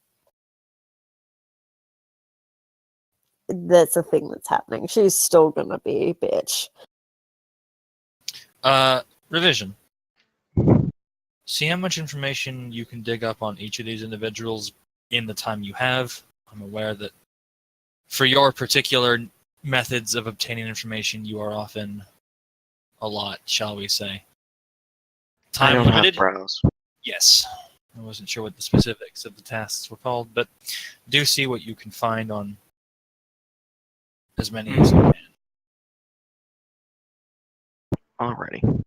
That's a thing that's happening. She's still gonna be a bitch. Revision. See how much information you can dig up on each of these individuals in the time you have. I'm aware that for your particular methods of obtaining information, you are often a lot, shall we say. I Time don't have limited? brows. Yes. I wasn't sure what the specifics of the tasks were called, but do see what you can find on as many as you can. Alrighty.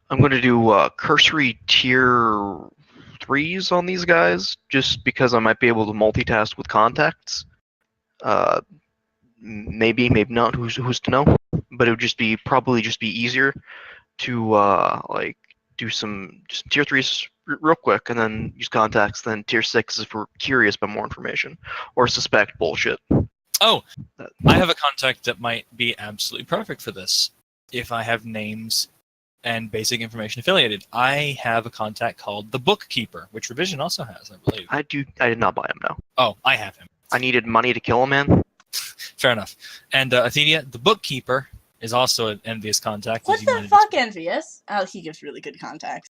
I'm going to do cursory tier 3s on these guys, just because I might be able to multitask with contacts. Maybe not. Who's to know? But it would probably just be easier to like do some just tier 3s real quick, and then use contacts. Then tier 6 if we're curious about more information or suspect bullshit. Oh, I have a contact that might be absolutely perfect for this. If I have names and basic information affiliated, I have a contact called the Bookkeeper, which Revision also has, I believe. I did not buy him. No. Oh, I have him. I needed money to kill a man. Fair enough. And Athedia, the Bookkeeper, is also an envious contact. What as you the might have fuck, Envious? Oh, he gives really good contacts.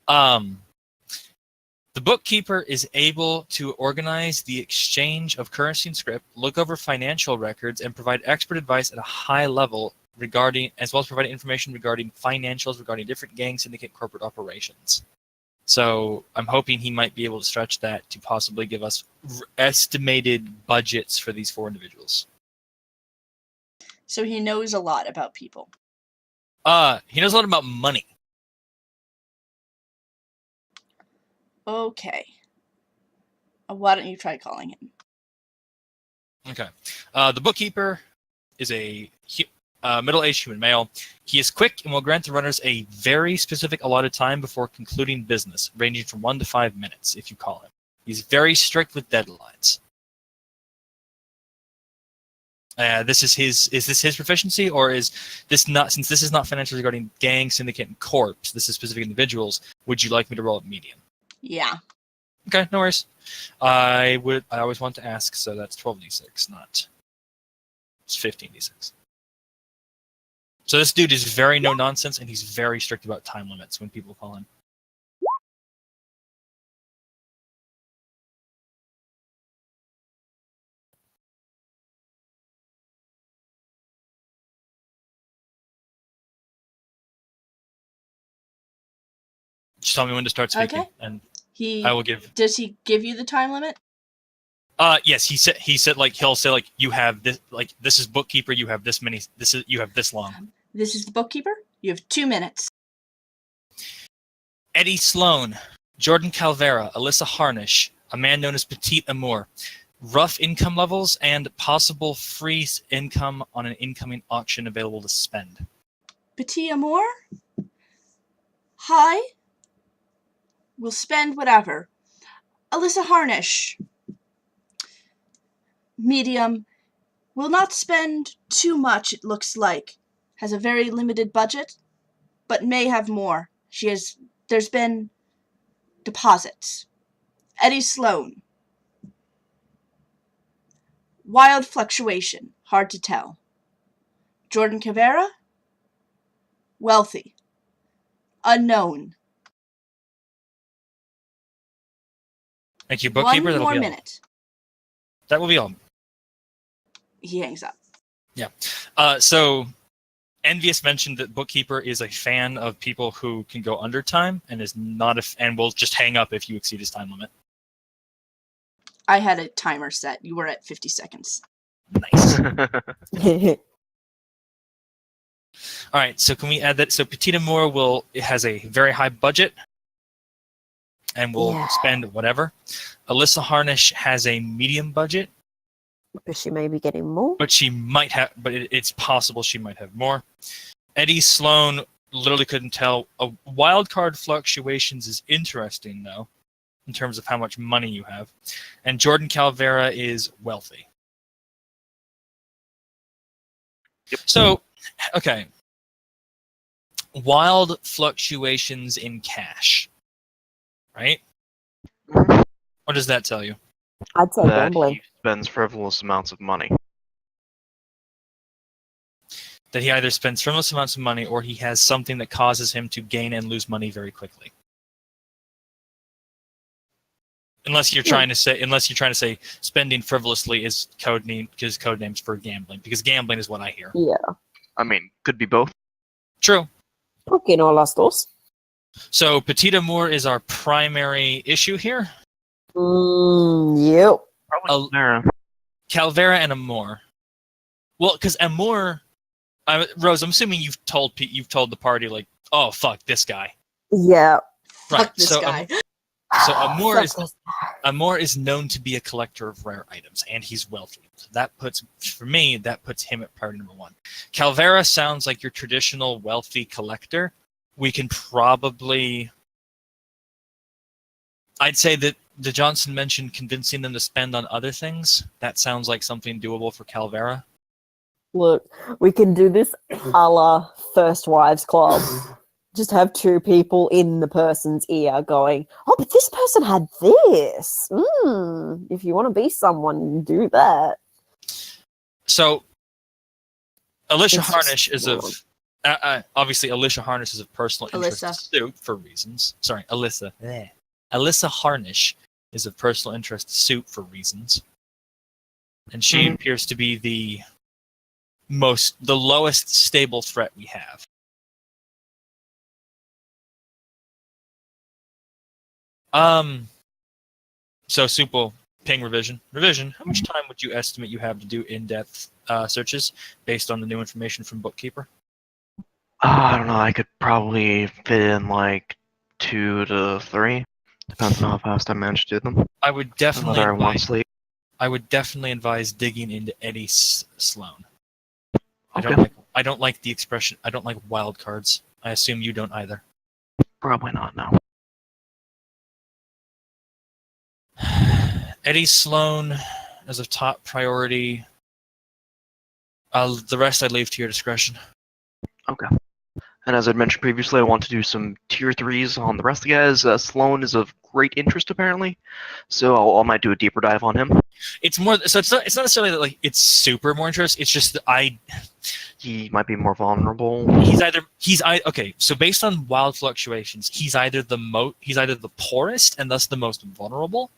The Bookkeeper is able to organize the exchange of currency and script, look over financial records, and provide expert advice at a high level as well as providing information regarding financials, regarding different gang syndicate corporate operations. So I'm hoping he might be able to stretch that to possibly give us estimated budgets for these 4 individuals. So he knows a lot about people. He knows a lot about money. Okay. Why don't you try calling him? Okay. The Bookkeeper is a middle-aged human male. He is quick and will grant the runners a very specific allotted time before concluding business, ranging from 1 to 5 minutes if you call him. He's very strict with deadlines. Is this his proficiency, or is this not, since this is not financial regarding gang, syndicate, and corps, this is specific individuals, would you like me to roll at medium? Yeah. Okay, no worries. I always want to ask, so that's 12d6, not... It's 15d6. So this dude is very no-nonsense, and he's very strict about time limits when people call him. Just tell me when to start speaking, Okay. and He I will give. Does he give you the time limit? Yes, he said like he'll say like you have this, like this is bookkeeper, you have this many, you have this long. This is the bookkeeper. You have 2 minutes. Eddie Sloan, Jordan Calvera, Alyssa Harnish, a man known as Petit Amour. Rough income levels and possible free income on an incoming auction available to spend. Petit Amour? High? We'll spend whatever. Alyssa Harnish. Medium. Will not spend too much, it looks like. Has a very limited budget, but may have more. There's been deposits. Eddie Sloan. Wild fluctuation. Hard to tell. Jordan Cavera? Wealthy. Unknown. Thank you, bookkeeper. One That'll more be minute. all. That will be all. He hangs up. Yeah. So Envious mentioned that bookkeeper is a fan of people who can go under time and is not and will just hang up if you exceed his time limit. I had a timer set. You were at 50 seconds. Nice. All right. So can we add that? So Petit Amour has a very high budget and will spend whatever. Alyssa Harnish has a medium budget, But she may be getting more. but she might have. But it's possible she might have more. Eddie Sloan literally couldn't tell. Wild card fluctuations is interesting though, in terms of how much money you have. And Jordan Calvera is wealthy. Yep. So, okay. Wild fluctuations in cash, right? Mhm. What does that tell you? I'd say That gambling. he spends frivolous amounts of money. That he either spends frivolous amounts of money or he has something that causes him to gain and lose money very quickly. Unless you're trying to say spending frivolously is code names for gambling, because gambling is what I hear. Yeah. I mean, could be both. True. Okay, no las dos. So Petit Amour is our primary issue here. Yep. Probably Sarah. Calvera and Amour. Well, because Amour, Rose, I'm assuming you've told the party like, oh fuck this guy. Yeah. Right. Fuck this so guy. So Amour Fuck is this. Amour is known to be a collector of rare items, and he's wealthy. So that puts him at priority number one. Calvera sounds like your traditional wealthy collector. We can probably, I'd say that the Johnson mentioned convincing them to spend on other things. That sounds like something doable for Calvera. Look, we can do this a la First Wives Club. Just have two people in the person's ear going, oh, but this person had this. If you want to be someone, do that. So Alicia It's Harnish just is of obviously Alicia Harnish is of personal interest Alyssa. to Suit for reasons. Sorry, Alyssa. Alyssa Harnish is of personal interest to Suit for reasons, and she appears to be the lowest stable threat we have. So Suit will ping revision. How much time would you estimate you have to do in-depth searches based on the new information from Bookkeeper? I don't know. I could probably fit in like 2 to 3. Depends on how fast I manage to do them. I would definitely Whether I want sleep. I would definitely advise digging into Eddie Sloan. Okay. I don't like the expression. I don't like wild cards. I assume you don't either. Probably not, no. Eddie Sloan as a top priority. The rest I leave to your discretion. Okay. And as I mentioned previously, I want to do some tier 3s on the rest of the guys. Sloan is of great interest, apparently, so I might do a deeper dive on him. It's more so. It's not necessarily that like it's super more interest. It's just that He might be more vulnerable. okay. So based on wild fluctuations, he's either the poorest and thus the most vulnerable,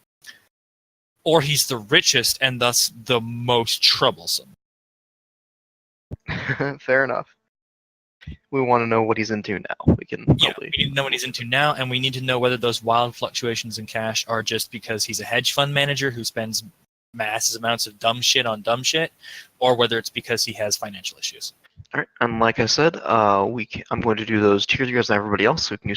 or he's the richest and thus the most troublesome. Fair enough. We want to know what he's into now. We can Yeah, probably. we need to know what he's into now, and we need to know whether those wild fluctuations in cash are just because he's a hedge fund manager who spends massive amounts of dumb shit on dumb shit, or whether it's because he has financial issues. All right, and like I said, I'm going to do those tier 3s as everybody else, so we can do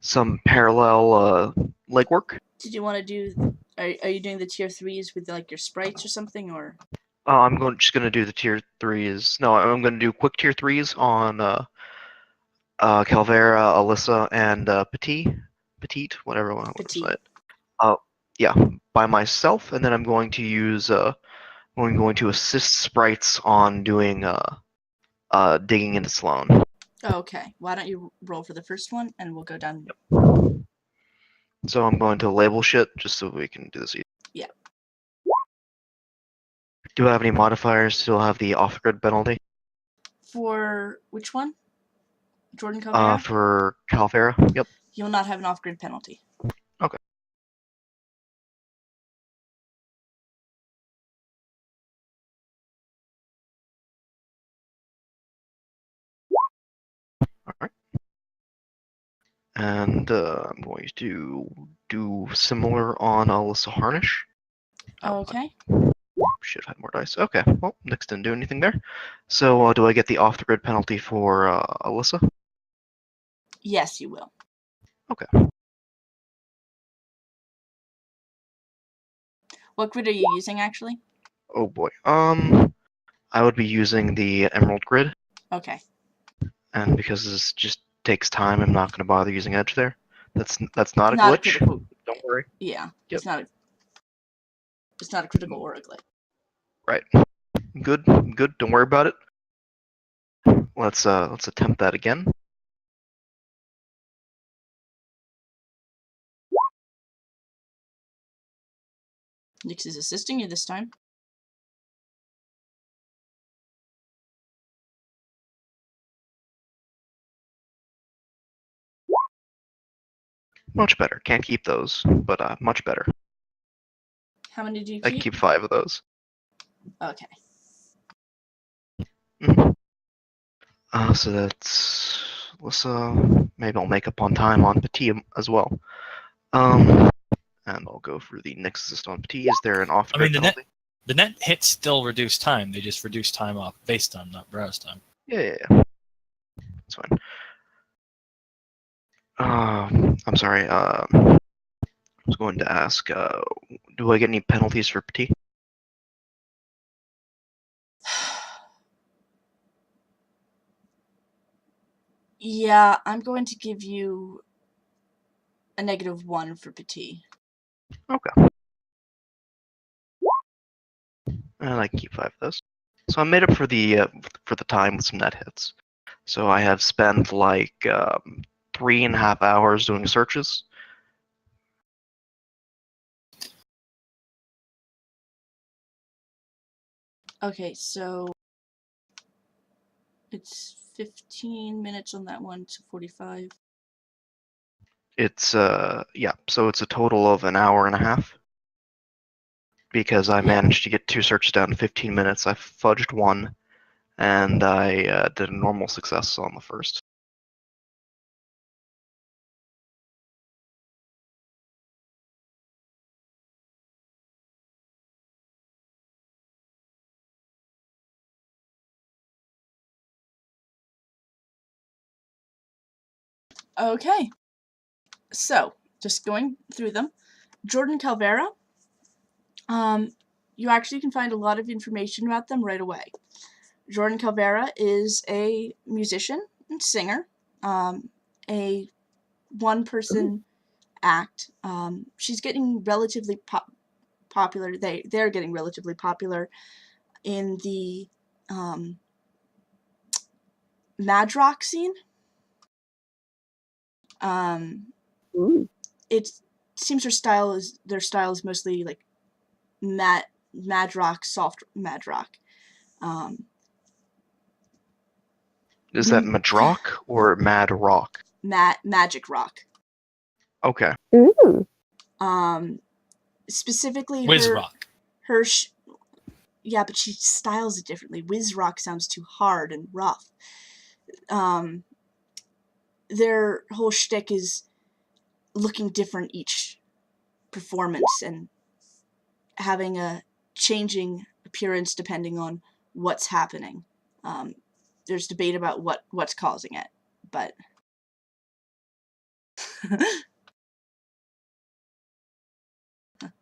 some parallel legwork. Did you want to do? Are you doing the tier 3s with like your sprites or something, or? I'm just going to do the tier 3s. No, I'm going to do quick tier 3s on Calvera, Alyssa, and Petite, whatever I want to say Petite. it. Yeah, by myself, and then I'm going to use I'm going to assist sprites on doing digging into Sloan. Oh, okay. Why don't you roll for the first one, and we'll go down. So I'm going to label shit just so we can do this easy. Yeah. Do I have any modifiers? Still have the off-grid penalty? For which one? Jordan Calvera? For Calvera. Yep. You'll not have an off-grid penalty. Okay. All right. And I'm going to do similar on Alyssa Harnish. Okay. Should have had more dice. Okay, well, Nyx didn't do anything there. So do I get the off-the-grid penalty for Alyssa? Yes, you will. Okay. What grid are you using, actually? Oh boy. I would be using the Emerald grid, Okay. and because this just takes time, I'm not going to bother using Edge there. That's not a Not a glitch. critical. Don't worry. Yeah. Yep. It's not a critical or a glitch. Right. Good. Good. Don't worry about it. Let's attempt that again. Nyx is assisting you this time. Much better. Can't keep those, but much better. How many do you I keep? can keep 5 of those. Okay. Mhm. So that's Alyssa. Maybe I'll make up on time on Petit as well. And I'll go for the next assist on Petit. Is there an off-grid penalty? The net hits still reduce time. They just reduce time off base time, not browse time. Yeah. That's fine. I'm sorry. I was going to ask, do I get any penalties for Petit? Yeah, I'm going to give you a -1 for Petit. Okay. And I can keep 5 of those. So I made up for the time with some net hits. So I have spent like 3.5 hours doing searches. Okay, so it's 15 minutes on that one, so 45. It's yeah, so it's a total of an hour and a half. Because I managed to get 2 searches down in 15 minutes. I fudged one, and I did a normal success on the first. Okay. So, just going through them. Jordan Calvera, you actually can find a lot of information about them right away. Jordan Calvera is a musician and singer, a one-person act. She's getting relatively popular. They're getting relatively popular in the Mad scene. It seems their style is mostly like mad rock, soft mad rock. Is that Madrock or Mad Rock? Magic rock. Okay. Ooh. Specifically Wiz rock. Yeah, but she styles it differently. Whiz rock sounds too hard and rough. their whole shtick is looking different each performance and having a changing appearance depending on what's happening. There's debate about what's causing it, but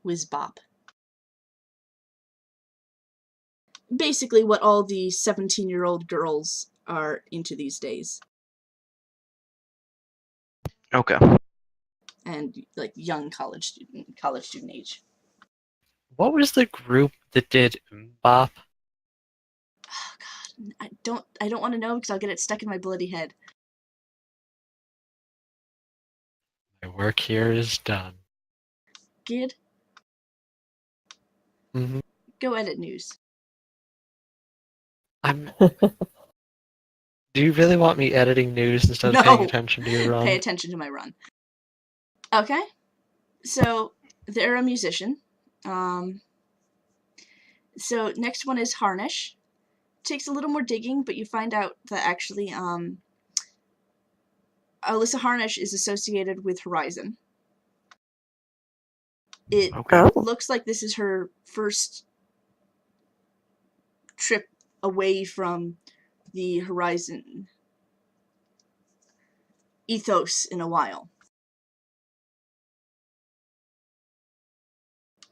whiz bop. Basically what all the 17-year-old girls are into these days. Okay. And like young college student age. What was the group that did Bop? Oh god, I don't want to know because I'll get it stuck in my bloody head. My work here is done. Good. Mm-hmm. Go edit news. Do you really want me editing news instead of paying attention to your run? Pay attention to my run. Okay. So they're a musician. So next one is Harnish. Takes a little more digging, but you find out that actually Alyssa Harnish is associated with Horizon. It looks like this is her first trip away from the Horizon ethos in a while.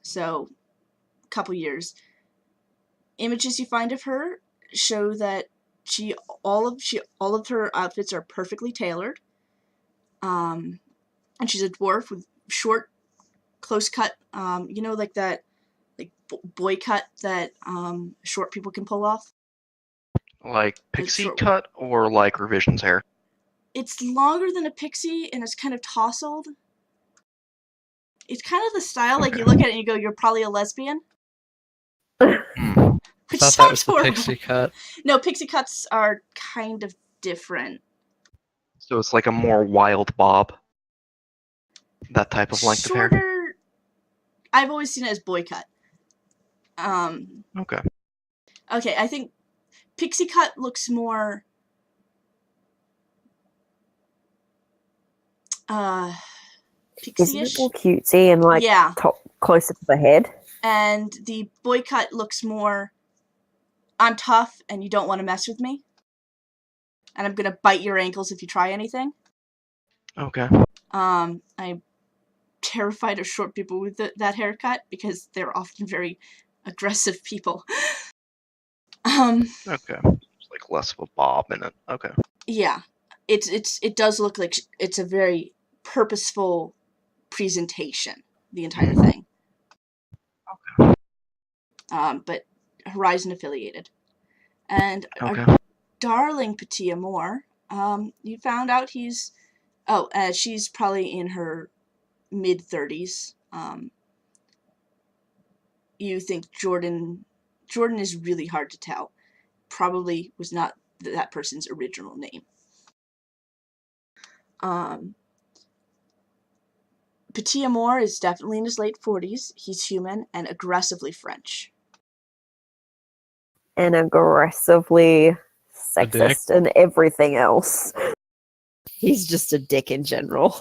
So, couple years. Images you find of her show that all of her outfits are perfectly tailored. And she's a dwarf with short, close cut. Like that, like boy cut that short people can pull off. Like pixie cut or like Revision's hair? It's longer than a pixie and it's kind of tousled. It's kind of the style, like you look at it and you go, you're probably a lesbian. Which thought that was the pixie cut. No, pixie cuts are kind of different. So it's like a more wild bob. That type of length of hair? I've always seen it as boy cut. Okay. Okay, I think pixie cut looks more pixie-ish. It's a little cutesy and like closer to the head. And the boy cut looks more, I'm tough and you don't want to mess with me. And I'm gonna bite your ankles if you try anything. Okay. I'm terrified of short people with that haircut because they're often very aggressive people. Okay. It's like less of a bob in it. Okay. Yeah. It does look like it's a very purposeful presentation, the entire thing. Okay. But Horizon affiliated. And our darling Petit Amour, you found out she's probably in her mid-30s. You think Jordan is really hard to tell. Probably was not that person's original name. Petit Amour is definitely in his late 40s. He's human and aggressively French. And aggressively sexist and everything else. He's just a dick in general.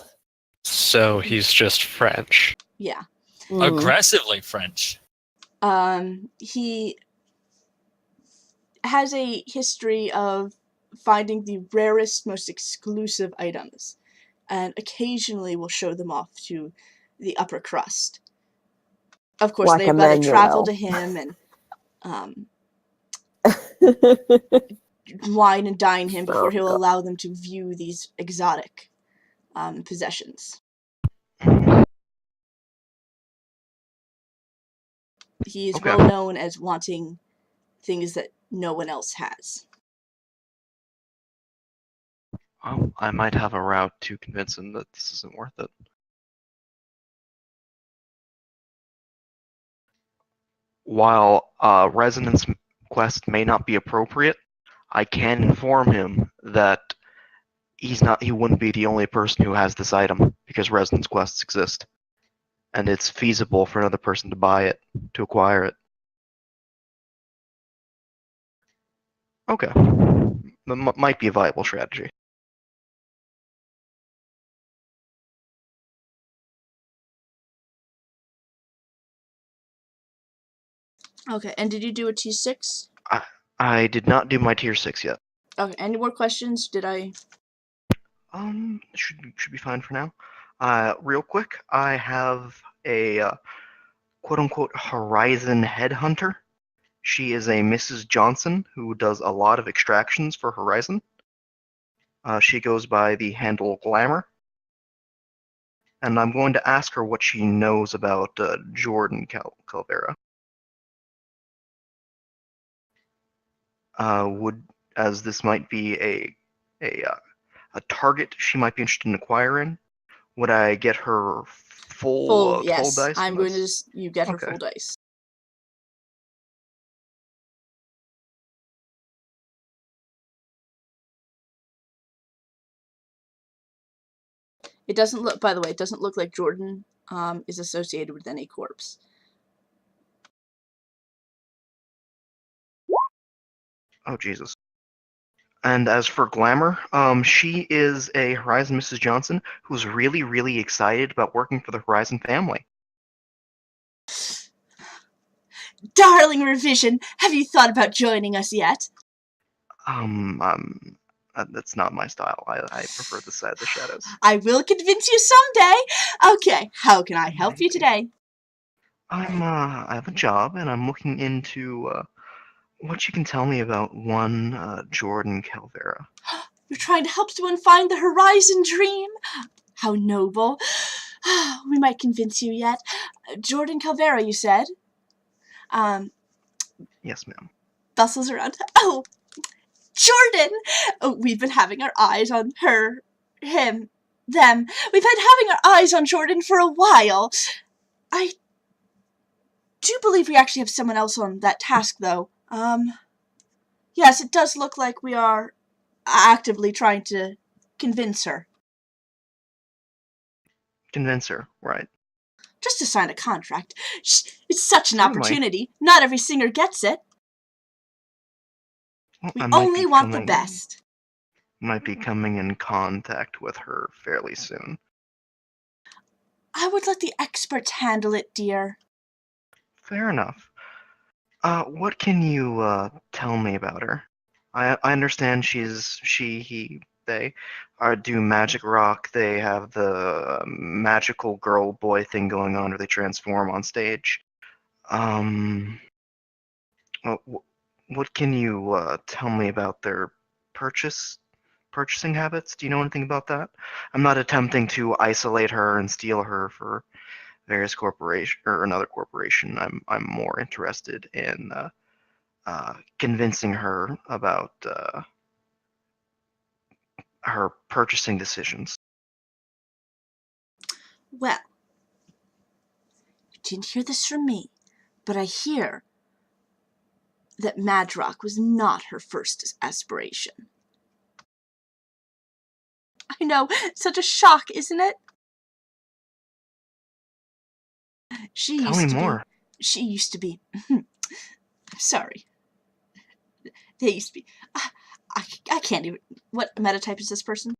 So he's just French. Yeah. Aggressively French. He has a history of finding the rarest, most exclusive items, and occasionally will show them off to the upper crust. Of course, like they've got to travel to him and wine and dine him before he'll allow them to view these exotic possessions. He is well known as wanting things that no one else has. Well, I might have a route to convince him that this isn't worth it. While Resonance Quest may not be appropriate, I can inform him that he wouldn't be the only person who has this item, because Resonance Quests exist. And it's feasible for another person to buy it, to acquire it. Okay. might be a viable strategy. Okay, and did you do a T6? I did not do my tier 6 yet. Okay, any more questions? Did I? Should be fine for now. Real quick, I have a quote-unquote Horizon headhunter. She is a Mrs. Johnson who does a lot of extractions for Horizon. She goes by the handle Glamour. And I'm going to ask her what she knows about Jordan Calvera. As this might be a target she might be interested in acquiring, would I get her full yes. dice? I'm going to you get her Okay. full dice. It doesn't look. By the way, it doesn't look like Jordan is associated with any corpse. Oh Jesus. And as for Glamour, she is a Horizon Mrs. Johnson who's really, really excited about working for the Horizon family. Darling Revision, have you thought about joining us yet? That's not my style. I prefer the side of the shadows. I will convince you someday. Okay, how can I help you today? I have a job, and I'm looking into what you can tell me about one Jordan Calvera. You're trying to help someone find the Horizon Dream? How noble. We might convince you yet. Jordan Calvera, you said? Yes, ma'am. Bustles around. Oh, Jordan! Oh, we've been having our eyes on her, him, them. We've been having our eyes on Jordan for a while. I do believe we actually have someone else on that task, though. Yes, it does look like we are actively trying to convince her. Convince her, right? Just to sign a contract. It's such an Certainly. opportunity. Not every singer gets it. Well, We I might only be want the coming- best. Might be coming in contact with her fairly soon. I would let the experts handle it, dear. Fair enough. What can you tell me about her? I understand they do magic rock. They have the magical girl boy thing going on, where they transform on stage. What can you tell me about their purchasing habits? Do you know anything about that? I'm not attempting to isolate her and steal her for various corporation or another corporation. I'm more interested in convincing her about her purchasing decisions. Well, you didn't hear this from me, but I hear that Madrock was not her first aspiration. I know, such a shock, isn't it? Tell me more. She used to be. I'm sorry. They used to be. I can't even. What metatype is this person?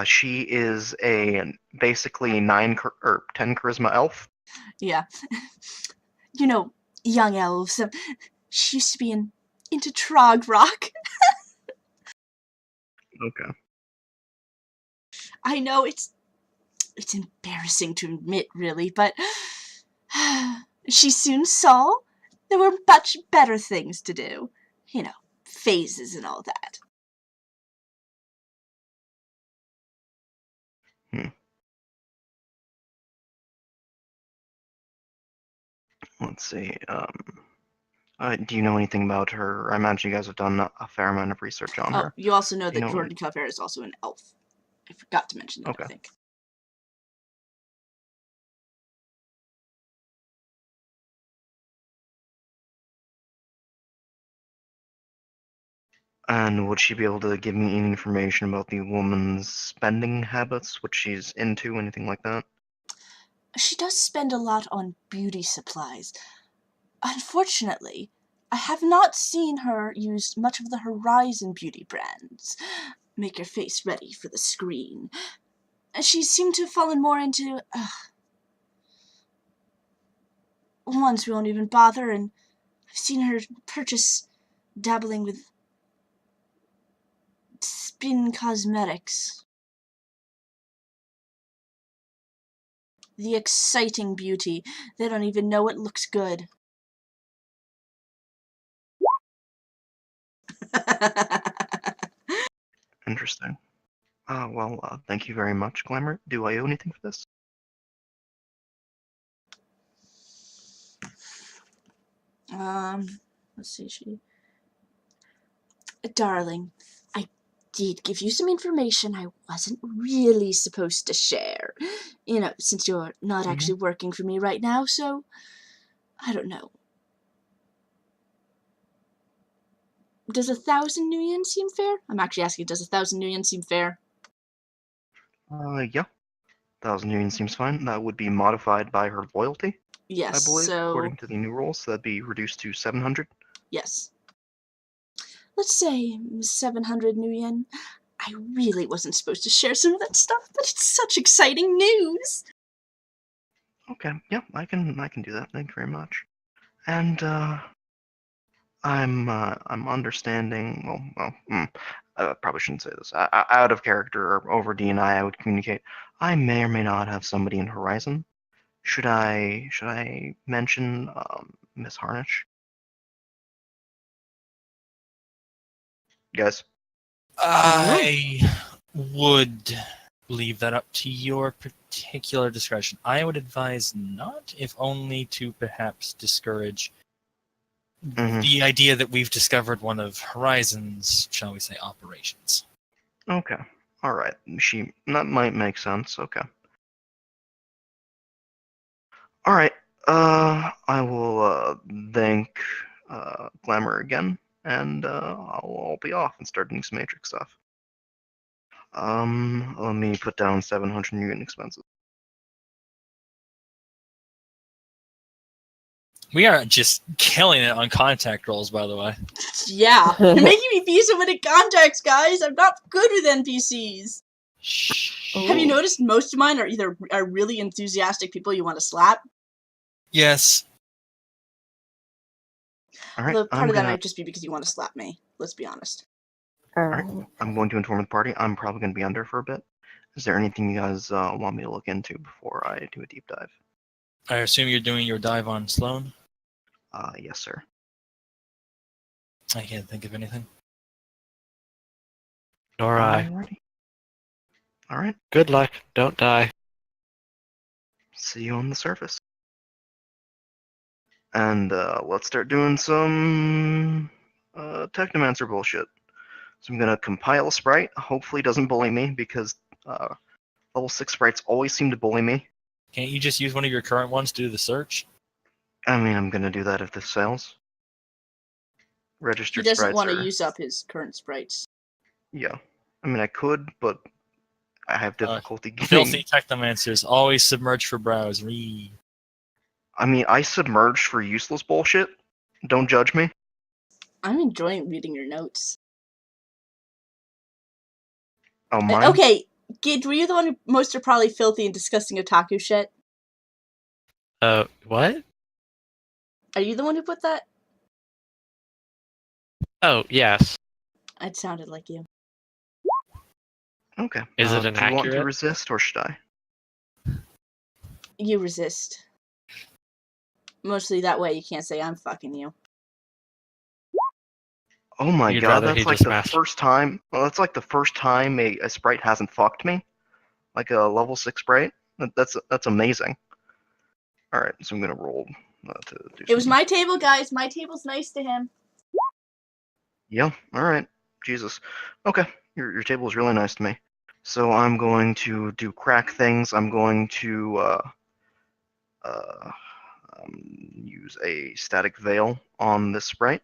She is basically 9 or 10 charisma elf. Yeah. You know, young elves. She used to be into Trog Rock. Okay. I know it's embarrassing to admit, really, but she soon saw there were much better things to do. You know, phases and all that. Let's see. Do you know anything about her? I imagine you guys have done a fair amount of research on her. You also know Do you that know- Jordan Calvera is also an elf. I forgot to mention that, Okay. I think. And would she be able to give me any information about the woman's spending habits, what she's into, anything like that? She does spend a lot on beauty supplies. Unfortunately, I have not seen her use much of the Horizon beauty brands. Make your face ready for the screen. She seemed to have fallen more into ones we won't even bother, and I've seen her purchase dabbling with spin cosmetics. The exciting beauty. They don't even know it looks good. Interesting. Thank you very much, Glamour. Do I owe anything for this? Let's see, Darling, I did give you some information I wasn't really supposed to share. You know, since you're not actually working for me right now, so I don't know. Does 1,000 new yen seem fair? I'm actually asking, does 1,000 new yen seem fair? Yeah. 1,000 union seems fine. That would be modified by her loyalty, Yes, I believe, so... according to the new rules. So that'd be reduced to 700. Yes. Let's say 700 new yen. I really wasn't supposed to share some of that stuff, but it's such exciting news! Okay, yeah, I can do that. Thank you very much. And I'm understanding. I probably shouldn't say this. Out of character or over D&I would communicate. I may or may not have somebody in Horizon. Should I mention Miss Harnish? Guys. I would leave that up to your particular discretion. I would advise not, if only to perhaps discourage the idea that we've discovered one of Horizon's, shall we say, operations. Okay. All right. That might make sense. Okay. All right. I will thank Glamour again, and I'll be off and start doing some Matrix stuff. Let me put down 700 unit expenses. We are just killing it on contact rolls, by the way. Yeah, you're making me be so many contacts, guys. I'm not good with NPCs. Shh. Have you noticed most of mine are really enthusiastic people you want to slap? Yes. All right. Although part of that might just be because you want to slap me. Let's be honest. All right. I'm going to inform the party. I'm probably going to be under for a bit. Is there anything you guys want me to look into before I do a deep dive? I assume you're doing your dive on Sloan? Yes, sir. I can't think of anything. Nor I. Alrighty. All right. Good luck. Don't die. See you on the surface. And let's start doing some Technomancer bullshit. So I'm gonna compile a sprite. Hopefully, it doesn't bully me because level 6 sprites always seem to bully me. Can't you just use one of your current ones to do the search? I mean, I'm gonna do that if this fails. He Registered doesn't sprites want to are... use up his current sprites. Yeah. I mean, I could, but I have difficulty getting... Filthy Technomancers, always submerge for browse. I mean, I submerged for useless bullshit. Don't judge me. I'm enjoying reading your notes. Oh, mine? Okay, Gid, were you the one who most are probably filthy and disgusting otaku shit? What? Are you the one who put that? Oh, yes. It sounded like you. Okay. Is it do you want to inaccurate? resist, or should I? You resist. Mostly that way you can't say I'm fucking you. Oh my You'd god, rather that's he like just the first time... Well, that's like the first time a sprite hasn't fucked me. Like a level 6 sprite. That's amazing. Alright, so I'm gonna roll to do It was some... my table, guys. My table's nice to him. Yeah, alright. Jesus. Okay, your table is really nice to me. So I'm going to do crack things. I'm going to use a static veil on this sprite.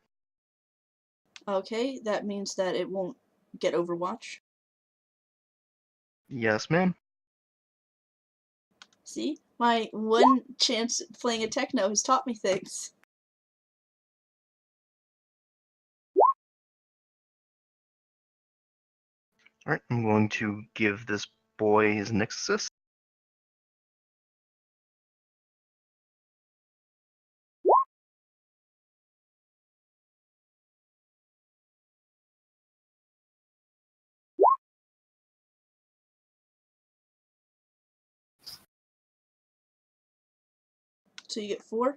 Okay, that means that it won't get Overwatch. Yes, ma'am. See? My one chance at playing a techno has taught me things. Alright, I'm going to give this boy his Nyx assist. So you get 4?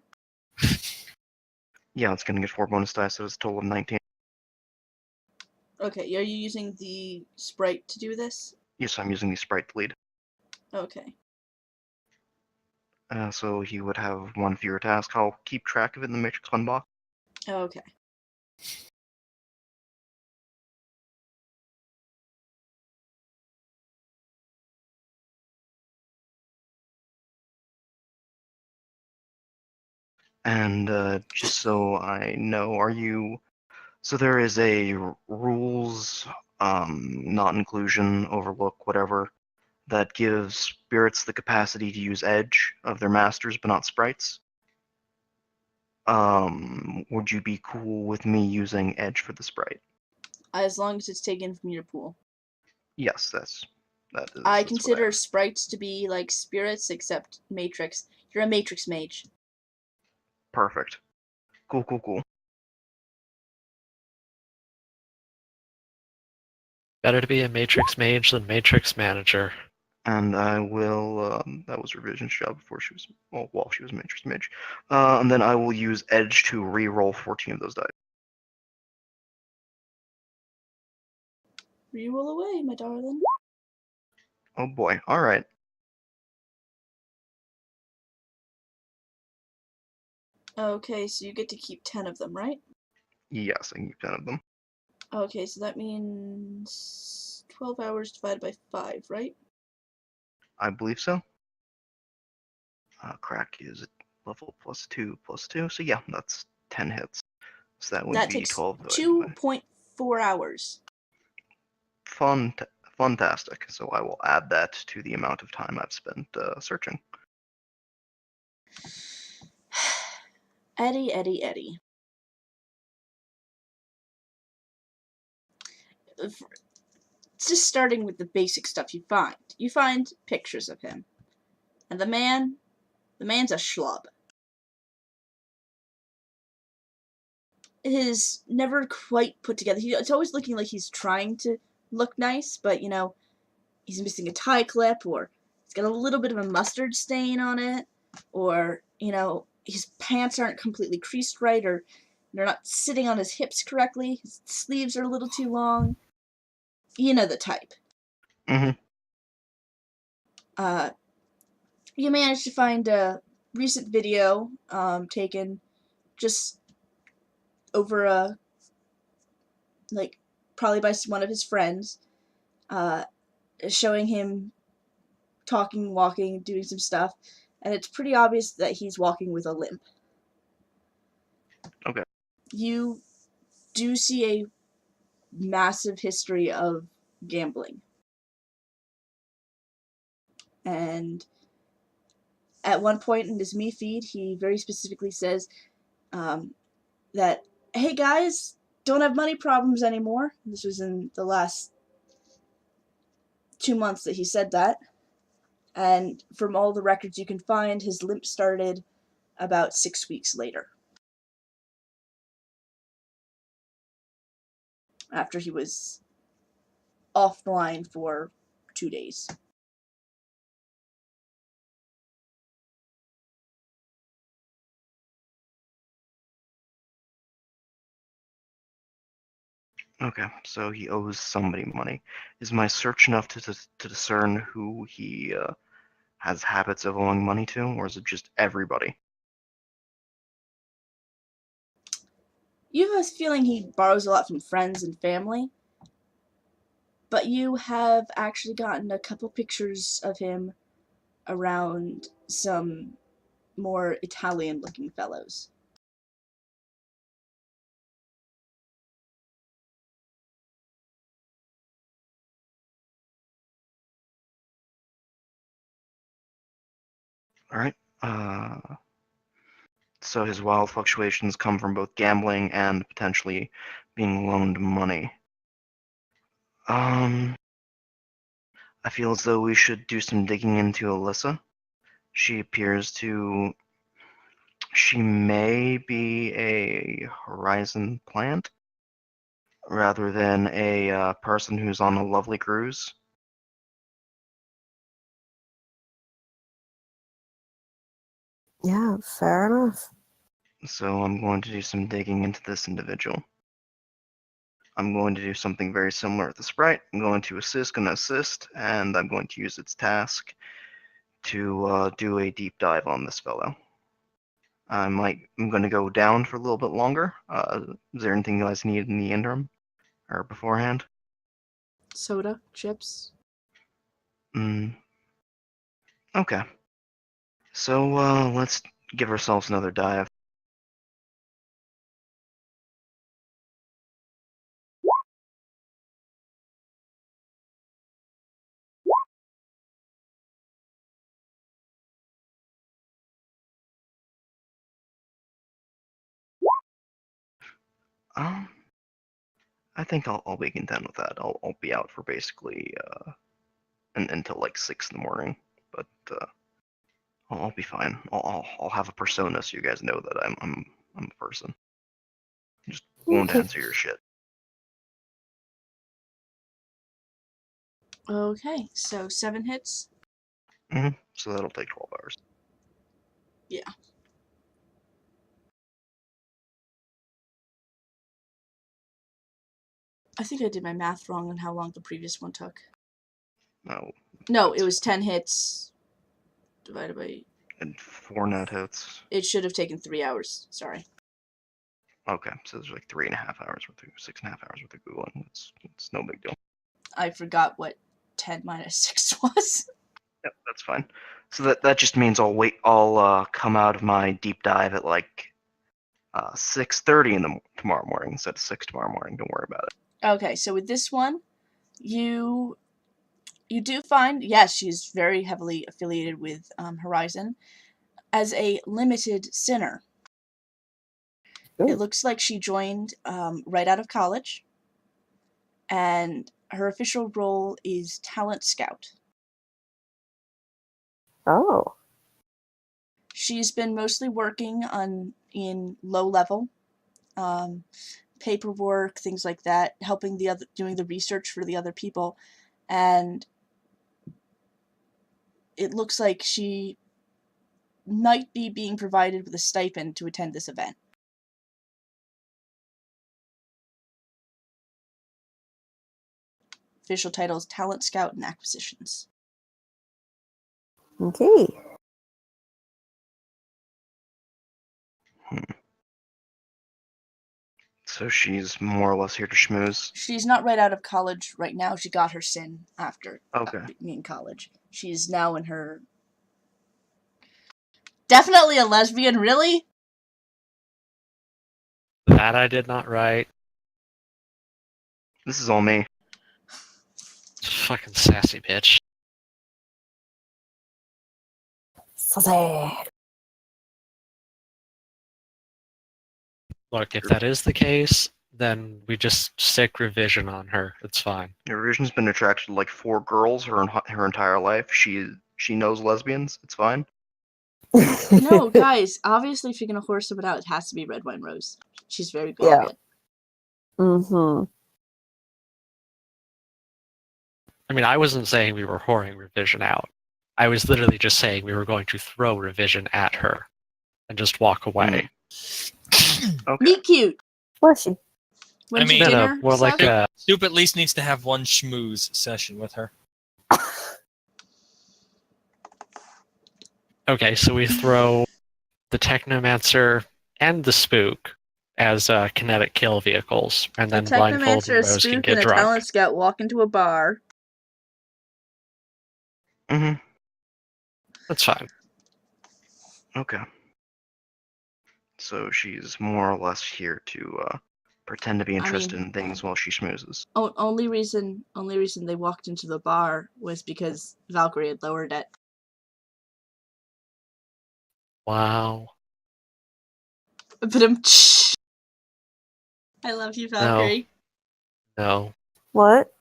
Yeah, it's going to get 4 bonus dice, so it's a total of 19. Okay, are you using the sprite to do this? Yes, I'm using the sprite to lead. Okay. So he would have 1 fewer task. I'll keep track of it in the Matrix 1 box. Okay. And just so I know, are you... So there is a rules, not inclusion, overlook, whatever, that gives spirits the capacity to use edge of their masters, but not sprites. Would you be cool with me using edge for the sprite? As long as it's taken from your pool. Yes, that is. I That's consider what sprites to be like spirits, except Matrix. You're a Matrix mage. Perfect. Cool, cool, cool. Better to be a Matrix mage than Matrix manager. And I will. That was Revision's job before she was. Well, while she was Matrix Mage. And then I will use Edge to re-roll 14 of those dice. Reroll away, my darling. Oh boy. All right. Okay, so you get to keep 10 of them, right? Yes, I can keep 10 of them. Okay, so that means 12 hours divided by 5, right? I believe so. Crack is level +2. So yeah, that's 10 hits. So that would That be takes 12 divided by 2.4 hours. fantastic. So I will add that to the amount of time I've spent searching. Eddie, Eddie, Eddie. Just starting with the basic stuff you find. You find pictures of him. And the man's a schlub. His never quite put together. It's always looking like he's trying to look nice, but he's missing a tie clip, or he's got a little bit of a mustard stain on it, or his pants aren't completely creased right, or they're not sitting on his hips correctly. His sleeves are a little too long. You know the type. Mm-hmm. You managed to find a recent video taken just over probably by one of his friends, showing him talking, walking, doing some stuff, and it's pretty obvious that he's walking with a limp. Okay. You do see a massive history of gambling. And at one point in his me feed, he very specifically says that, hey guys, don't have money problems anymore. This was in the last 2 months that he said that. And from all the records you can find, his limp started about 6 weeks later, after he was offline for 2 days. Okay, so he owes somebody money. Is my search enough to discern who he has habits of owing money to, or is it just everybody? You have a feeling he borrows a lot from friends and family, but you have actually gotten a couple pictures of him around some more Italian-looking fellows. All right. So his wild fluctuations come from both gambling and potentially being loaned money. I feel as though we should do some digging into Alyssa. She may be a Horizon plant rather than a person who's on a lovely cruise. Yeah, fair enough. So I'm going to do some digging into this individual. I'm going to do something very similar with the sprite. I'm going to assist, and I'm going to use its task to do a deep dive on this fellow. I'm going to go down for a little bit longer. Is there anything you guys need in the interim or beforehand? Soda, chips. Okay. So let's give ourselves another dive. I think I'll be content with that. I'll be out for basically until like 6 in the morning, but I'll be fine. I'll have a persona so you guys know that I'm a person. Just won't Okay. answer your shit. Okay, so 7 hits. So that'll take 12 hours. Yeah. I think I did my math wrong on how long the previous one took. No, it was 10 hits divided by... And 4 net hits. It should have taken 3 hours. Sorry. Okay, so there's like 3.5 hours worth of 6.5 hours worth of Googling. It's no big deal. I forgot what 10 minus 6 was. Yep, that's fine. So that just means I'll come out of my deep dive at like 6:30 tomorrow morning instead of 6 tomorrow morning. Don't worry about it. Okay, so with this one, you do find, yes, she's very heavily affiliated with Horizon, as a limited sinner. Ooh. It looks like she joined right out of college, and her official role is talent scout. Oh. She's been mostly working in low level paperwork, things like that, helping doing the research for the other people, and it looks like she might be being provided with a stipend to attend this event. Official title is Talent Scout and Acquisitions. Okay. So she's more or less here to schmooze. She's not right out of college right now. She got her SIN after being in college. She's now in her... Definitely a lesbian, really? That I did not write. This is all me. Fucking sassy bitch. Sassy. Look, if that is the case, then we just stick revision on her. It's fine. Revision's been attracted to like 4 girls her entire life. She knows lesbians. It's fine. No, guys, obviously if you're going to horse someone out, it has to be Red Wine Rose. She's very good. Yeah. Mm-hmm. I mean, I wasn't saying we were whoring revision out. I was literally just saying we were going to throw revision at her and just walk away. Okay. Meet cute. Where's she? When's I your mean- dinner? more like Seth? Soup at least needs to have one schmooze session with her. Okay, so we throw the Technomancer and the Spook as kinetic kill vehicles, and then Blindfold and Rose can get drunk. Scout walk into a bar. That's fine. Okay. So she's more or less here to pretend to be interested in things while she schmoozes. Only reason they walked into the bar was because Valkyrie had lowered it. Wow. But I love you, Valkyrie. No. What?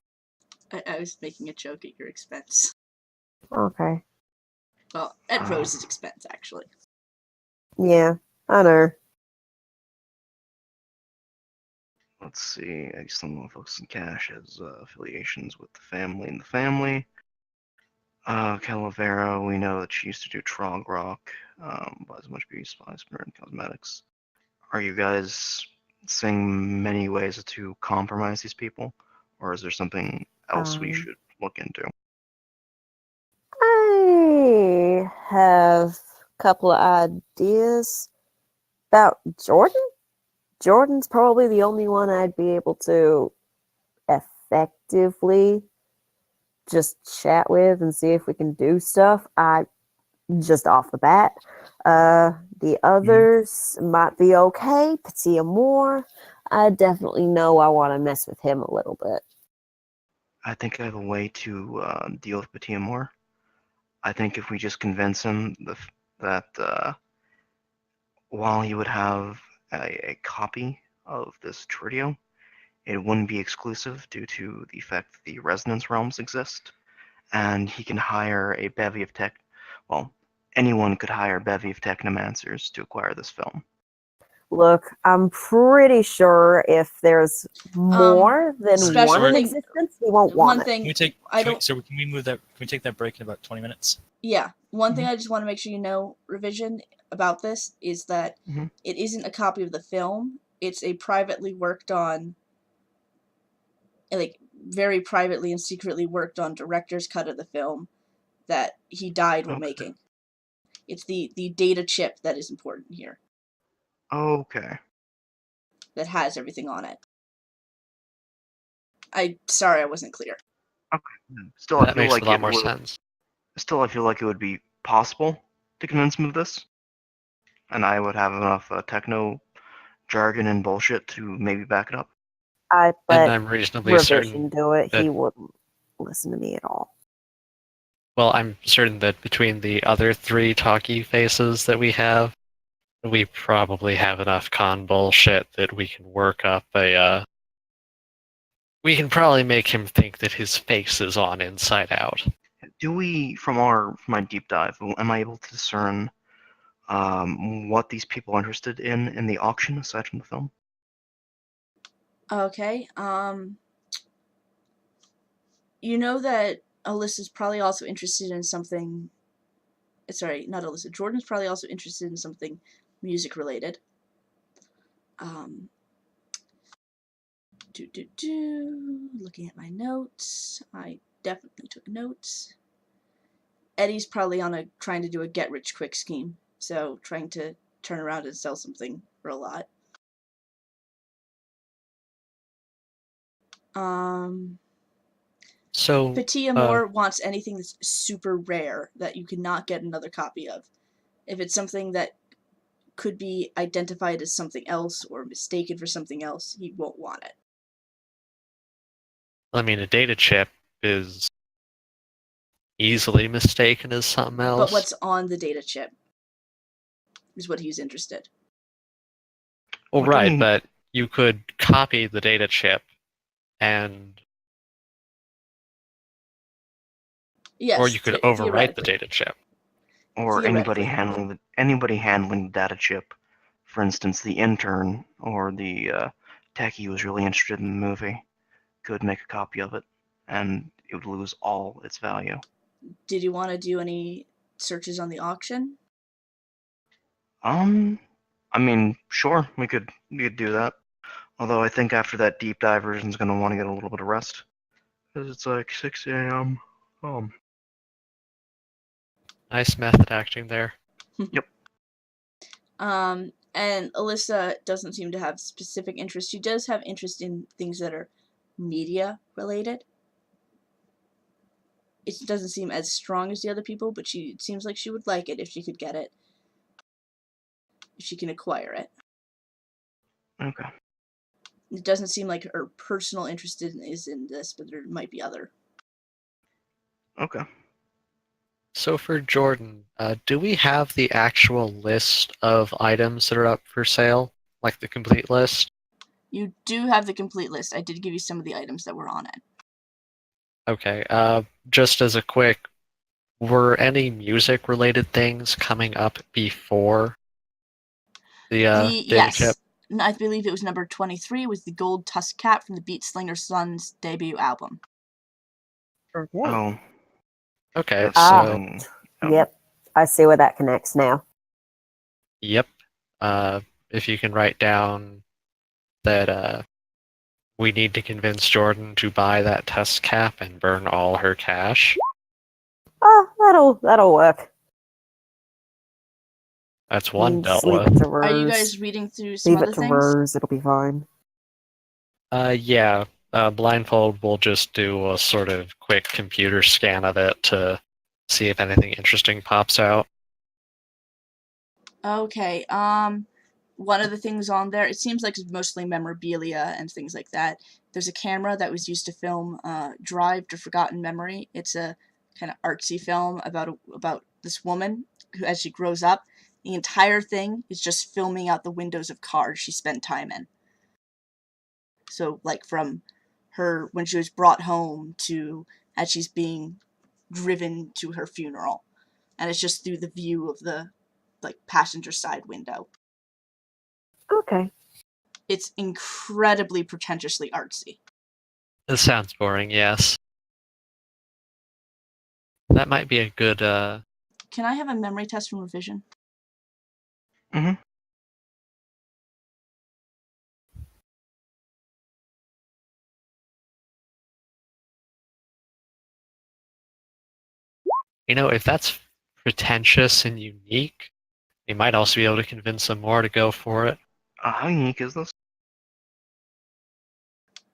I was making a joke at your expense. Okay. Well, at Rose's expense, actually. Yeah, I know. Let's see. I guess some folks in cash has affiliations with the family and the family. Calavera, we know that she used to do Trog Rock, buys much beauty supplies and cosmetics. Are you guys seeing many ways to compromise these people, or is there something else we should look into? I have a couple of ideas about Jordan. Jordan's probably the only one I'd be able to effectively just chat with and see if we can do stuff. I just off the bat. The others might be okay. Patia Moore, I definitely know I want to mess with him a little bit. I think I have a way to deal with Patia Moore. I think if we just convince him that while he would have a copy of this trio, it wouldn't be exclusive due to the fact that the resonance realms exist, and he can hire a bevy of anyone could hire a bevy of technomancers to acquire this film. Look, I'm pretty sure if there's more than special one in thing- existence, he won't One want it. thing, Can we move that? Can we take that break in about 20 minutes? yeah, one thing I just want to make sure you know, Revision, about this is that Mhm. it isn't a copy of the film. It's a privately worked on, like, very privately and secretly worked on director's cut of the film that he died while Okay. making. It's the data chip that is important here, Okay. that has everything on it. Sorry I wasn't clear. Still, I That feel makes like a lot more sense. Still, I feel like it would be possible to convince him of this, and I would have enough techno jargon and bullshit to maybe back it up. I And let I'm reasonably Revision certain do it. that- He wouldn't listen to me at all. Well, I'm certain that between the other three talkie faces that we have, we probably have enough con bullshit that we can work up we can probably make him think that his face is on Inside Out. Do we, from my deep dive, am I able to discern what these people are interested in the auction aside from the film? Okay, you know that Alyssa's probably also interested in something. Sorry, not Alyssa. Jordan's probably also interested in something music related. Looking at my notes, I definitely took notes. Eddie's probably trying to do a get rich quick scheme, so trying to turn around and sell something for a lot. So Patia Moore wants anything that's super rare that you cannot get another copy of. If it's something that could be identified as something else or mistaken for something else, he won't want it. I mean, a data chip is easily mistaken as something else. But what's on the data chip is what he's interested. Well, What do right, we- but you could copy the data chip and Yes, or you could overwrite the theoretically. data chip. Or anybody Theoretically. handling the data chip, for instance, the intern or the techie who was really interested in the movie, could make a copy of it, and it would lose all its value. Did you want to do any searches on the auction? I mean, sure, we could do that. Although I think after that deep dive, version's gonna want to get a little bit of rest, because it's like 6 a.m. Nice method acting there. And Alyssa doesn't seem to have specific interest. She does have interest in things that are media related. It doesn't seem as strong as the other people, but it seems like she would like it if she could get it. If she can acquire it. Okay. It doesn't seem like her personal interest is in this, but there might be other. Okay. So for Jordan, do we have the actual list of items that are up for sale? Like the complete list? You do have the complete list. I did give you some of the items that were on it. Okay. Just as a quick, were any music-related things coming up before the data chip? Yes, I believe it was number 23 was the Gold Tusk Cap from the Beat Slinger Son's debut album. Oh, Okay, that's Ah. something. Yep. I see where that connects now. yep. If you can write down that we need to convince Jordan to buy that test cap and burn all her cash. Oh, that'll work. That's one Just dealt leave with. it to Are you Rose. guys reading through some Leave other it to things? Rose. It'll be fine. Yeah. Blindfold will just do a sort of quick computer scan of it to see if anything interesting pops out. Okay, one of the things on there, it seems like it's mostly memorabilia and things like that. There's a camera that was used to film Drive to Forgotten Memory. It's a kind of artsy film about this woman who, as she grows up, the entire thing is just filming out the windows of cars she spent time in. So, like, from her when she was brought home to as she's being driven to her funeral. And it's just through the view of the, like, passenger side window. Okay. It's incredibly pretentiously artsy. This sounds boring, yes. That might be a good, Can I have a memory test from revision? Mhm. if that's pretentious and unique, we might also be able to convince some more to go for it. How unique is this?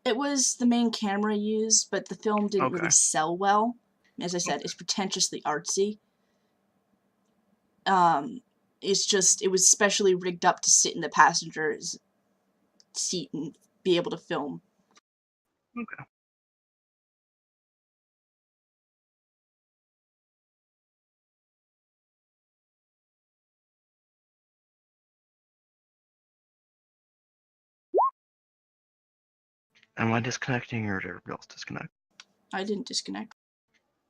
It was the main camera used, but the film didn't Okay. really sell well. As I said, it's pretentiously artsy. It was specially rigged up to sit in the passenger's seat and be able to film. Okay. Am I disconnecting or did everybody else disconnect? I didn't disconnect.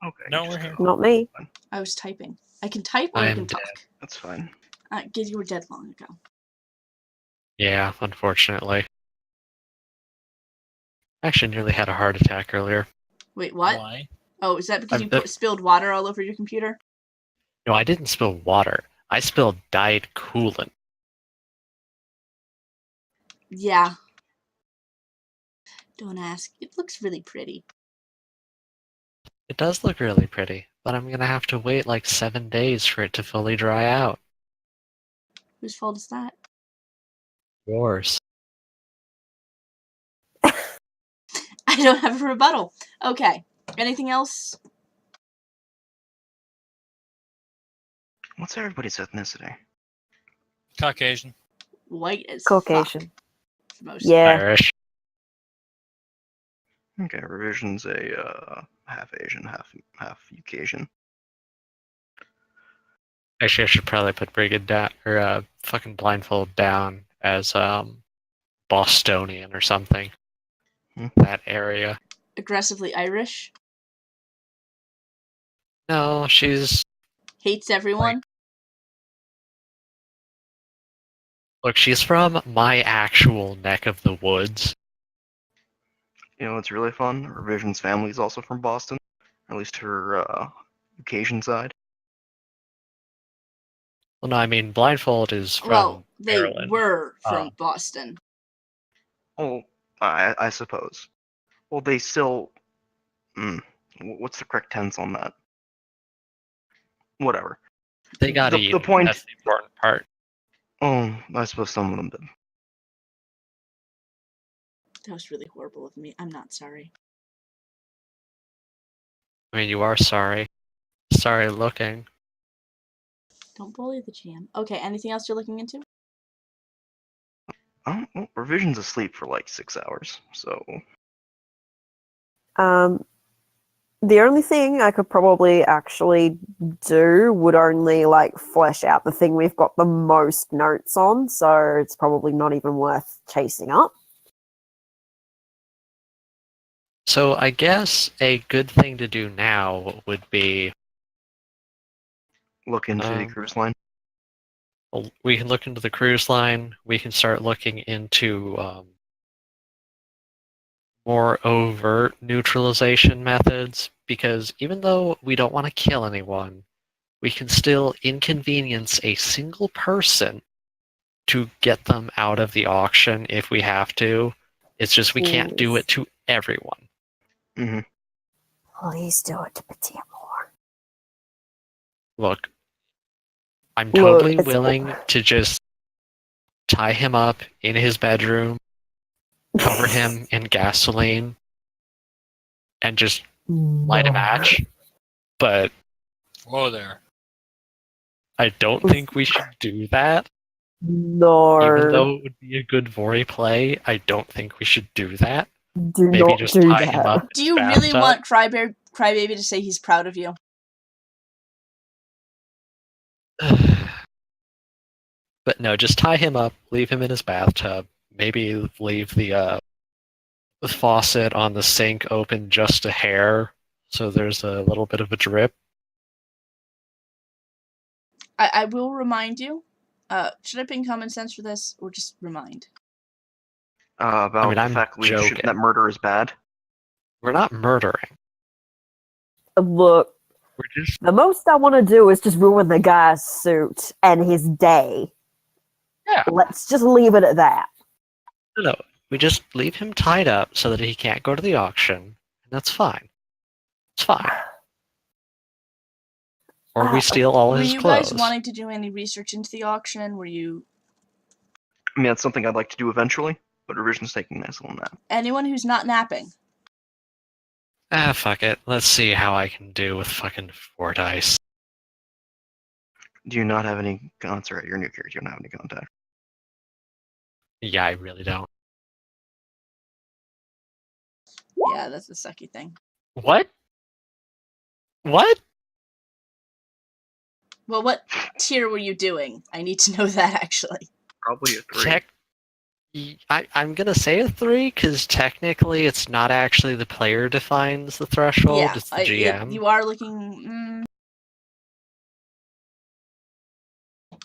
Okay. No, you we're just here. got- Not me. I was typing. I can type or I I'm can dead. talk. That's fine. You were dead long ago. Yeah, unfortunately. Actually, nearly had a heart attack earlier. Wait, what? Why? Oh, is that because I've you spilled water all over your computer? No, I didn't spill water. I spilled dyed coolant. Yeah. Don't ask. It looks really pretty. It does look really pretty, but I'm gonna have to wait like 7 days for it to fully dry out. Whose fault is that? Yours. I don't have a rebuttal. Okay. Anything else? What's everybody's ethnicity? Caucasian. White as Caucasian. fuck. Most. Yeah. Irish. Okay, revision's a half Asian, half Caucasian. Actually, I should probably put Brigid down or fucking Blindfold down as Bostonian or something. That area. Aggressively Irish. No, she's Hates everyone. look. She's from my actual neck of the woods. You know, it's really fun. Revision's family is also from Boston, or at least her Caucasian side. Well, no, I mean Blindfold is from Well, they Maryland. were from Boston. Oh, I suppose. Well, they still. What's the correct tense on that? Whatever. They got The eaten. point- That's the important part. Oh, I suppose some of them did. That was really horrible of me. I'm not sorry. I mean, you are sorry. Sorry looking. Don't bully the GM. Okay, anything else you're looking into? Well, Revision's asleep for like 6 hours, so The only thing I could probably actually do would only like flesh out the thing we've got the most notes on, so it's probably not even worth chasing up. So I guess a good thing to do now would be Look into the cruise line. we can look into the cruise line. We can start looking into more overt neutralization methods, because even though we don't want to kill anyone, we can still inconvenience a single person to get them out of the auction if we have to. It's just we can't do it to everyone. Mm-hmm. Please do it to Petit Amour. Look, I'm totally it's- willing to just tie him up in his bedroom, cover him in gasoline, and just light a match. But Whoa there. I don't think we should do that. No. Even though it would be a good Vori play, I don't think we should do that. Do Maybe not just do tie that. him up. Do you really want Crybaby to say he's proud of you? But no, just tie him up, leave him in his bathtub, maybe leave the faucet on the sink open just a hair, so there's a little bit of a drip. I will remind you. Should I ping common sense for this, or just remind? About the I'm fact joking. that murder is bad. We're not murdering. Look, We're just the most I want to do is just ruin the guy's suit and his day. Yeah. Let's just leave it at that. no. We just leave him tied up so that he can't go to the auction, and that's fine. It's fine. Or we steal all Were his you clothes. guys wanting to do any research into the auction? Were you I mean, that's something I'd like to do eventually, but revision's taking a nice little nap. anyone who's not napping? Fuck it. Let's see how I can do with fucking 4 dice. Do you not have any contact? Your new character, you don't have any contact. Yeah, I really don't. Yeah, that's the sucky thing. What? What? Well, what tier were you doing? I need to know that, actually. Probably a 3. I'm gonna say a 3 because technically it's not actually the player defines the threshold; Yeah, it's the GM. you are looking...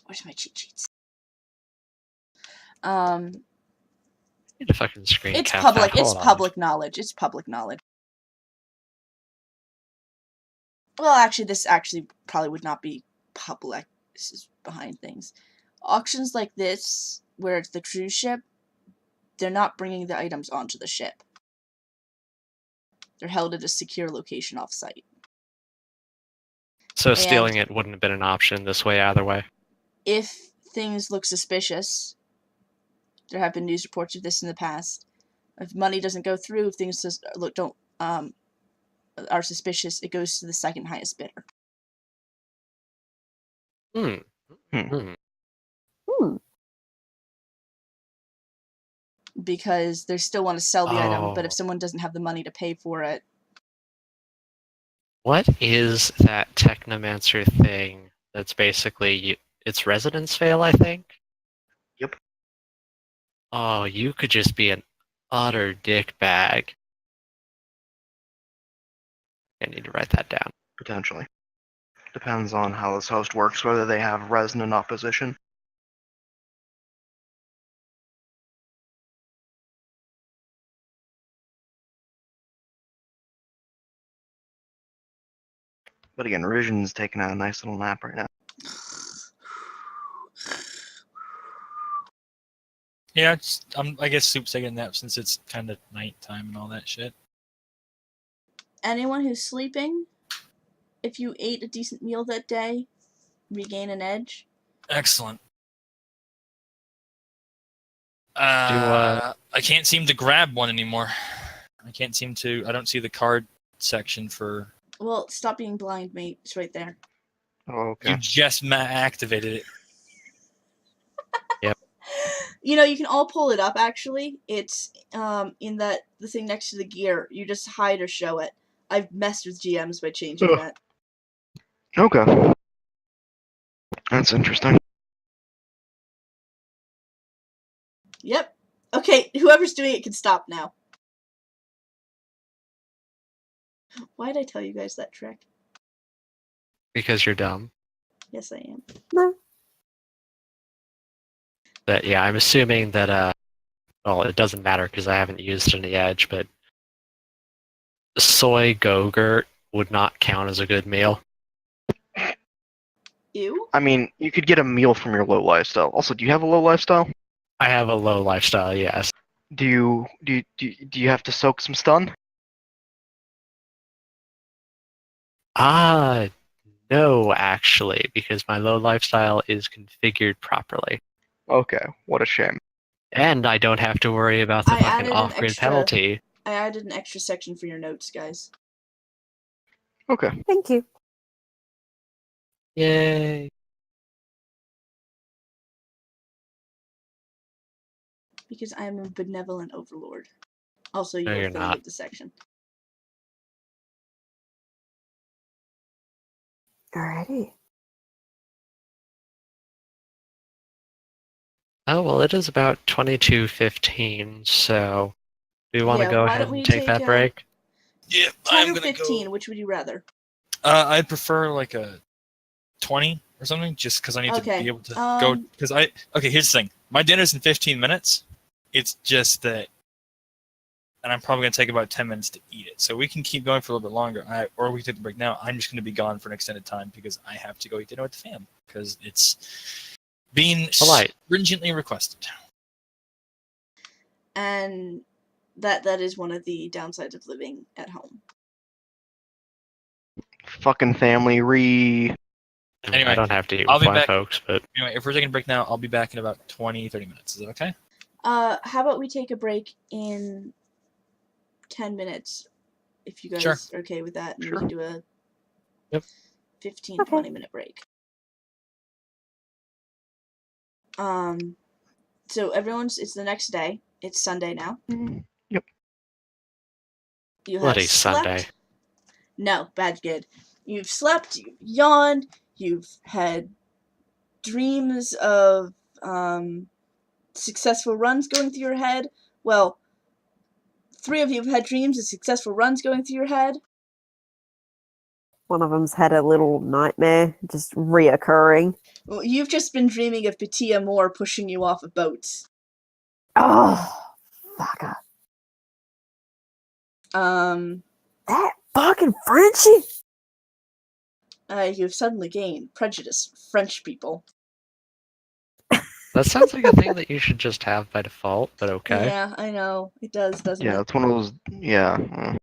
Where's my cheat sheets? Need to fucking screen It's cap public. that. It's Hold on. public knowledge. It's public knowledge. Well, actually, this actually probably would not be public. This is behind things. Auctions like this, where it's the cruise ship, they're not bringing the items onto the ship. They're held at a secure location off-site. So stealing it wouldn't have been an option this way either way. If things look suspicious, there have been news reports of this in the past. If money doesn't go through, if things are suspicious, it goes to the second highest bidder. Because they still want to sell the item, but if someone doesn't have the money to pay for it... What is that Technomancer thing that's basically... It's Residence Fail, I think? Yep. Oh, you could just be an utter dickbag. I need to write that down. Potentially. Depends on how this host works, whether they have resonant opposition. But again, Revision's taking a nice little nap right now. Yeah, I guess Soup's taking a nap since it's kind of nighttime and all that shit. Anyone who's sleeping, if you ate a decent meal that day, regain an edge. Excellent. I can't seem to grab one anymore. I don't see the card section for... Well, stop being blind, mate. It's right there. Oh, okay. You just activated it. Yep. You know, you can all pull it up, actually. It's in the thing next to the gear. You just hide or show it. I've messed with GMs by changing that. Okay. That's interesting. Yep. Okay, whoever's doing it can stop now. Why did I tell you guys that trick? Because you're dumb. Yes, I am. No. But yeah, I'm assuming that, well, it doesn't matter because I haven't used any edge, but soy Go-Gurt would not count as a good meal. Ew. I mean, you could get a meal from your low lifestyle. Also, do you have a low lifestyle? I have a low lifestyle, yes. Do you have to soak some stun? No, actually, because my low lifestyle is configured properly. Okay, what a shame. And I don't have to worry about the I fucking added an off-grid extra- penalty. I added an extra section for your notes, guys. Okay. Thank you. Yay. Because I am a benevolent overlord. Also, you No, are you're filling not. up the section. Alrighty. Oh, well, it is about 22:15, so do you want to Yeah, go why ahead don't we and take take that a- break? Yeah, 10 I'm or gonna 15, go. which would you rather? I'd prefer like a 20 or something, just because I need to Okay, be able to go. Because okay, here's the thing. My dinner's in 15 minutes. It's just that, and I'm probably gonna take about 10 minutes to eat it. So we can keep going for a little bit longer, or we can take the break now. I'm just gonna be gone for an extended time because I have to go eat dinner with the fam because it's being Polite. stringently requested. And that is one of the downsides of living at home. Fucking family I mean, Anyway, I don't have to eat I'll with be my back. folks, but Anyway, if we're taking a break now, I'll be back in about 20-30 minutes. Is that okay? How about we take a break in 10 minutes, if you guys Sure. are okay with that, and Sure. we can do a Yep. 15, Okay. 20-minute break. So it's the next day. It's Sunday now. Yep. You have bloody slept. Sunday. No, bad good. You've slept, you've yawned, you've had dreams of successful runs going through your head. Well, 3 of you have had dreams of successful runs going through your head. One of them's had a little nightmare, just reoccurring. Well, you've just been dreaming of Petit Amour pushing you off of boats. Oh, fucker. That fucking Frenchie? You've suddenly gained prejudice for French people. That sounds like a thing that you should just have by default, but okay. Yeah, I know. It does, doesn't Yeah, it? it's one of those. Yeah.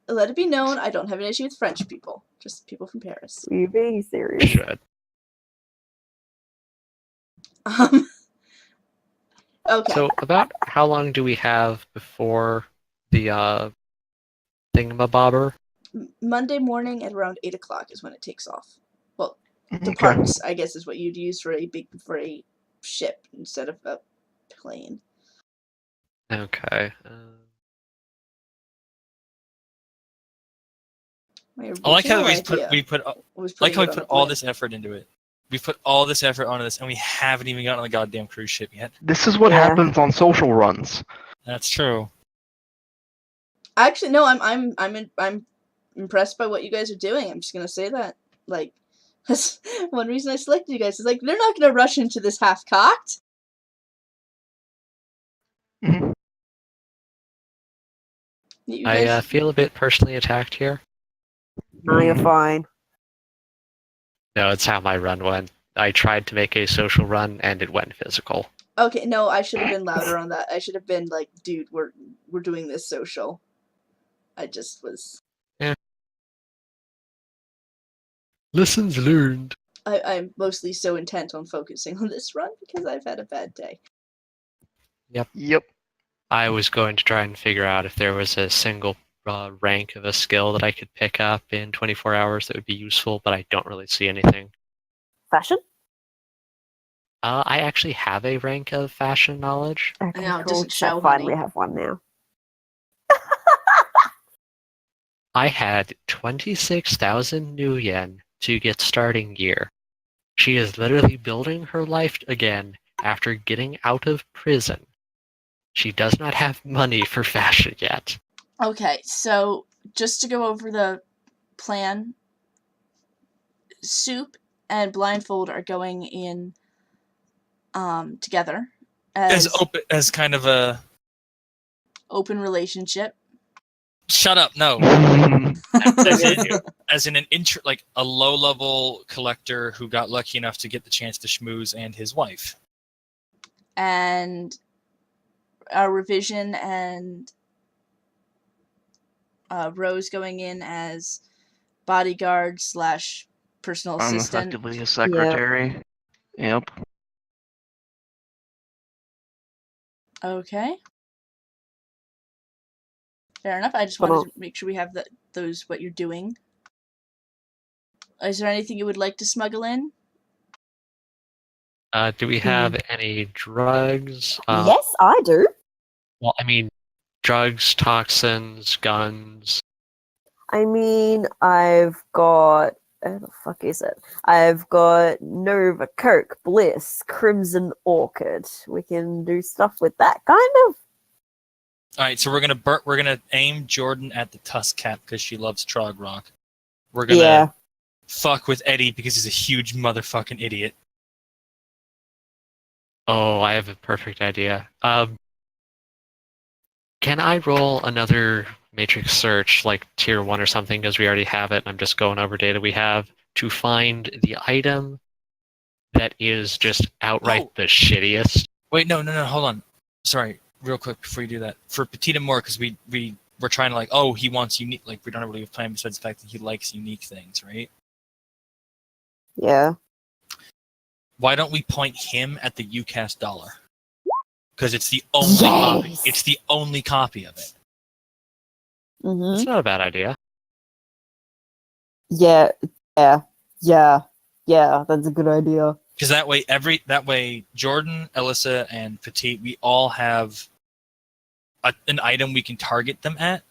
Let it be known, I don't have an issue with French people. Just people from Paris. Are you being serious? Should. Okay. So, about how long do we have before the thingamabobber? Monday morning at around 8 o'clock is when it takes off. Well, Okay. departs, I guess, is what you'd use for a ship instead of a plane. Okay. My I like how original we idea put was like putting how we it on put a all plane. this effort into it. We put all this effort onto this, and we haven't even gotten on the goddamn cruise ship yet. This is what Yeah. happens on social runs. That's true. Actually, no, I'm impressed by what you guys are doing. I'm just gonna say that. Like, that's one reason I selected you guys. Is like they're not gonna rush into this half cocked. Mhm. You I guys, feel a bit personally attacked here. No, you're fine. No, it's how my run went. I tried to make a social run, and it went physical. okay, no, I should have been louder on that. I should have been like, dude, we're doing this social. I just was. Lessons learned. I'm mostly so intent on focusing on this run because I've had a bad day. Yep. I was going to try and figure out if there was a single rank of a skill that I could pick up in 24 hours that would be useful, but I don't really see anything. Fashion? I actually have a rank of fashion knowledge. Okay, know, it cool. doesn't show, That's fine, honey. we have one now. I had 26,000 new yen to get starting gear. She is literally building her life again after getting out of prison. She does not have money for fashion yet. Okay, so just to go over the plan, Soup and Blindfold are going in together as as kind of a open relationship. shut up, no. as in an like a low-level collector who got lucky enough to get the chance to schmooze and his wife. And our Revision and Rose going in as bodyguard / personal I'm assistant. effectively a secretary. Yep. Okay. Fair enough. I just wanted to make sure we have those what you're doing. Is there anything you would like to smuggle in? Do we have any drugs? Yes, I do. Well, I mean, drugs, toxins, guns. I mean, I've got. Where the fuck is it? I've got Nova, Coke, Bliss, Crimson Orchid. We can do stuff with that, kind of. All right, so we're gonna aim Jordan at the Tusk Cat because she loves Trog Rock. We're gonna fuck with Eddie because he's a huge motherfucking idiot. Oh, I have a perfect idea. Can I roll another matrix search, like tier 1 or something, because we already have it, and I'm just going over data we have, to find the item that is just outright the shittiest? Wait, no, hold on. Sorry, real quick before you do that. For Petit Amour, because we're trying to like, oh, he wants unique, like we don't really have a plan besides the fact that he likes unique things, right? Yeah. Why don't we point him at the UCAS dollar? Because it's the only copy. It's the only copy of it. Mm-hmm. That's not a bad idea. Yeah. That's a good idea. Because that way, Jordan, Alyssa, and Petite, we all have an item we can target them at,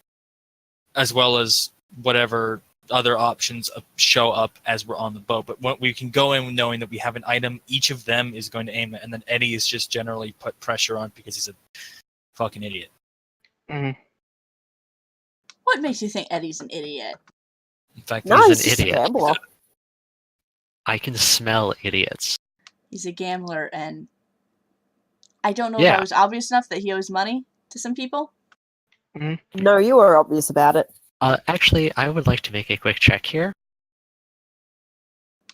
as well as whatever other options show up as we're on the boat. But what we can go in knowing that we have an item each of them is going to aim at, and then Eddie is just generally put pressure on because he's a fucking idiot. Mm-hmm. What makes you think Eddie's an idiot? In fact, No, he's he's an just a idiot. gambler. I can smell idiots. He's a gambler, and I don't know if Yeah. I was obvious enough that he owes money to some people. Mm-hmm. No, you were obvious about it. Actually, I would like to make a quick check here.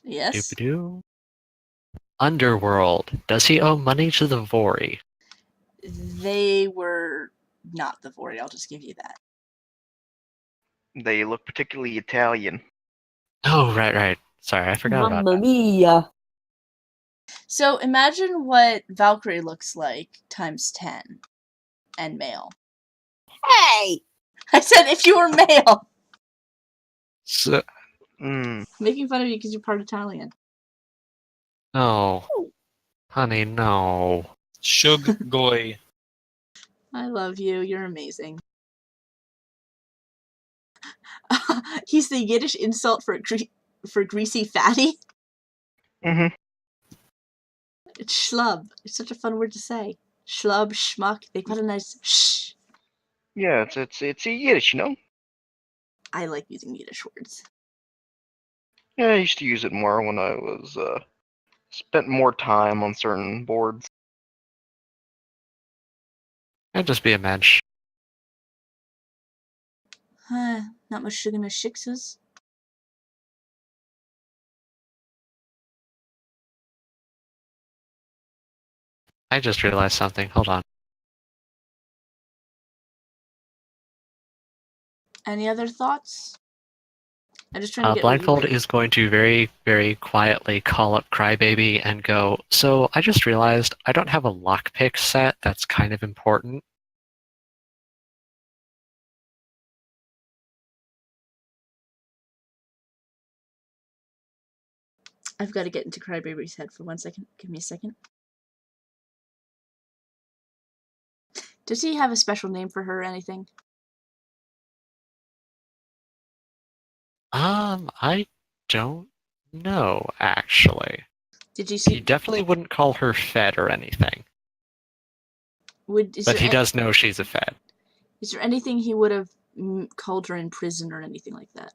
Yes. Doop-a-doo. Underworld. Does he owe money to the Vori? They were not the Vori, I'll just give you that. They look particularly Italian. Oh, right. Sorry, I forgot about Mamma that. mia. So imagine what Valkyrie looks like times 10 and male. Hey! I said if you were male. So, Making fun of you because you're part Italian. no. Honey, no. Shug Goy. I love you. You're amazing. He's the Yiddish insult for greasy fatty. Mm-hmm. It's schlub. It's such a fun word to say. Schlub, schmuck. They've got a nice shh. Yeah, it's a Yiddish, you know? I like using Yiddish words. Yeah, I used to use it more when I was, spent more time on certain boards. I'd just be a mensch. Not much sugar, no shiksas. I just realized something. Hold on. Any other thoughts? I'm just trying to get Blindfold what you is going to very, very quietly call up Crybaby and go, so I just realized I don't have a lockpick set that's kind of important. I've got to get into Crybaby's head for 1 second. Give me a second. Does he have a special name for her or anything? I don't know, actually. Did you He see? definitely wouldn't call her Fed or anything. But he does know she's a Fed. Is there anything he would have cauldron prison or anything like that.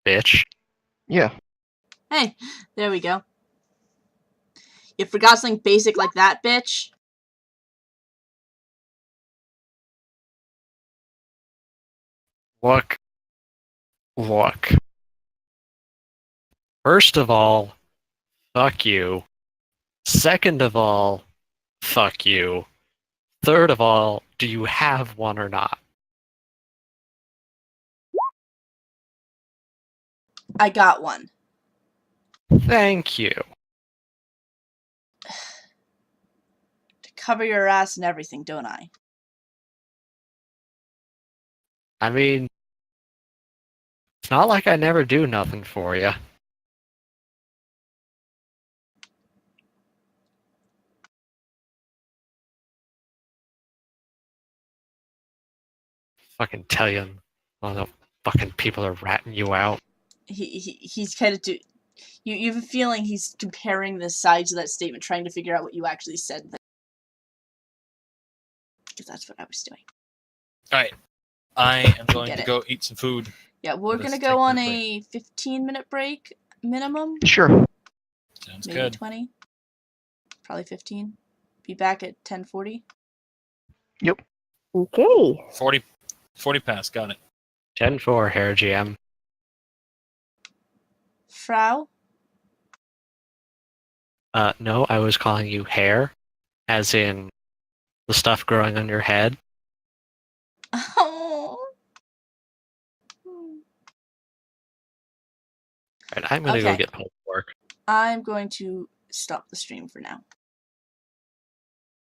Bitch. Yeah. Hey, there we go. You forgot something basic like that, bitch? Look. First of all, fuck you. Second of all, fuck you. Third of all, do you have one or not? I got one. Thank you. To cover your ass and everything, don't I? I mean, it's not like I never do nothing for you. Fucking tell you, all the fucking people are ratting you out. He's kind of you have a feeling he's comparing the sides of that statement, trying to figure out what you actually said. Because that's what I was doing. All right. I am going Get to it. go eat some food. Yeah, we're Let's gonna take go on that a 15-minute break minimum. Sure. Sounds Maybe good. 20. Probably 15. Be back at 10:40. Yep. Okay. 40 past. Got it. 10-4, Hair GM. Frau? No, I was calling you hair, as in the stuff growing on your head. Oh. Right, I'm gonna go Okay. get pulled work. I'm going to stop the stream for now.